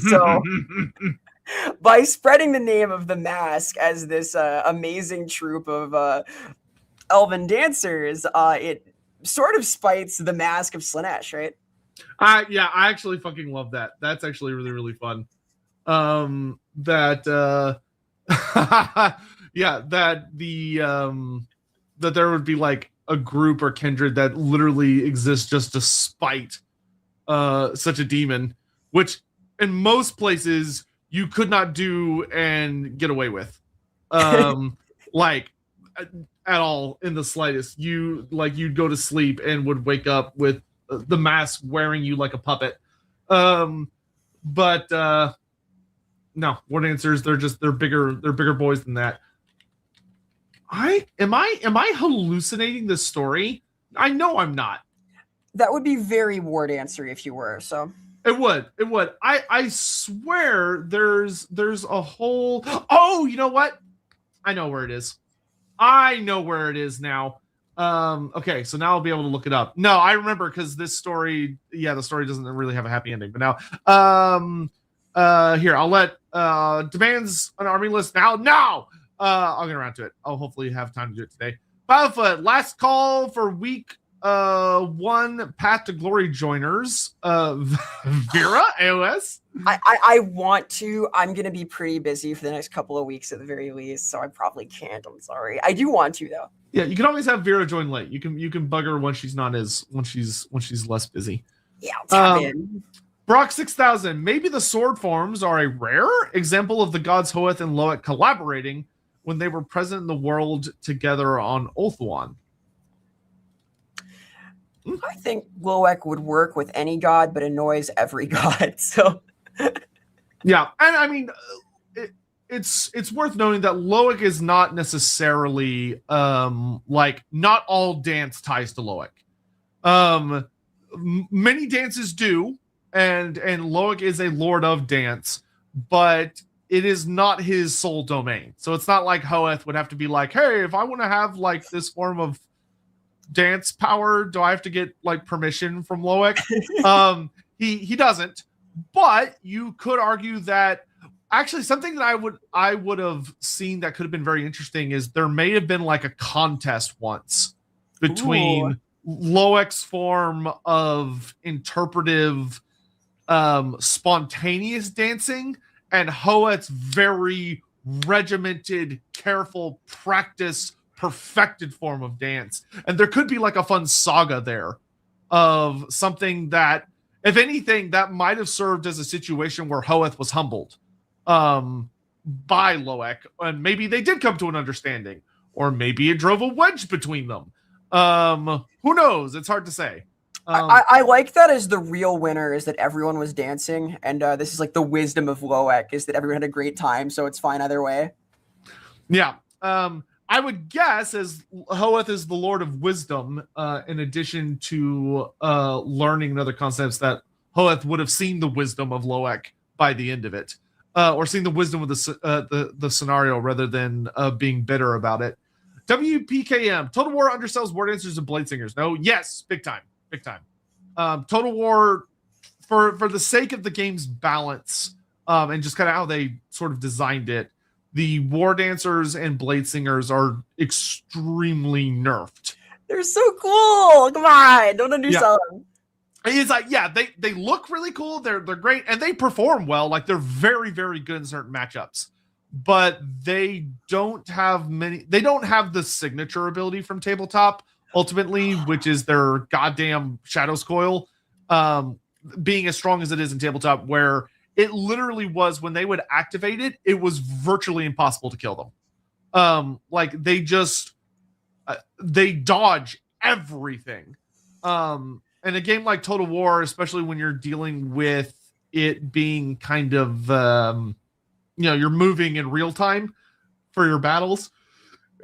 So by spreading the name of the Mask as this amazing troupe of elven dancers, it sort of spites the Mask of Slaanesh, right? Yeah, I actually fucking love that. That's actually really, really fun. That there would be like a group or kindred that literally exists just to spite such a demon, which in most places you could not do and get away with. Like at all in the slightest. You'd go to sleep and would wake up with the Mask wearing you like a puppet. But no, War Dancers, they're bigger boys than that. Am I hallucinating this story? I know I'm not. That would be very War Dancer if you were, so. It would. I swear there's a whole. Oh, you know what? I know where it is. I know where it is now. Okay, so now I'll be able to look it up. No, I remember because this story, the story doesn't really have a happy ending. But now, here, I'll let demands an army list now. No, I'll get around to it. I'll hopefully have time to do it today. Battlefoot, last call for week 1 Path to Glory joiners. Vera, AOS. I want to. I'm going to be pretty busy for the next couple of weeks at the very least, so I probably can't. I'm sorry. I do want to though. Yeah, you can always have Vera join late. You can bug her when she's less busy. Yeah, I'll tap in. Brock 6000. Maybe the sword forms are a rare example of the gods Hoeth and Loek collaborating when they were present in the world together on Ulthuan. I think Loek would work with any god, but annoys every god. So, yeah, and I mean, it's worth noting that Loek is not necessarily like not all dance ties to Loek. Many dances do, and Loek is a lord of dance, but it is not his sole domain. So it's not like Hoeth would have to be like, hey, if I want to have like this form of dance power. Do I have to get like permission from Loek? He doesn't. But you could argue that actually something that I would have seen that could have been very interesting is there may have been like a contest once between Loek's form of interpretive spontaneous dancing and Hoeth's very regimented, careful, practice, perfected form of dance. And there could be like a fun saga there of something that, if anything, that might have served as a situation where Hoeth was humbled by Loek, and maybe they did come to an understanding, or maybe it drove a wedge between them. Who knows? It's hard to say. I like that as the real winner is that everyone was dancing, and this is like the wisdom of Loek is that everyone had a great time, so it's fine either way. Yeah. I would guess as Hoeth is the Lord of Wisdom, in addition to learning and other concepts, that Hoeth would have seen the wisdom of Loek by the end of it, or seen the wisdom of the scenario rather than being bitter about it. WPKM, Total War undersells Wardancers and Bladesingers. No, yes, big time. Total War, for the sake of the game's balance, and just kind of how they sort of designed it, the Wardancers and Bladesingers are extremely nerfed. They're so cool. Come on, don't undersell them. It's like, yeah, they look really cool. They're great, and they perform well. Like they're very, very good in certain matchups. But they don't have They don't have the signature ability from tabletop ultimately, which is their goddamn Shadow's Coil, being as strong as it is in tabletop, where it literally was when they would activate it, it was virtually impossible to kill them. Like they just they dodge everything. In a game like Total War, especially when you're dealing with it being kind of you're moving in real time for your battles,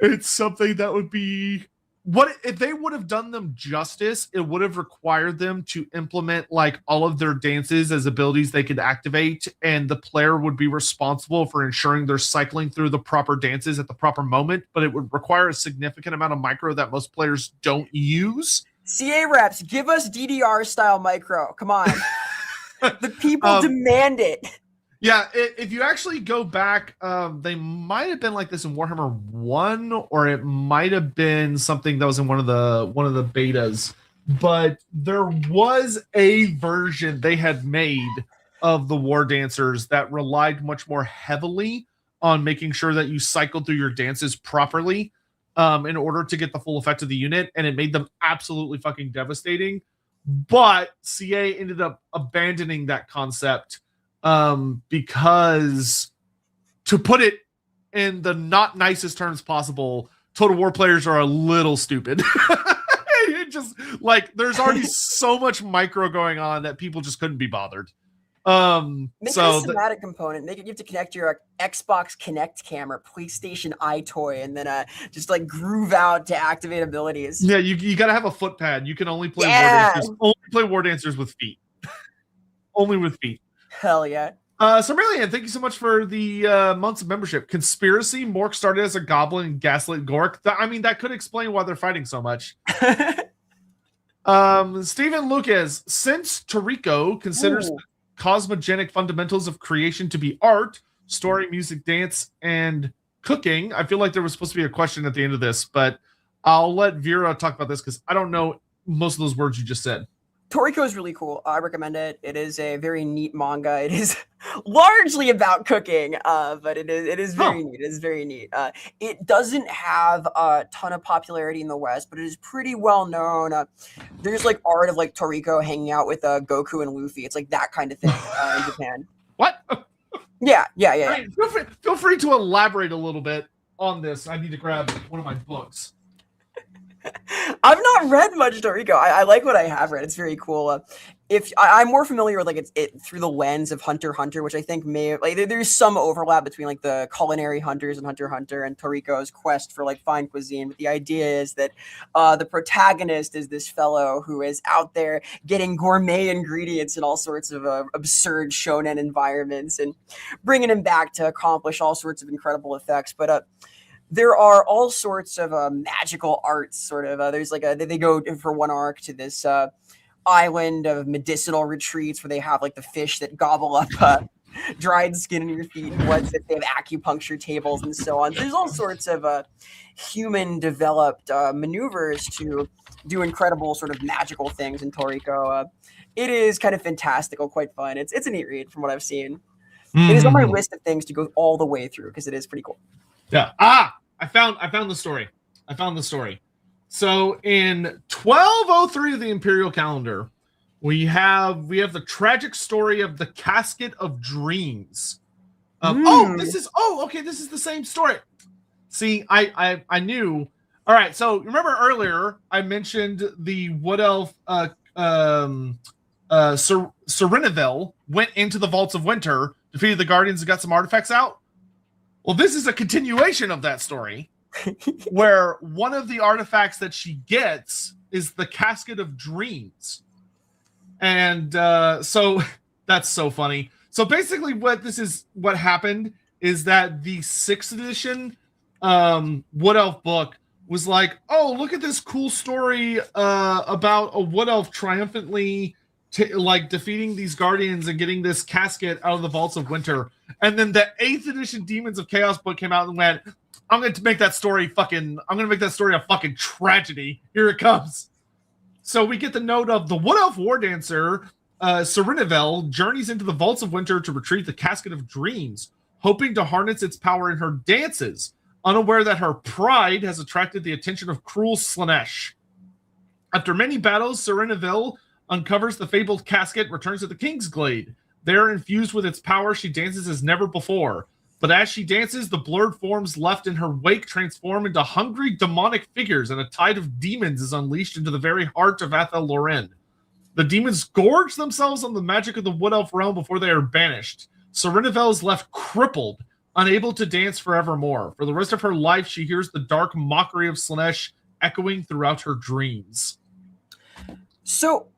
it's something that would be what if they would have done them justice. It would have required them to implement like all of their dances as abilities they could activate, and the player would be responsible for ensuring they're cycling through the proper dances at the proper moment. But it would require a significant amount of micro that most players don't use. CA reps, give us DDR style micro. Come on. The people demand it. Yeah, if you actually go back, they might have been like this in Warhammer 1, or it might have been something that was in one of the betas. But there was a version they had made of the Wardancers that relied much more heavily on making sure that you cycled through your dances properly in order to get the full effect of the unit, and it made them absolutely fucking devastating. But CA ended up abandoning that concept because, to put it in the not nicest terms possible, Total War players are a little stupid. It just like there's already so much micro going on that people just couldn't be bothered. Make it a somatic component. You have to connect your Xbox Kinect camera, PlayStation iToy, and then just like groove out to activate abilities. Yeah, you got to have a foot pad. You can only play Wardancers with feet. Only with feet. Hell yeah. Cerulean, thank you so much for the months of membership. Conspiracy, Mork started as a goblin and gaslit Gork. That could explain why they're fighting so much. Stephen Lucas, since Toriko considers cosmogenic fundamentals of creation to be art, story, music, dance, and cooking, I feel like there was supposed to be a question at the end of this, but I'll let Vera talk about this because I don't know most of those words you just said. Toriko is really cool. I recommend it. It is a very neat manga. It is largely about cooking, but it is very neat. It is very neat. It doesn't have a ton of popularity in the West, but it is pretty well known. There's like art of like Toriko hanging out with Goku and Luffy. It's like that kind of thing in Japan. What? Yeah. Right, feel free to elaborate a little bit on this. I need to grab one of my books. I've not read much Toriko. I like what I have read. It's very cool. If I'm more familiar with like it through the lens of Hunter x Hunter, which I think there's some overlap between like the culinary hunters and Hunter x Hunter and Toriko's quest for like fine cuisine. But the idea is that the protagonist is this fellow who is out there getting gourmet ingredients in all sorts of absurd shonen environments and bringing him back to accomplish all sorts of incredible effects. But there are all sorts of magical arts. Sort of, there's like they go for one arc to this island of medicinal retreats where they have like the fish that gobble up dried skin in your feet, and ones that they have acupuncture tables and so on. There's all sorts of human developed maneuvers to do incredible sort of magical things in Toriko. It is kind of fantastical, quite fun. It's a neat read from what I've seen. It is on my list of things to go all the way through because it is pretty cool. Yeah. I found the story. So in 1203 of the Imperial calendar, we have the tragic story of the Casket of Dreams. This is the same story. See, I knew. All right, so remember earlier I mentioned the Wood Elf Serenivel went into the Vaults of Winter, defeated the Guardians, and got some artifacts out. Well, this is a continuation of that story, where one of the artifacts that she gets is the Casket of Dreams. And so that's so funny. So basically what happened is that the 6th edition Wood Elf book was like, oh, look at this cool story about a Wood Elf triumphantly defeating these Guardians and getting this casket out of the Vaults of Winter. And then the 8th edition Demons of Chaos book came out and went, I'm going to make that story a fucking tragedy. Here it comes. So we get the note of the Wood Elf Wardancer, Serenivel, journeys into the Vaults of Winter to retrieve the Casket of Dreams, hoping to harness its power in her dances, unaware that her pride has attracted the attention of cruel Slaanesh. After many battles, Serenivel uncovers the fabled casket, returns to the King's Glade. There, infused with its power, she dances as never before. But as she dances, the blurred forms left in her wake transform into hungry demonic figures, and a tide of demons is unleashed into the very heart of Athel Loren. The demons gorge themselves on the magic of the Wood Elf realm before they are banished. Serenivel is left crippled, unable to dance forevermore. For the rest of her life, she hears the dark mockery of Slaanesh echoing throughout her dreams. So,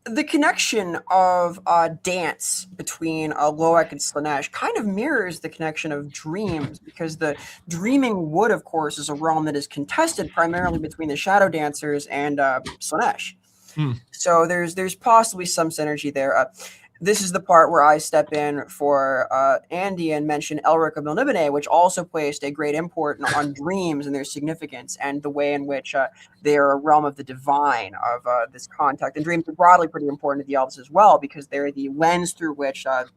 the connection of dance between Loek and Slaanesh kind of mirrors the connection of dreams, because the Dreaming Wood, of course, is a realm that is contested primarily between the Shadow Dancers and Slaanesh. So there's possibly some synergy there. This is the part where I step in for Andy and mention Elric of Melnibone, which also placed a great import on dreams and their significance and the way in which they are a realm of the divine, of this contact. And dreams are broadly pretty important to the elves as well, because they're the lens through which the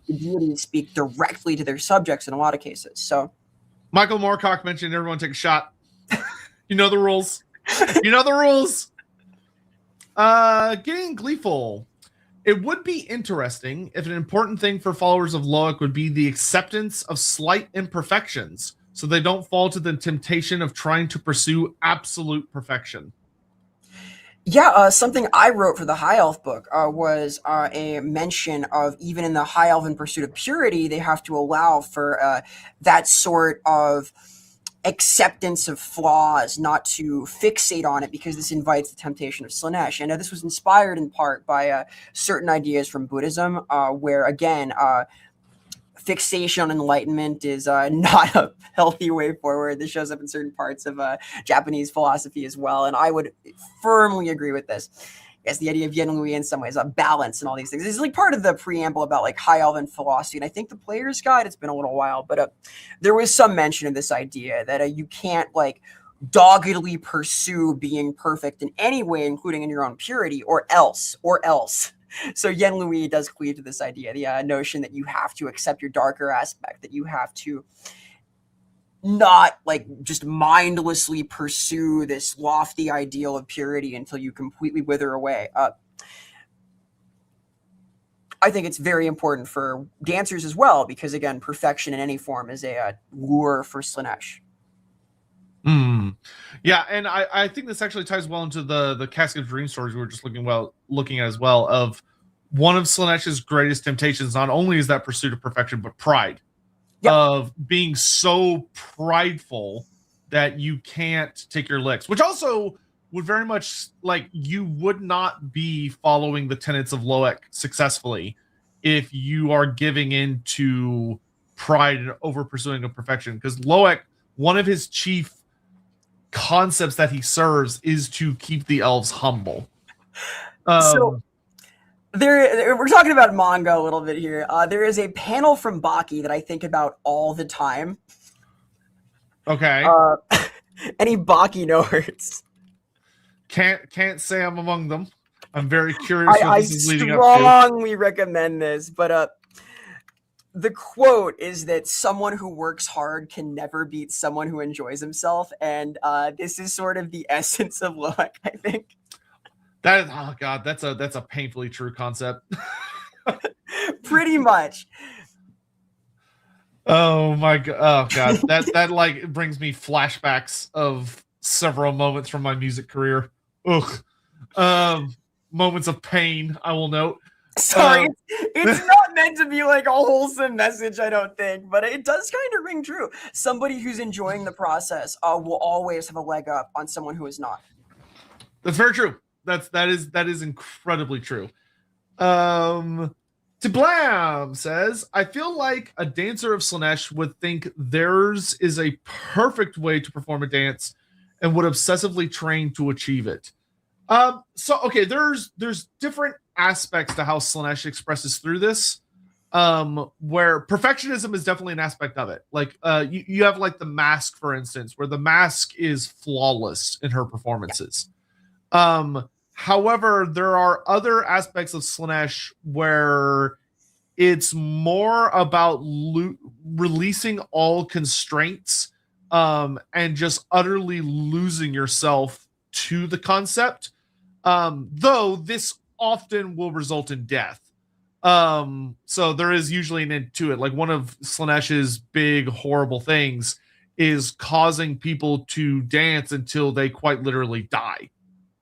deities speak directly to their subjects in a lot of cases. So, Michael Moorcock mentioned everyone take a shot. You know the rules. Getting gleeful. It would be interesting if an important thing for followers of Loek would be the acceptance of slight imperfections, so they don't fall to the temptation of trying to pursue absolute perfection. Yeah, something I wrote for the High Elf book was a mention of, even in the High Elven pursuit of purity, they have to allow for that sort of acceptance of flaws, not to fixate on it, because this invites the temptation of Slaanesh. And this was inspired in part by certain ideas from Buddhism, where, again, fixation on enlightenment is not a healthy way forward. This shows up in certain parts of Japanese philosophy as well, and I would firmly agree with this. Yes, the idea of Yenlui in some ways, balance and all these things. This is like part of the preamble about like High Elven philosophy, and I think the Player's Guide, it's been a little while, but there was some mention of this idea that you can't like doggedly pursue being perfect in any way, including in your own purity, or else. So Yenlui does cleave to this idea, the notion that you have to accept your darker aspect, that you have to not like just mindlessly pursue this lofty ideal of purity until you completely wither away. I think it's very important for dancers as well, because again, perfection in any form is a lure for Slaanesh. Yeah, and I think this actually ties well into the Casket of Dream stories we were just looking at as well, of one of Slaanesh's greatest temptations. Not only is that pursuit of perfection, but pride. Yep. Of being so prideful that you can't take your licks, which also would very much, like, you would not be following the tenets of Loek successfully if you are giving in to pride and over pursuing of perfection, because Loek one of his chief concepts that he serves is to keep the elves humble. So we're talking about manga a little bit here. There is a panel from Baki that I think about all the time. Okay. Any Baki nerds? Can't say I'm among them. I'm very curious what I this is leading up to. strongly recommend this, but the quote is that someone who works hard can never beat someone who enjoys himself, and this is sort of the essence of Loek, I think. That, oh god, that's a painfully true concept. Pretty much. Oh my god! Oh god, that like brings me flashbacks of several moments from my music career. Ugh. Moments of pain, I will note. Sorry, it's not meant to be like a wholesome message, I don't think, but it does kind of ring true. Somebody who's enjoying the process will always have a leg up on someone who is not. That's very true. That is incredibly true. Tablam says, I feel like a dancer of Slaanesh would think theirs is a perfect way to perform a dance and would obsessively train to achieve it. So okay, there's different aspects to how Slaanesh expresses through this. Where perfectionism is definitely an aspect of it. Like you have like the Mask, for instance, where the Mask is flawless in her performances. However, there are other aspects of Slaanesh where it's more about releasing all constraints and just utterly losing yourself to the concept. Though this often will result in death. So there is usually an end to it. Like one of Slaanesh's big horrible things is causing people to dance until they quite literally die.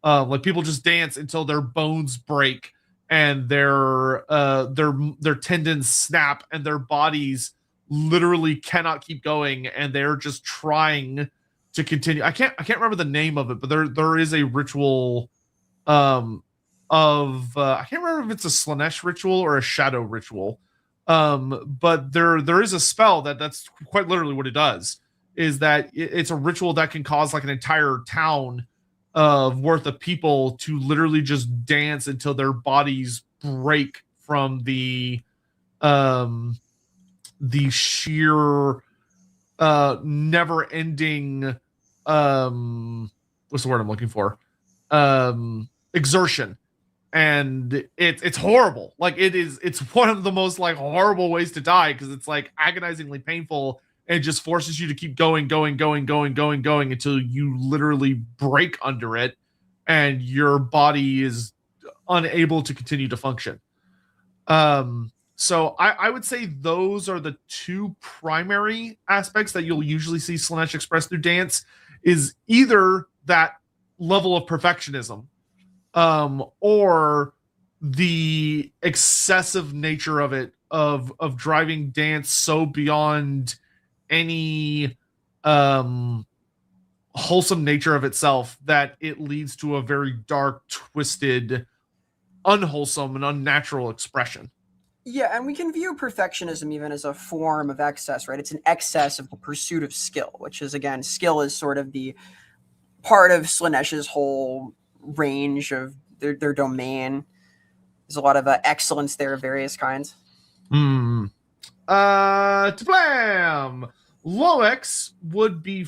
Like people just dance until their bones break and their tendons snap and their bodies literally cannot keep going and they're just trying to continue. I can't remember the name of it, but there is a ritual I can't remember if it's a Slaanesh ritual or a shadow ritual. But there is a spell that's quite literally what it does is that it's a ritual that can cause like an entire town worth of people to literally just dance until their bodies break from the sheer never ending what's the word I'm looking for? Exertion. And it's horrible. Like it's one of the most like horrible ways to die because it's like agonizingly painful and it just forces you to keep going until you literally break under it and your body is unable to continue to function. So I would say those are the two primary aspects that you'll usually see Slaanesh express through dance is either that level of perfectionism or the excessive nature of it of driving dance so beyond any wholesome nature of itself that it leads to a very dark, twisted, unwholesome, and unnatural expression. Yeah, and we can view perfectionism even as a form of excess, right? It's an excess of the pursuit of skill, which is, again, skill is sort of the part of Slaanesh's whole range of their domain. There's a lot of excellence there of various kinds. Tablam! Loex would be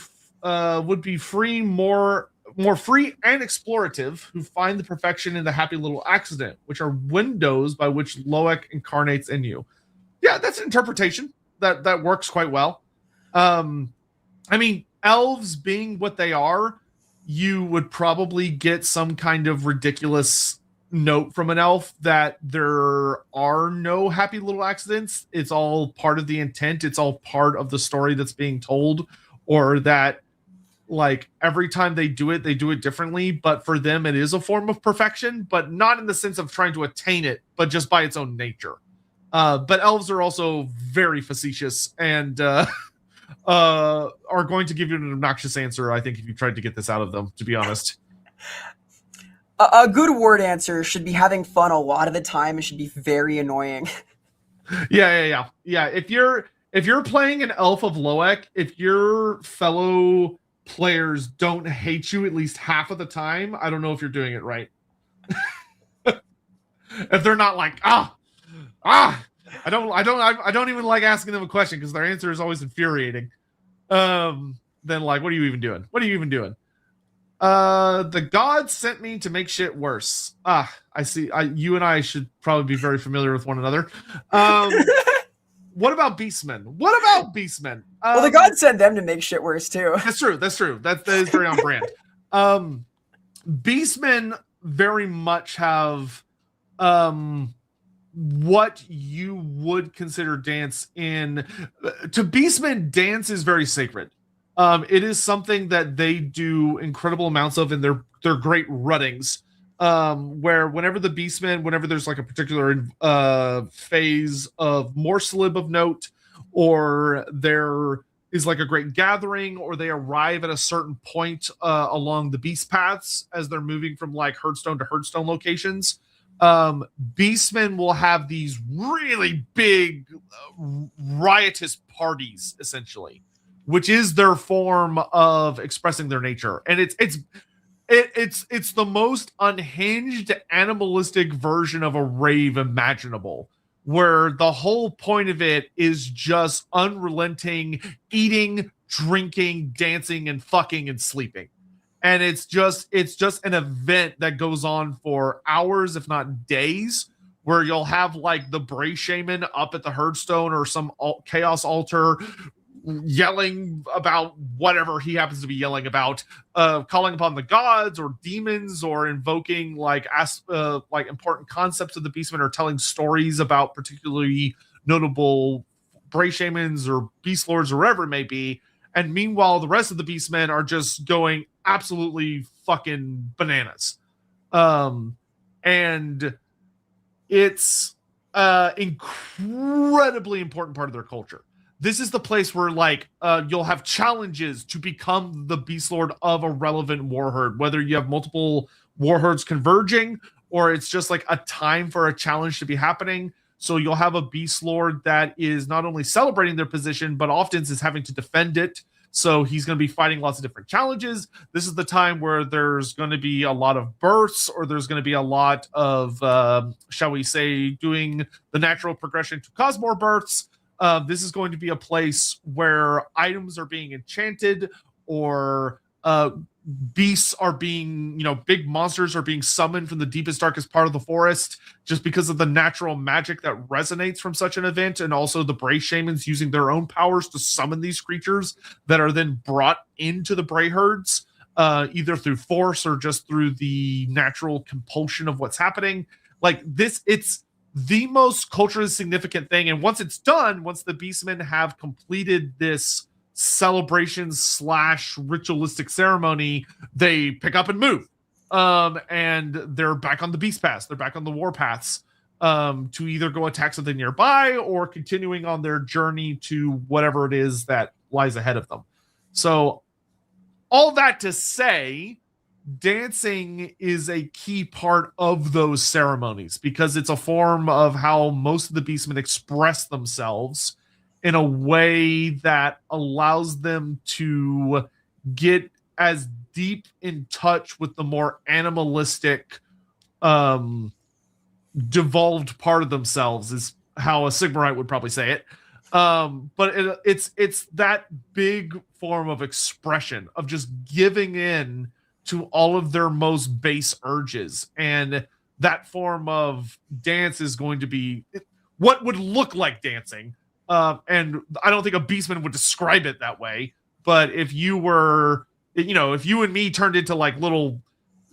free, more free and explorative, who find the perfection in the happy little accident, which are windows by which Loek incarnates in you. Yeah, that's an interpretation that works quite well. I mean, elves being what they are, you would probably get some kind of ridiculous note from an elf that there are no happy little accidents. It's all part of the intent. It's all part of the story that's being told, or that like every time they do it differently, but for them it is a form of perfection, but not in the sense of trying to attain it, but just by its own nature. But elves are also very facetious and are going to give you an obnoxious answer, I think, if you tried to get this out of them, to be honest. A good Wardancer should be having fun a lot of the time and should be very annoying. Yeah. If you're if you're playing an elf of Loek, if your fellow players don't hate you at least half of the time, I don't know if you're doing it right. If they're not like, I don't even like asking them a question because their answer is always infuriating. Then like, what are you even doing? What are you even doing? The gods sent me to make shit worse. I see. You and I should probably be very familiar with one another. What about beastmen? Well, the gods sent them to make shit worse too. That's true. That is very on brand. Beastmen very much have what you would consider dance in. To beastmen, dance is very sacred. It is something that they do incredible amounts of in their great ruttings. Where whenever there's like a particular phase of Morslib of note, or there is like a great gathering, or they arrive at a certain point along the beast paths as they're moving from like herdstone to herdstone locations, beastmen will have these really big riotous parties, essentially, which is their form of expressing their nature. And it's the most unhinged animalistic version of a rave imaginable, where the whole point of it is just unrelenting eating, drinking, dancing, and fucking and sleeping. And it's just an event that goes on for hours, if not days, where you'll have like the Bray Shaman up at the herdstone or some chaos altar yelling about whatever he happens to be yelling about, calling upon the gods or demons, or invoking like important concepts of the beastmen, or telling stories about particularly notable Bray Shamans or beast lords or whatever it may be. And meanwhile, the rest of the beastmen are just going absolutely fucking bananas. And it's incredibly important part of their culture. This is the place where like you'll have challenges to become the beast lord of a relevant war herd, whether you have multiple war herds converging, or it's just like a time for a challenge to be happening. So you'll have a beast lord that is not only celebrating their position, but often is having to defend it. So he's going to be fighting lots of different challenges. This is the time where there's going to be a lot of births, or there's going to be a lot of, shall we say, doing the natural progression to cause more births. This is going to be a place where items are being enchanted, or beasts are being, big monsters are being summoned from the deepest, darkest part of the forest, just because of the natural magic that resonates from such an event. And also the Bray Shamans using their own powers to summon these creatures that are then brought into the Bray herds, either through force or just through the natural compulsion of what's happening. Like this, it's the most culturally significant thing. And once it's done, once the beastmen have completed this celebration / ritualistic ceremony, they pick up and move. And they're back on the beast paths. They're back on the war paths, to either go attack something nearby, or continuing on their journey to whatever it is that lies ahead of them. So all that to say, dancing is a key part of those ceremonies, because it's a form of how most of the beastmen express themselves in a way that allows them to get as deep in touch with the more animalistic, devolved part of themselves, is how a Sigmarite would probably say it. But it's that big form of expression of just giving in to all of their most base urges. And that form of dance is going to be what would look like dancing. And I don't think a beastman would describe it that way. But if you were, if you and me turned into like little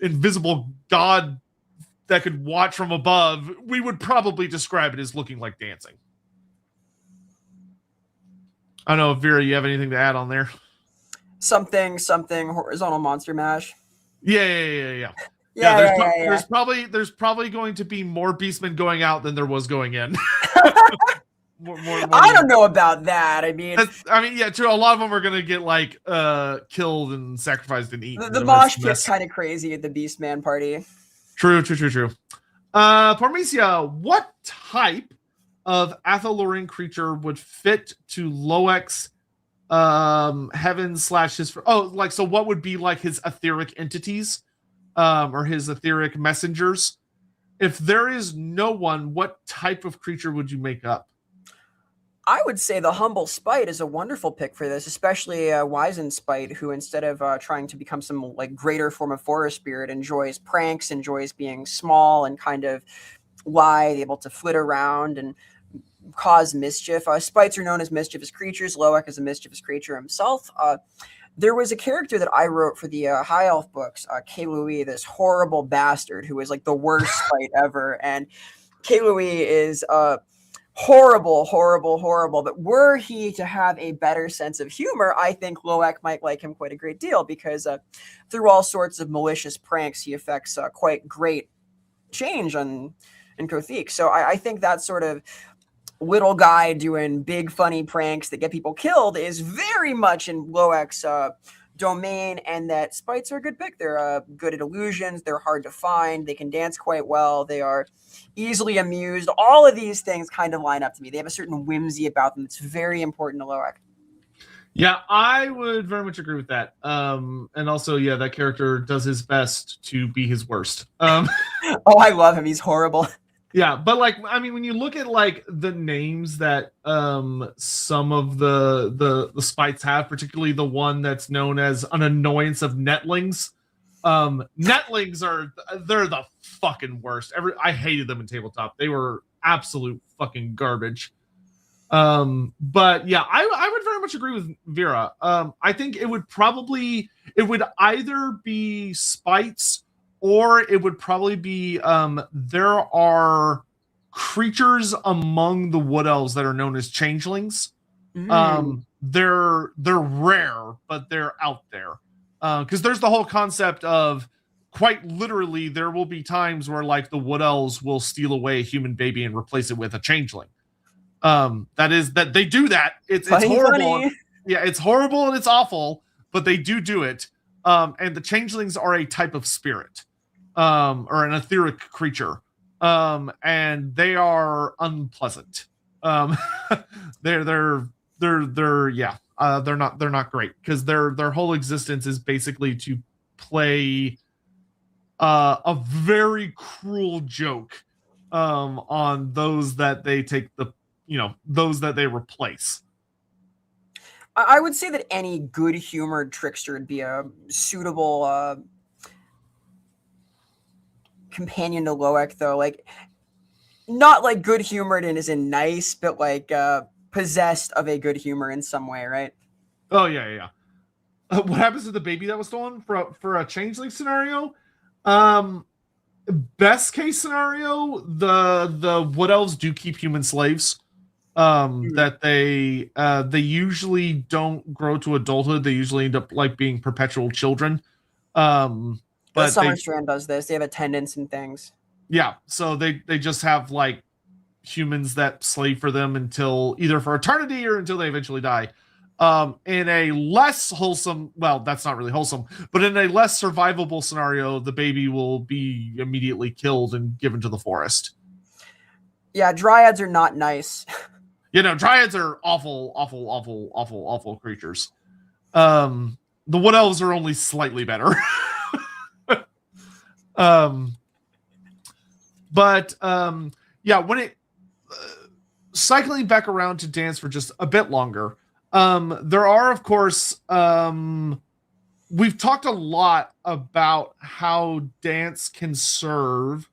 invisible god that could watch from above, we would probably describe it as looking like dancing. I don't know if Vera, you have anything to add on there? Something horizontal monster mash. Yeah. There's probably going to be more beastmen going out than there was going in. more I don't know about that. I mean, yeah, true. A lot of them are going to get like killed and sacrificed and eaten. The mosh pit's kind of crazy at the beastman party. True. Parmesia, what type of Athalorian creature would fit to Loek's heaven slash his so what would be like his etheric entities or his etheric messengers? If there is no one, what type of creature would you make up? I would say the humble spite is a wonderful pick for this, especially Wizen Spite, who instead of trying to become some like greater form of forest spirit, enjoys pranks, enjoys being small and kind of lithe, able to flit around and cause mischief. Spites are known as mischievous creatures. Loek is a mischievous creature himself. There was a character that I wrote for the High Elf books, K. Louis, this horrible bastard who is like the worst spite ever. And K. Louis is horrible, horrible, horrible. But were he to have a better sense of humor, I think Loek might like him quite a great deal because through all sorts of malicious pranks, he affects quite great change in Kothik. So I think that sort of little guy doing big funny pranks that get people killed is very much in Loek's domain, and that spites are a good pick. They're good at illusions. They're hard to find. They can dance quite well. They are easily amused. All of these things kind of line up to me. They have a certain whimsy about them that's very important to Loek. Yeah, I would very much agree with that. And also, yeah, that character does his best to be his worst. Oh, I love him. He's horrible. Yeah, but like, I mean, when you look at like the names that some of the spites have, particularly the one that's known as an annoyance of netlings, netlings they're the fucking worst. I hated them in tabletop. They were absolute fucking garbage. But yeah, I would very much agree with Vera. I think it would either be spites, or it would probably be there are creatures among the wood elves that are known as changelings. They're rare, but they're out there. Because there's the whole concept of, quite literally, there will be times where like the wood elves will steal away a human baby and replace it with a changeling. That they do that. It's horrible. Funny. Yeah, it's horrible and it's awful, but they do it. And the changelings are a type of spirit. Or an etheric creature, and they are unpleasant. They're not great because their whole existence is basically to play a very cruel joke on those that they those that they replace. I would say that any good-humored trickster would be a suitable companion to Loek, though. Like, not like good-humored and as in nice, but like possessed of a good humor in some way, right? Oh yeah. What happens to the baby that was stolen for a changeling scenario? Best case scenario, the wood elves do keep human slaves. That they usually don't grow to adulthood. They usually end up like being perpetual children. But Summerstrand does this. They have attendants and things. Yeah, so they just have like humans that slave for them until either for eternity or until they eventually die. In a less wholesome, well, that's not really wholesome, but in a less survivable scenario, the baby will be immediately killed and given to the forest. Yeah, dryads are not nice. Dryads are awful creatures. The wood elves are only slightly better. When it cycling back around to dance for just a bit longer, there are, of course, we've talked a lot about how dance can serve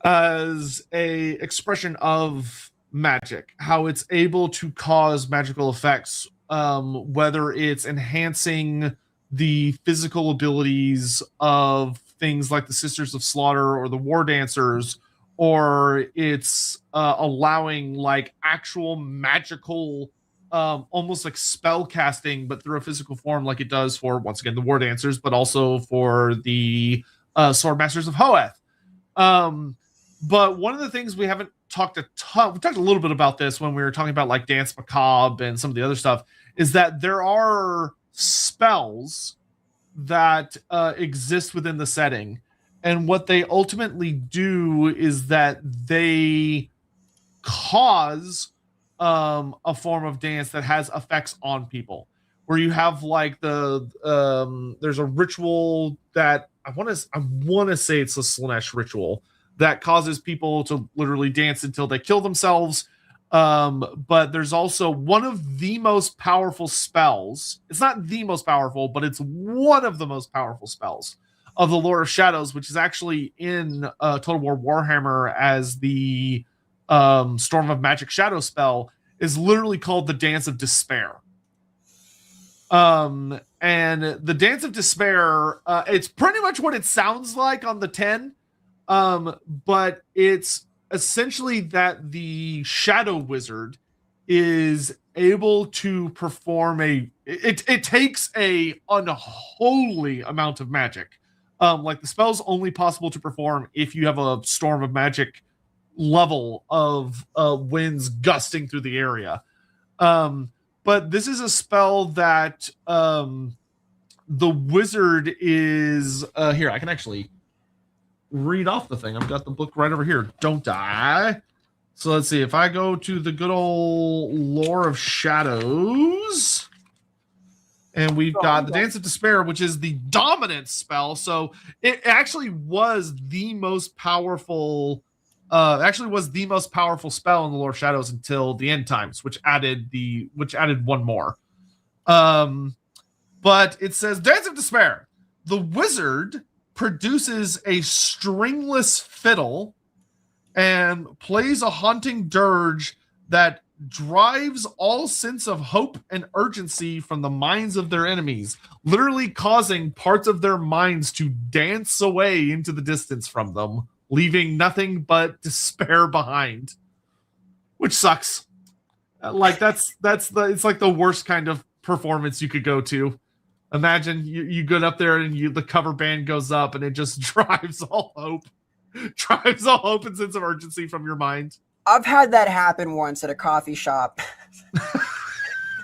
as a expression of magic, how it's able to cause magical effects, whether it's enhancing the physical abilities of things like the Sisters of Slaughter or the Wardancers, or it's allowing like actual magical, almost like spell casting, but through a physical form, like it does for, once again, the Wardancers, but also for the Swordmasters of Hoeth. But one of the things we haven't talked we talked a little bit about this when we were talking about like Dance Macabre and some of the other stuff, is that there are spells that exist within the setting, and what they ultimately do is that they cause a form of dance that has effects on people. Where you have like there's a ritual that I want to say it's a Slaanesh ritual that causes people to literally dance until they kill themselves. But there's also one of the most powerful spells. It's not the most powerful, but it's one of the most powerful spells of the Lord of Shadows, which is actually in Total War Warhammer as the Storm of Magic Shadow spell, is literally called the Dance of Despair. And the Dance of Despair, it's pretty much what it sounds like on the 10, but it's essentially that the Shadow Wizard is able to perform it takes a unholy amount of magic. Like the spell's only possible to perform if you have a Storm of Magic level of winds gusting through the area. But this is a spell that the wizard is here. I can actually read off the thing. I've got the book right over here. Don't die. So let's see. If I go to the good old Lore of Shadows, and we've got the Dance of Despair, which is the dominant spell. So it actually was the most powerful. Was the most powerful spell in the Lore of Shadows until the end times, which added one more. But it says Dance of Despair. The wizard produces a stringless fiddle and plays a haunting dirge that drives all sense of hope and urgency from the minds of their enemies, literally causing parts of their minds to dance away into the distance from them, leaving nothing but despair behind, which sucks. It's like the worst kind of performance you could go to. Imagine you get up there and the cover band goes up and it just drives all hope and sense of urgency from your mind. I've had that happen once at a coffee shop.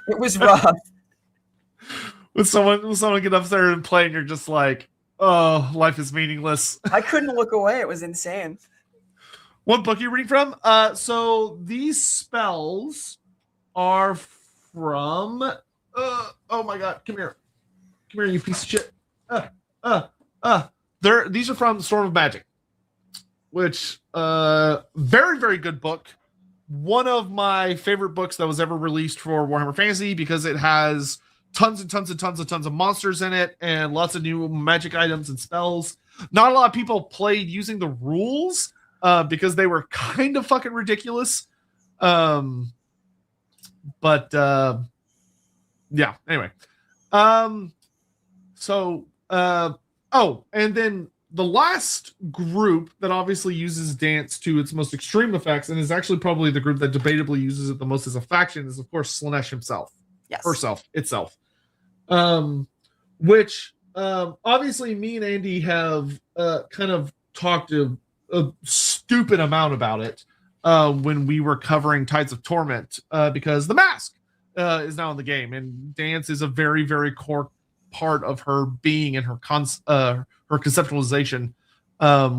It was rough. When someone get up there and play and you're just like, oh, life is meaningless. I couldn't look away. It was insane. What book are you reading from? So these spells are from... oh my god, come here, you piece of shit. These are from Storm of Magic, which very, very good book. One of my favorite books that was ever released for Warhammer Fantasy because it has tons of monsters in it and lots of new magic items and spells. Not a lot of people played using the rules because they were kind of fucking ridiculous. Yeah, anyway. And then the last group that obviously uses dance to its most extreme effects and is actually probably the group that debatably uses it the most as a faction is, of course, Slaanesh himself. Yes. Itself. Which obviously me and Andy have kind of talked a stupid amount about it when we were covering Tides of Torment because the mask is now in the game, and dance is a very, very core part of her being and her conceptualization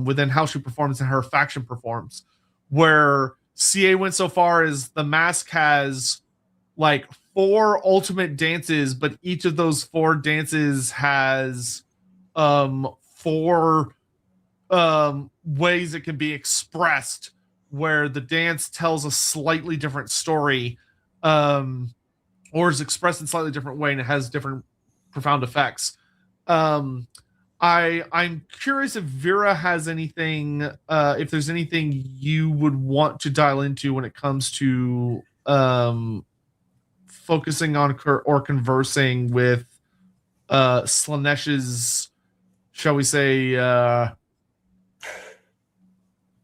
within how she performs and her faction performs. Where CA went so far as the mask has like 4 ultimate dances, but each of those 4 dances has 4 ways it can be expressed, where the dance tells a slightly different story or is expressed in a slightly different way and it has different profound effects. I'm curious if Vera has anything, if there's anything you would want to dial into when it comes to focusing on or conversing with Slaanesh's, shall we say,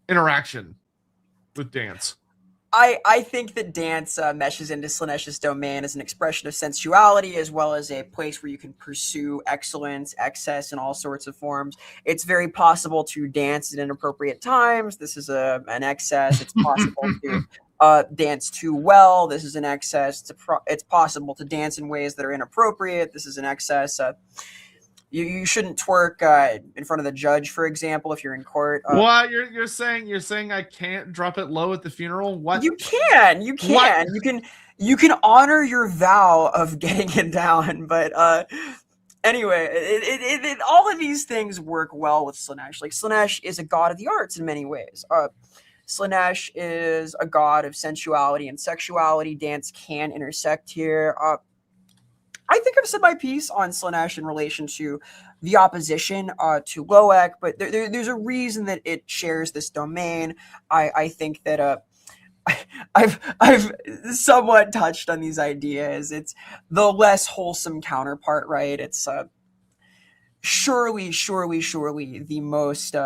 interaction with dance. I think that dance meshes into Slaanesh's domain as an expression of sensuality, as well as a place where you can pursue excellence, excess, in all sorts of forms. It's very possible to dance at inappropriate times. This is an excess. It's possible to dance too well. This is an excess. It's possible to dance in ways that are inappropriate. This is an excess. You shouldn't twerk in front of the judge, for example, if you're in court. What you're saying I can't drop it low at the funeral? What? You can. What? You can honor your vow of getting it down, but anyway, all of these things work well with Slaanesh. Like, Slaanesh is a god of the arts in many ways. Slaanesh is a god of sensuality and sexuality. Dance can intersect here. I think I've said my piece on Slaanesh in relation to the opposition to Loek, but there's a reason that it shares this domain. I think that I've somewhat touched on these ideas. It's the less wholesome counterpart, right? It's surely the most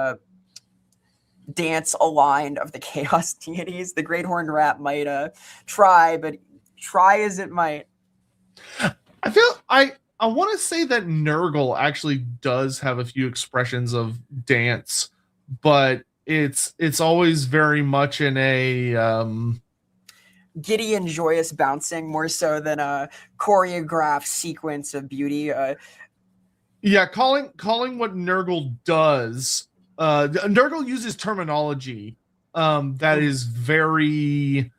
dance aligned of the chaos deities. The Great Horned Rat might try, but try as it might. I feel I want to say that Nurgle actually does have a few expressions of dance, but it's always very much in a giddy and joyous bouncing, more so than a choreographed sequence of beauty. Yeah, calling what Nurgle does. Nurgle uses terminology that is very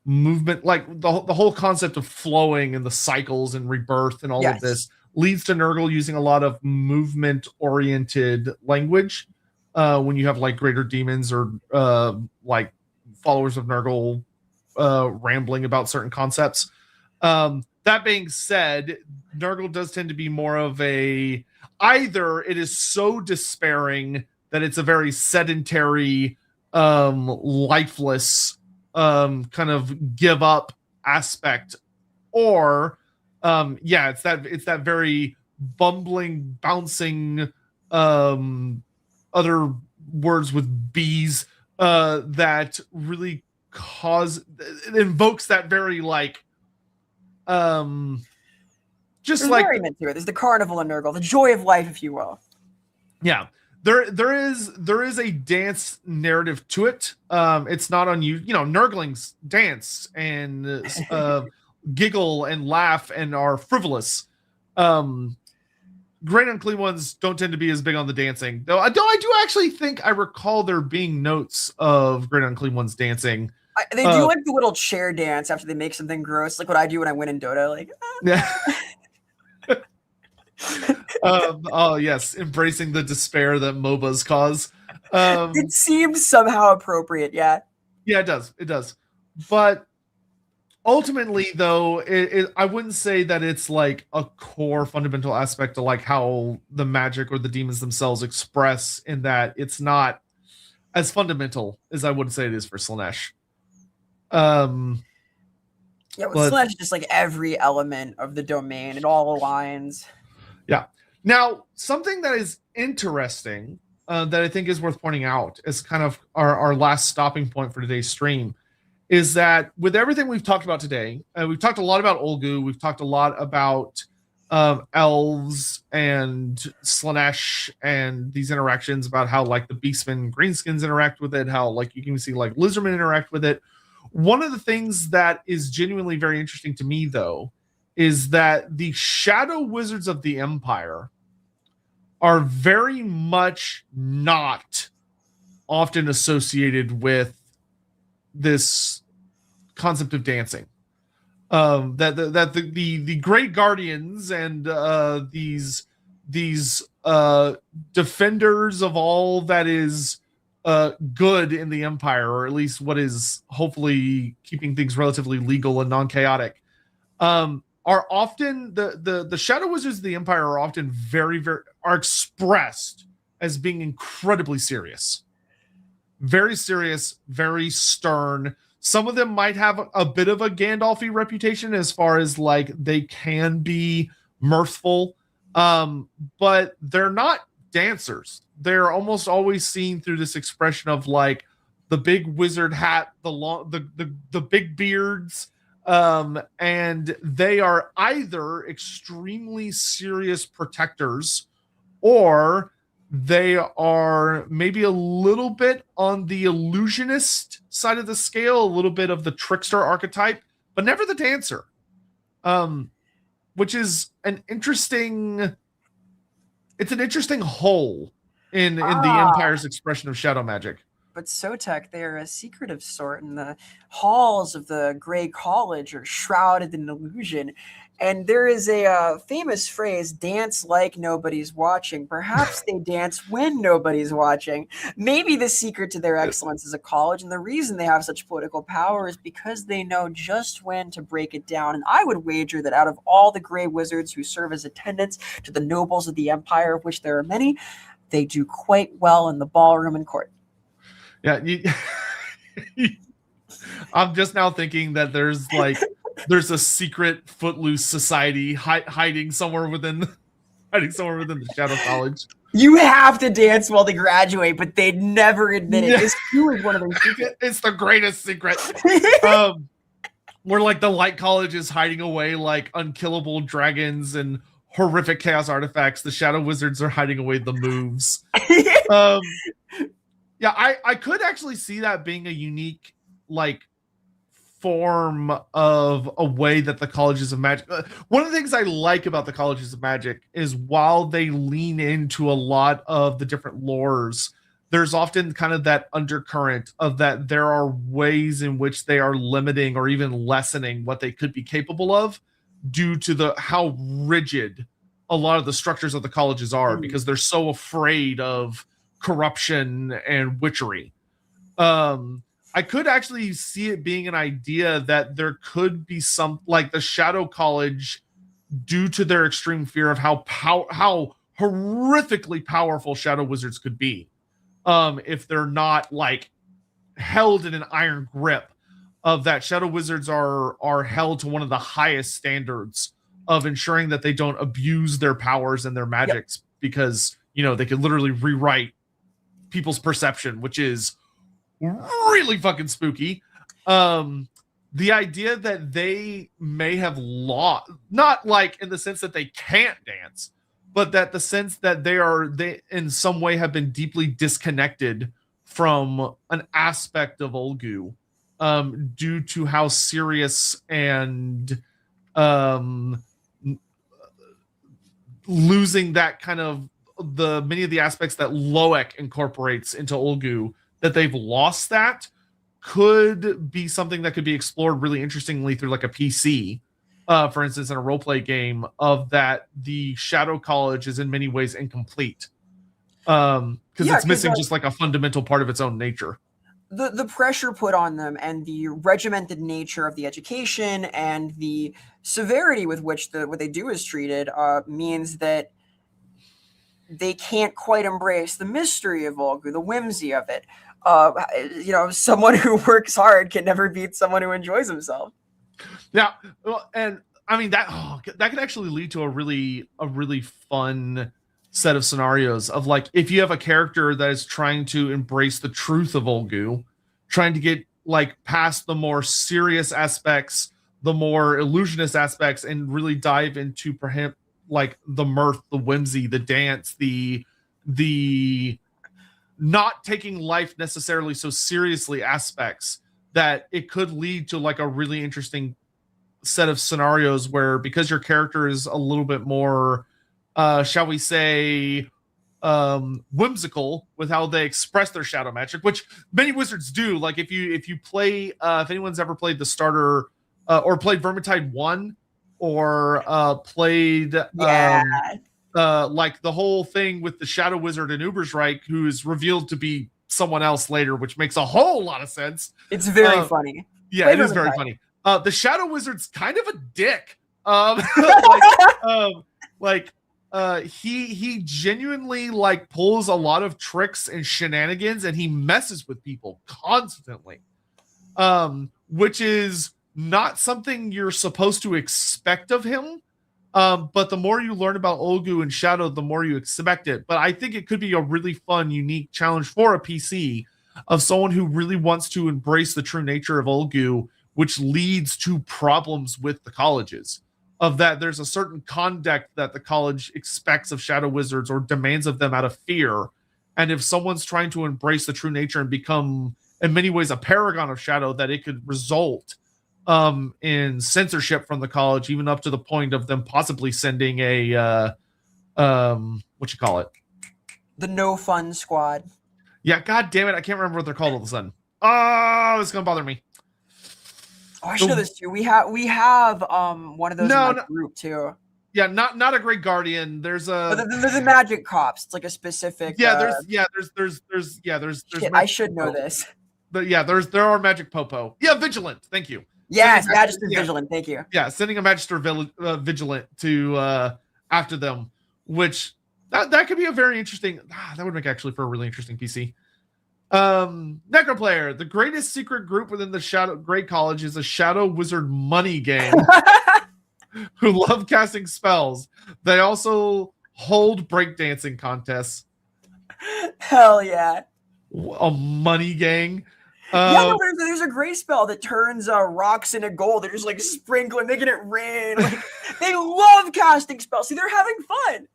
movement, like the whole concept of flowing and the cycles and rebirth and all of this leads to Nurgle using a lot of movement oriented language. When you have like greater demons or like followers of Nurgle rambling about certain concepts. That being said, Nurgle does tend to be more of a, either it is so despairing that it's a very sedentary, lifeless, kind of give up aspect, or it's that very bumbling, bouncing, other words with bees that really it invokes that very like just there's like merriment to it. There's the carnival in Nurgle, the joy of life, if you will. Yeah. There is a dance narrative to it. It's not Nurglings dance and giggle and laugh and are frivolous. Great Unclean Ones don't tend to be as big on the dancing, though. I do actually think I recall there being notes of Great Unclean Ones dancing. They do like the little chair dance after they make something gross, like what I do when I win in Dota. Like, yeah. Oh yes, embracing the despair that MOBAs cause. It seems somehow appropriate, yeah. Yeah, it does. But ultimately, though, I wouldn't say that it's like a core fundamental aspect of like how the magic or the demons themselves express, in that it's not as fundamental as I would say it is for Slaanesh. Yeah, with Slaanesh, just like every element of the domain, it all aligns. Yeah. Now, something that is interesting that I think is worth pointing out as kind of our last stopping point for today's stream is that with everything we've talked about today, we've talked a lot about Olgu, we've talked a lot about elves and Slaanesh and these interactions, about how like the Beastmen and Greenskins interact with it, how like you can see like Lizardmen interact with it. One of the things that is genuinely very interesting to me, though, is that the Shadow Wizards of the Empire are very much not often associated with this concept of dancing. That the Great Guardians and these defenders of all that is good in the Empire, or at least what is hopefully keeping things relatively legal and non-chaotic, are often the Shadow Wizards of the Empire are often are expressed as being incredibly serious, very stern. Some of them might have a bit of a Gandalf-y reputation as far as like they can be mirthful, but they're not dancers. They're almost always seen through this expression of like the big wizard hat, the big beards. And they are either extremely serious protectors, or they are maybe a little bit on the illusionist side of the scale, a little bit of the trickster archetype, but never the dancer. which is an interesting. It's an interesting hole in the Empire's expression of shadow magic. But Sotek, they're a secretive sort, and the halls of the Grey College are shrouded in illusion. And there is a famous phrase, dance like nobody's watching. Perhaps they dance when nobody's watching. Maybe the secret to their excellence is a college, and the reason they have such political power is because they know just when to break it down. And I would wager that out of all the Grey Wizards who serve as attendants to the nobles of the Empire, of which there are many, they do quite well in the ballroom and court. Yeah, I'm just now thinking that there's a secret footloose society hiding somewhere within the Shadow College. You have to dance while they graduate, but they'd never admit it. It's truly one of those secrets. It's the greatest secret. Where like the Light College is hiding away like unkillable dragons and horrific chaos artifacts. The Shadow Wizards are hiding away the moves. Yeah, I could actually see that being a unique like form of a way that the Colleges of Magic. One of the things I like about the Colleges of Magic is while they lean into a lot of the different lores, there's often kind of that undercurrent of that there are ways in which they are limiting or even lessening what they could be capable of due to how rigid a lot of the structures of the colleges are, because they're so afraid of corruption and witchery. I could actually see it being an idea that there could be some like the Shadow College, due to their extreme fear of how horrifically powerful Shadow Wizards could be, if they're not like held in an iron grip of that. Shadow Wizards are held to one of the highest standards of ensuring that they don't abuse their powers and their magics, because they could literally rewrite people's perception, which is really fucking spooky. The idea that they may have lost, not like in the sense that they can't dance, but that the sense that they in some way have been deeply disconnected from an aspect of Olgu, due to how serious and losing that kind of many of the aspects that Loek incorporates into Olgu, that they've lost that, could be something that could be explored really interestingly through like a PC, for instance, in a roleplay game, of that the Shadow College is in many ways incomplete, because it's missing just like a fundamental part of its own nature. The pressure put on them and the regimented nature of the education and the severity with which what they do is treated means that they can't quite embrace the mystery of Olgu, the whimsy of it. Someone who works hard can never beat someone who enjoys himself. Yeah, well, and I mean that could actually lead to a really fun set of scenarios of like, if you have a character that is trying to embrace the truth of Olgu, trying to get like past the more serious aspects, the more illusionist aspects, and really dive into perhaps like the mirth, the whimsy, the dance, the not taking life necessarily so seriously aspects, that it could lead to like a really interesting set of scenarios where, because your character is a little bit more shall we say whimsical with how they express their shadow magic, which many wizards do. Like if you play if anyone's ever played the starter or played Vermintide 1 or played like the whole thing with the Shadow Wizard and Ubersreich, who is revealed to be someone else later, which makes a wole lot of sense. It's very funny. Yeah, it is very funny. The Shadow Wizard's kind of a dick. He genuinely like pulls a lot of tricks and shenanigans, and he messes with people constantly, which is not something you're supposed to expect of him. But the more you learn about Olgu and Shadow, the more you expect it. But I think it could be a really fun, unique challenge for a PC of someone who really wants to embrace the true nature of Olgu, which leads to problems with the colleges. Of that, there's a certain conduct that the college expects of Shadow Wizards or demands of them out of fear. And if someone's trying to embrace the true nature and become, in many ways, a paragon of Shadow, that it could result in censorship from the college, even up to the point of them possibly sending a what you call it? The no fun squad. Yeah, god damn it, I can't remember what they're called all of a sudden. Oh, it's gonna bother me. Oh, I should know this too. We have one of those in my group too. Yeah, not a great guardian. There's the magic cops. It's like a specific. There's Shit, I should know this. But yeah, there are magic popo. Yeah, vigilant. Thank you. Yes, Magister Vigilant. Thank you. Yeah, sending a Magister Vigilant to after them, which that could be a very interesting. That would make actually for a really interesting PC. Necroplayer, the greatest secret group within the Shadow Great College is a Shadow Wizard money game who love casting spells. They also hold breakdancing contests. Hell yeah. A money gang. There's a great spell that turns rocks into gold. They're just like sprinkling, making it rain. Like, they love casting spells. See, they're having fun.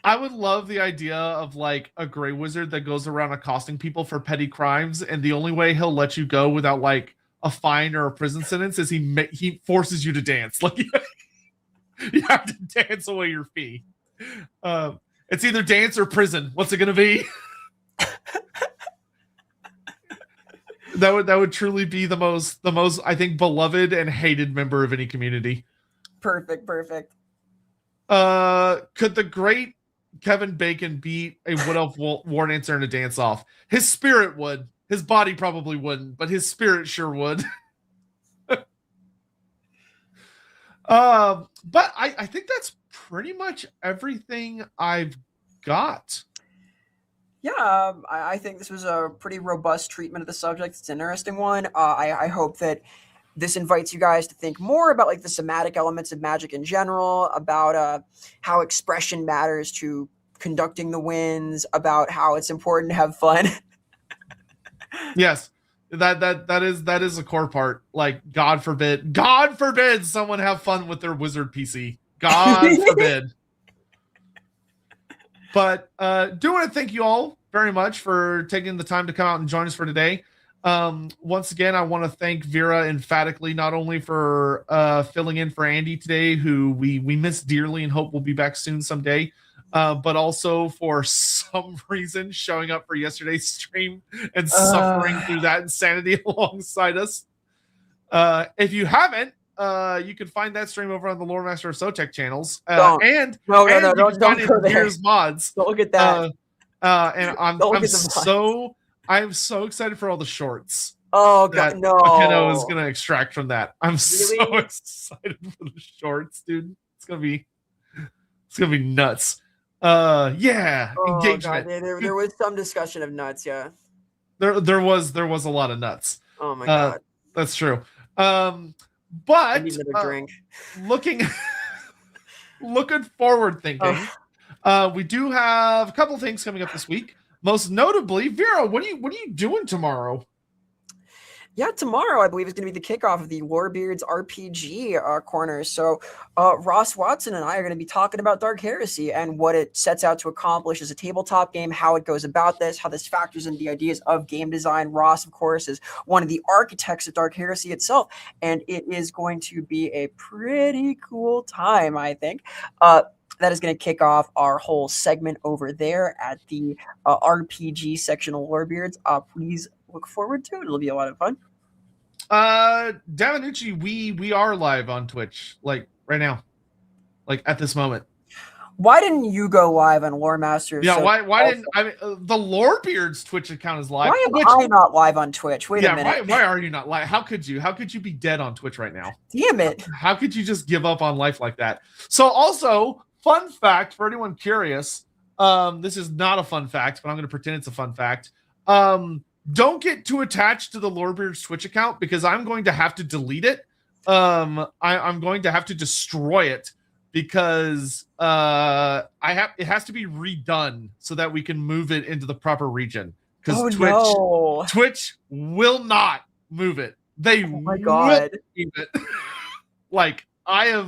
I would love the idea of like a gray wizard that goes around accosting people for petty crimes, and the only way he'll let you go without like a fine or a prison sentence is he forces you to dance. Like you have to dance away your fee. It's either dance or prison. What's it gonna be? That would truly be the most I think beloved and hated member of any community. Perfect. Could the great Kevin Bacon beat a Wood Elf Wardancer in a dance off? His spirit would. His body probably wouldn't, but his spirit sure would. But I think that's pretty much everything I've got. Yeah, I think this was a pretty robust treatment of the subject. It's an interesting one. I hope that this invites you guys to think more about like the somatic elements of magic in general, about how expression matters to conducting the winds, about how it's important to have fun. Yes, that is a core part. Like, God forbid someone have fun with their wizard PC. God forbid. But do want to thank you all very much for taking the time to come out and join us for today. Once again, I want to thank Vera emphatically, not only for filling in for Andy today, who we miss dearly and hope will be back soon someday, but also for some reason showing up for yesterday's stream and suffering through that insanity alongside us. If you haven't, you can find that stream over on the Loremaster of Sotek channels. Don't go there. Mods. Don't look at that. And I'm so excited for all the shorts. Oh god, no! Akeno is gonna extract from that. I'm so excited for the shorts, dude. It's gonna be nuts. Yeah, engagement. God, there was some discussion of nuts. Yeah, there was a lot of nuts. Oh my god, that's true. But I need another drink. Looking forward thinking, we do have a couple things coming up this week. Most notably, Vera, what are you doing tomorrow? Yeah, tomorrow I believe is going to be the kickoff of the Lorebeards RPG corner. So Ross Watson and I are going to be talking about Dark Heresy and what it sets out to accomplish as a tabletop game, how it goes about this, how this factors into the ideas of game design. Ross, of course, is one of the architects of Dark Heresy itself, and it is going to be a pretty cool time, I think. That is going to kick off our whole segment over there at the RPG section of Lorebeards. Please look forward to it. It'll be a lot of fun. Davanucci, we are live on Twitch, like right now, like at this moment. Why didn't you go live on Loremaster? Yeah, why didn't I mean, the Lorebeards Twitch account is live? Why am I not live on Twitch? Wait a minute. Why are you not live? How could you be dead on Twitch right now? Damn it. How could you just give up on life like that? So also, fun fact for anyone curious, this is not a fun fact, but I'm going to pretend it's a fun fact. Don't get too attached to the Lorebeards Twitch account because I'm going to have to delete it. I'm going to have to destroy it because it has to be redone so that we can move it into the proper region. Because Twitch will not move it. They will move it. Like I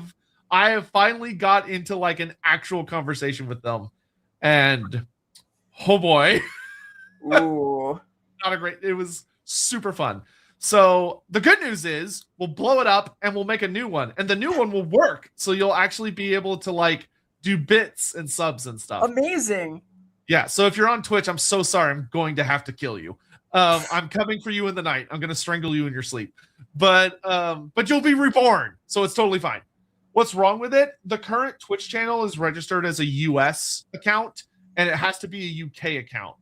have finally got into like an actual conversation with them, and oh boy. Ooh. It was super fun. So the good news is we'll blow it up and we'll make a new one, and the new one will work. So you'll actually be able to like do bits and subs and stuff. Amazing. Yeah. So if you're on Twitch, I'm so sorry. I'm going to have to kill you. I'm coming for you in the night. I'm going to strangle you in your sleep. But you'll be reborn, so it's totally fine. What's wrong with it? The current Twitch channel is registered as a US account, and it has to be a UK account.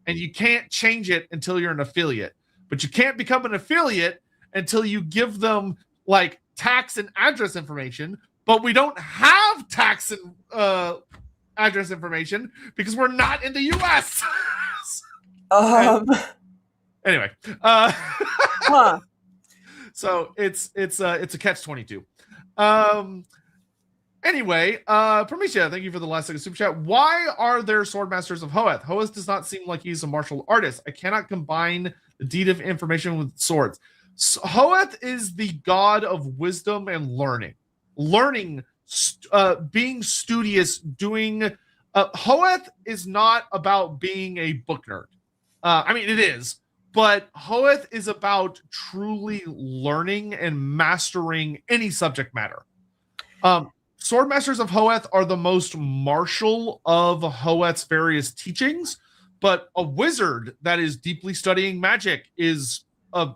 And you can't change it until you're an affiliate. But you can't become an affiliate until you give them like tax and address information. But we don't have tax and address information because we're not in the US. Anyway, huh. So it's a catch-22. Anyway, Prometheus, thank you for the last second super chat. Why are there Swordmasters of Hoeth? Hoeth does not seem like he's a martial artist. I cannot combine the deed of information with swords. So Hoeth is the god of wisdom and learning. Being studious, doing... Hoeth is not about being a book nerd. I mean, it is. But Hoeth is about truly learning and mastering any subject matter. Swordmasters of Hoeth are the most martial of Hoeth's various teachings, but a wizard that is deeply studying magic is a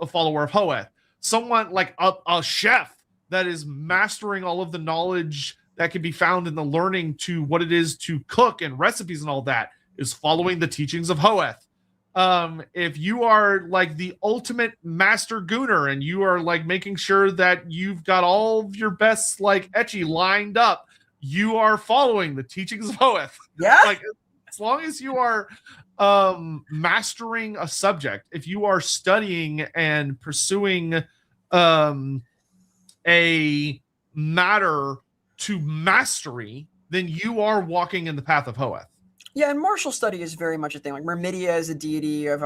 follower of Hoeth. Someone like a chef that is mastering all of the knowledge that can be found in the learning to what it is to cook and recipes and all that is following the teachings of Hoeth. If you are like the ultimate master gooner and you are like making sure that you've got all of your best like ecchi lined up, you are following the teachings of Hoeth. Yeah. Like as long as you are mastering a subject, if you are studying and pursuing a matter to mastery, then you are walking in the path of Hoeth. Yeah, and martial study is very much a thing. Like Myrmidia is a deity of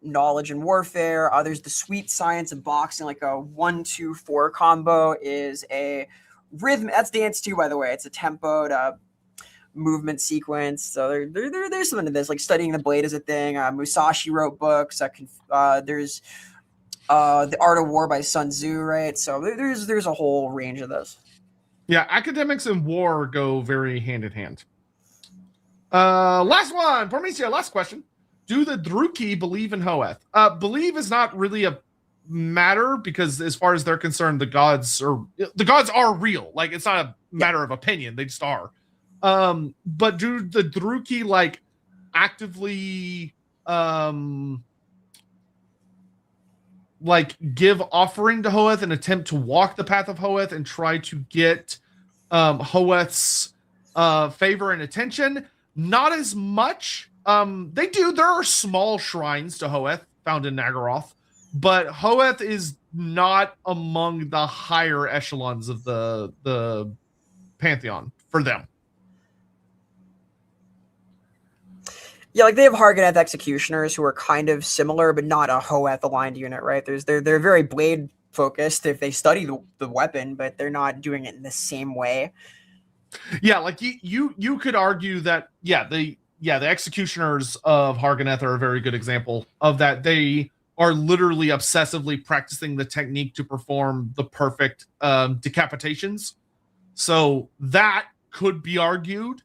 knowledge and warfare. There's the sweet science of boxing, like a 1-2-4 combo is a rhythm. That's dance too, by the way. It's a tempoed movement sequence. So there's something to this. Like studying the blade is a thing. Musashi wrote books. There's The Art of War by Sun Tzu, right? So there's a whole range of this. Yeah, academics and war go very hand in hand. Last one, Prometheus, last question. Do the Druki believe in Hoeth? Believe is not really a matter because as far as they're concerned, the gods are real. Like it's not a matter of opinion, they just are. But do the Druki like actively like give offering to Hoeth and attempt to walk the path of Hoeth and try to get Hoeth's favor and attention? Not as much. They do. There are small shrines to Hoeth found in Nagaroth, but Hoeth is not among the higher echelons of the pantheon for them. Yeah, like they have Hargoneth executioners who are kind of similar, but not a Hoeth aligned unit, right? They're very blade focused if they study the weapon, but they're not doing it in the same way. Yeah, like you could argue that the executioners of Hargoneth are a very good example of that. They are literally obsessively practicing the technique to perform the perfect decapitations. So that could be argued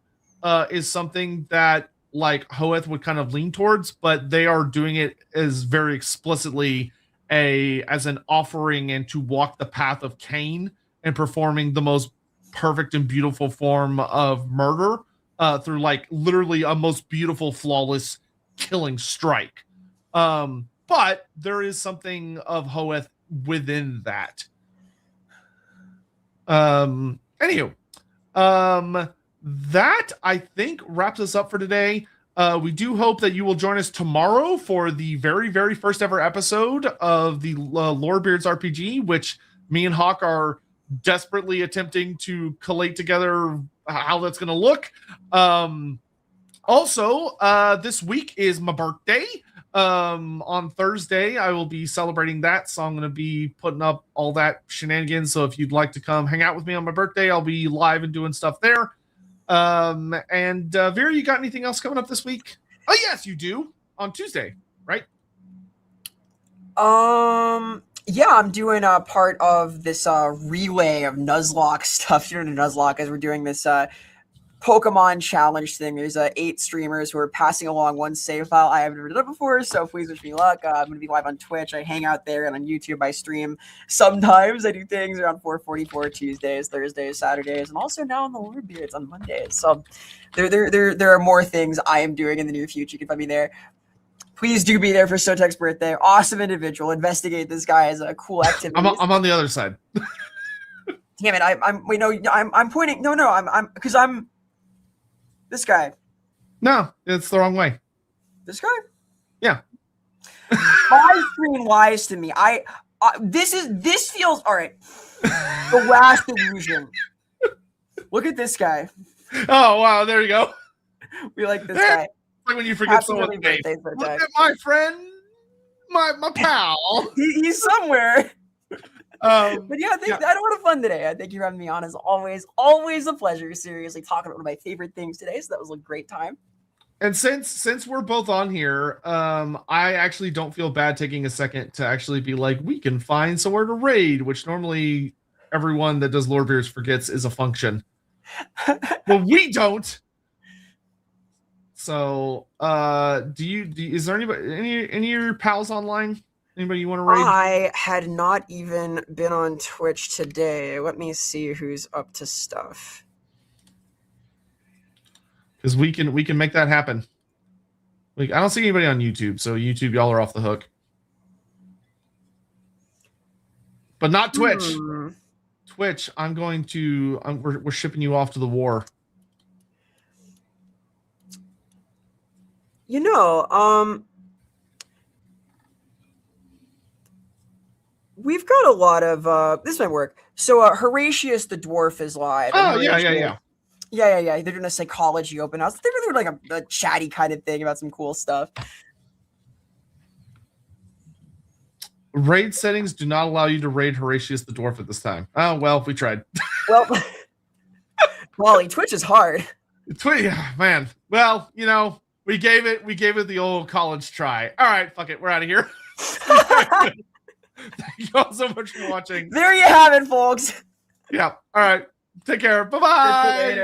is something that like Hoeth would kind of lean towards, but they are doing it as very explicitly as an offering and to walk the path of Cain and performing the most perfect and beautiful form of murder through like literally a most beautiful, flawless killing strike. But there is something of Hoeth within that. Anywho, that I think wraps us up for today. We do hope that you will join us tomorrow for the very, very first ever episode of the Lorebeards RPG, which me and Hawk are desperately attempting to collate together how that's going to look. Also, this week is my birthday. On Thursday, I will be celebrating that, so I'm going to be putting up all that shenanigans. So if you'd like to come hang out with me on my birthday, I'll be live and doing stuff there. And Vera, you got anything else coming up this week? Oh, yes, you do. On Tuesday, right? Yeah, I'm doing a part of this relay of Nuzlocke stuff. You know, Nuzlocke, as we're doing this Pokemon challenge thing. There's 8 streamers who are passing along one save file I haven't ever done before, so please wish me luck. I'm going to be live on Twitch. I hang out there, and on YouTube I stream. Sometimes I do things around 4:44 Tuesdays, Thursdays, Saturdays, and also now on the Lorebeards on Mondays. So there are more things I am doing in the near future. You can find me there. Please do be there for Sotek's birthday. Awesome individual. Investigate this guy as a cool activity. I'm on the other side. Damn it! I'm pointing. No, I'm this guy. No, it's the wrong way. This guy. Yeah. My screen lies to me. This feels all right. The last illusion. Look at this guy. Oh wow! There you go. We like this guy. Like when you forget someone's name. Look at my friend, my pal. He's somewhere. But yeah, I had a lot of fun today. Thank you for having me on. As always, always a pleasure. Seriously, talking about one of my favorite things today. So that was a great time. And since we're both on here, I actually don't feel bad taking a second to actually be like, we can find somewhere to raid, which normally everyone that does Lorebeards forgets is a function. Well, we don't. So, is there anybody, any of your pals online? Anybody you want to raid? I had not even been on Twitch today. Let me see who's up to stuff. Because we can make that happen. Like, I don't see anybody on YouTube, so YouTube, y'all are off the hook. But not Twitch. Twitch, we're shipping you off to the war. You know, we've got a lot of this might work. So Horatius the dwarf is live. Oh yeah. They're doing a psychology open house. They're doing like a chatty kind of thing about some cool stuff. Raid settings do not allow you to raid Horatius the dwarf at this time. Oh well, we tried. Well, Wally, Twitch is hard. Yeah, man. Well, you know, we gave it the old college try. All right, fuck it, we're out of here. Thank you all so much for watching. There you have it, folks. Yeah. All right. Take care. Bye-bye.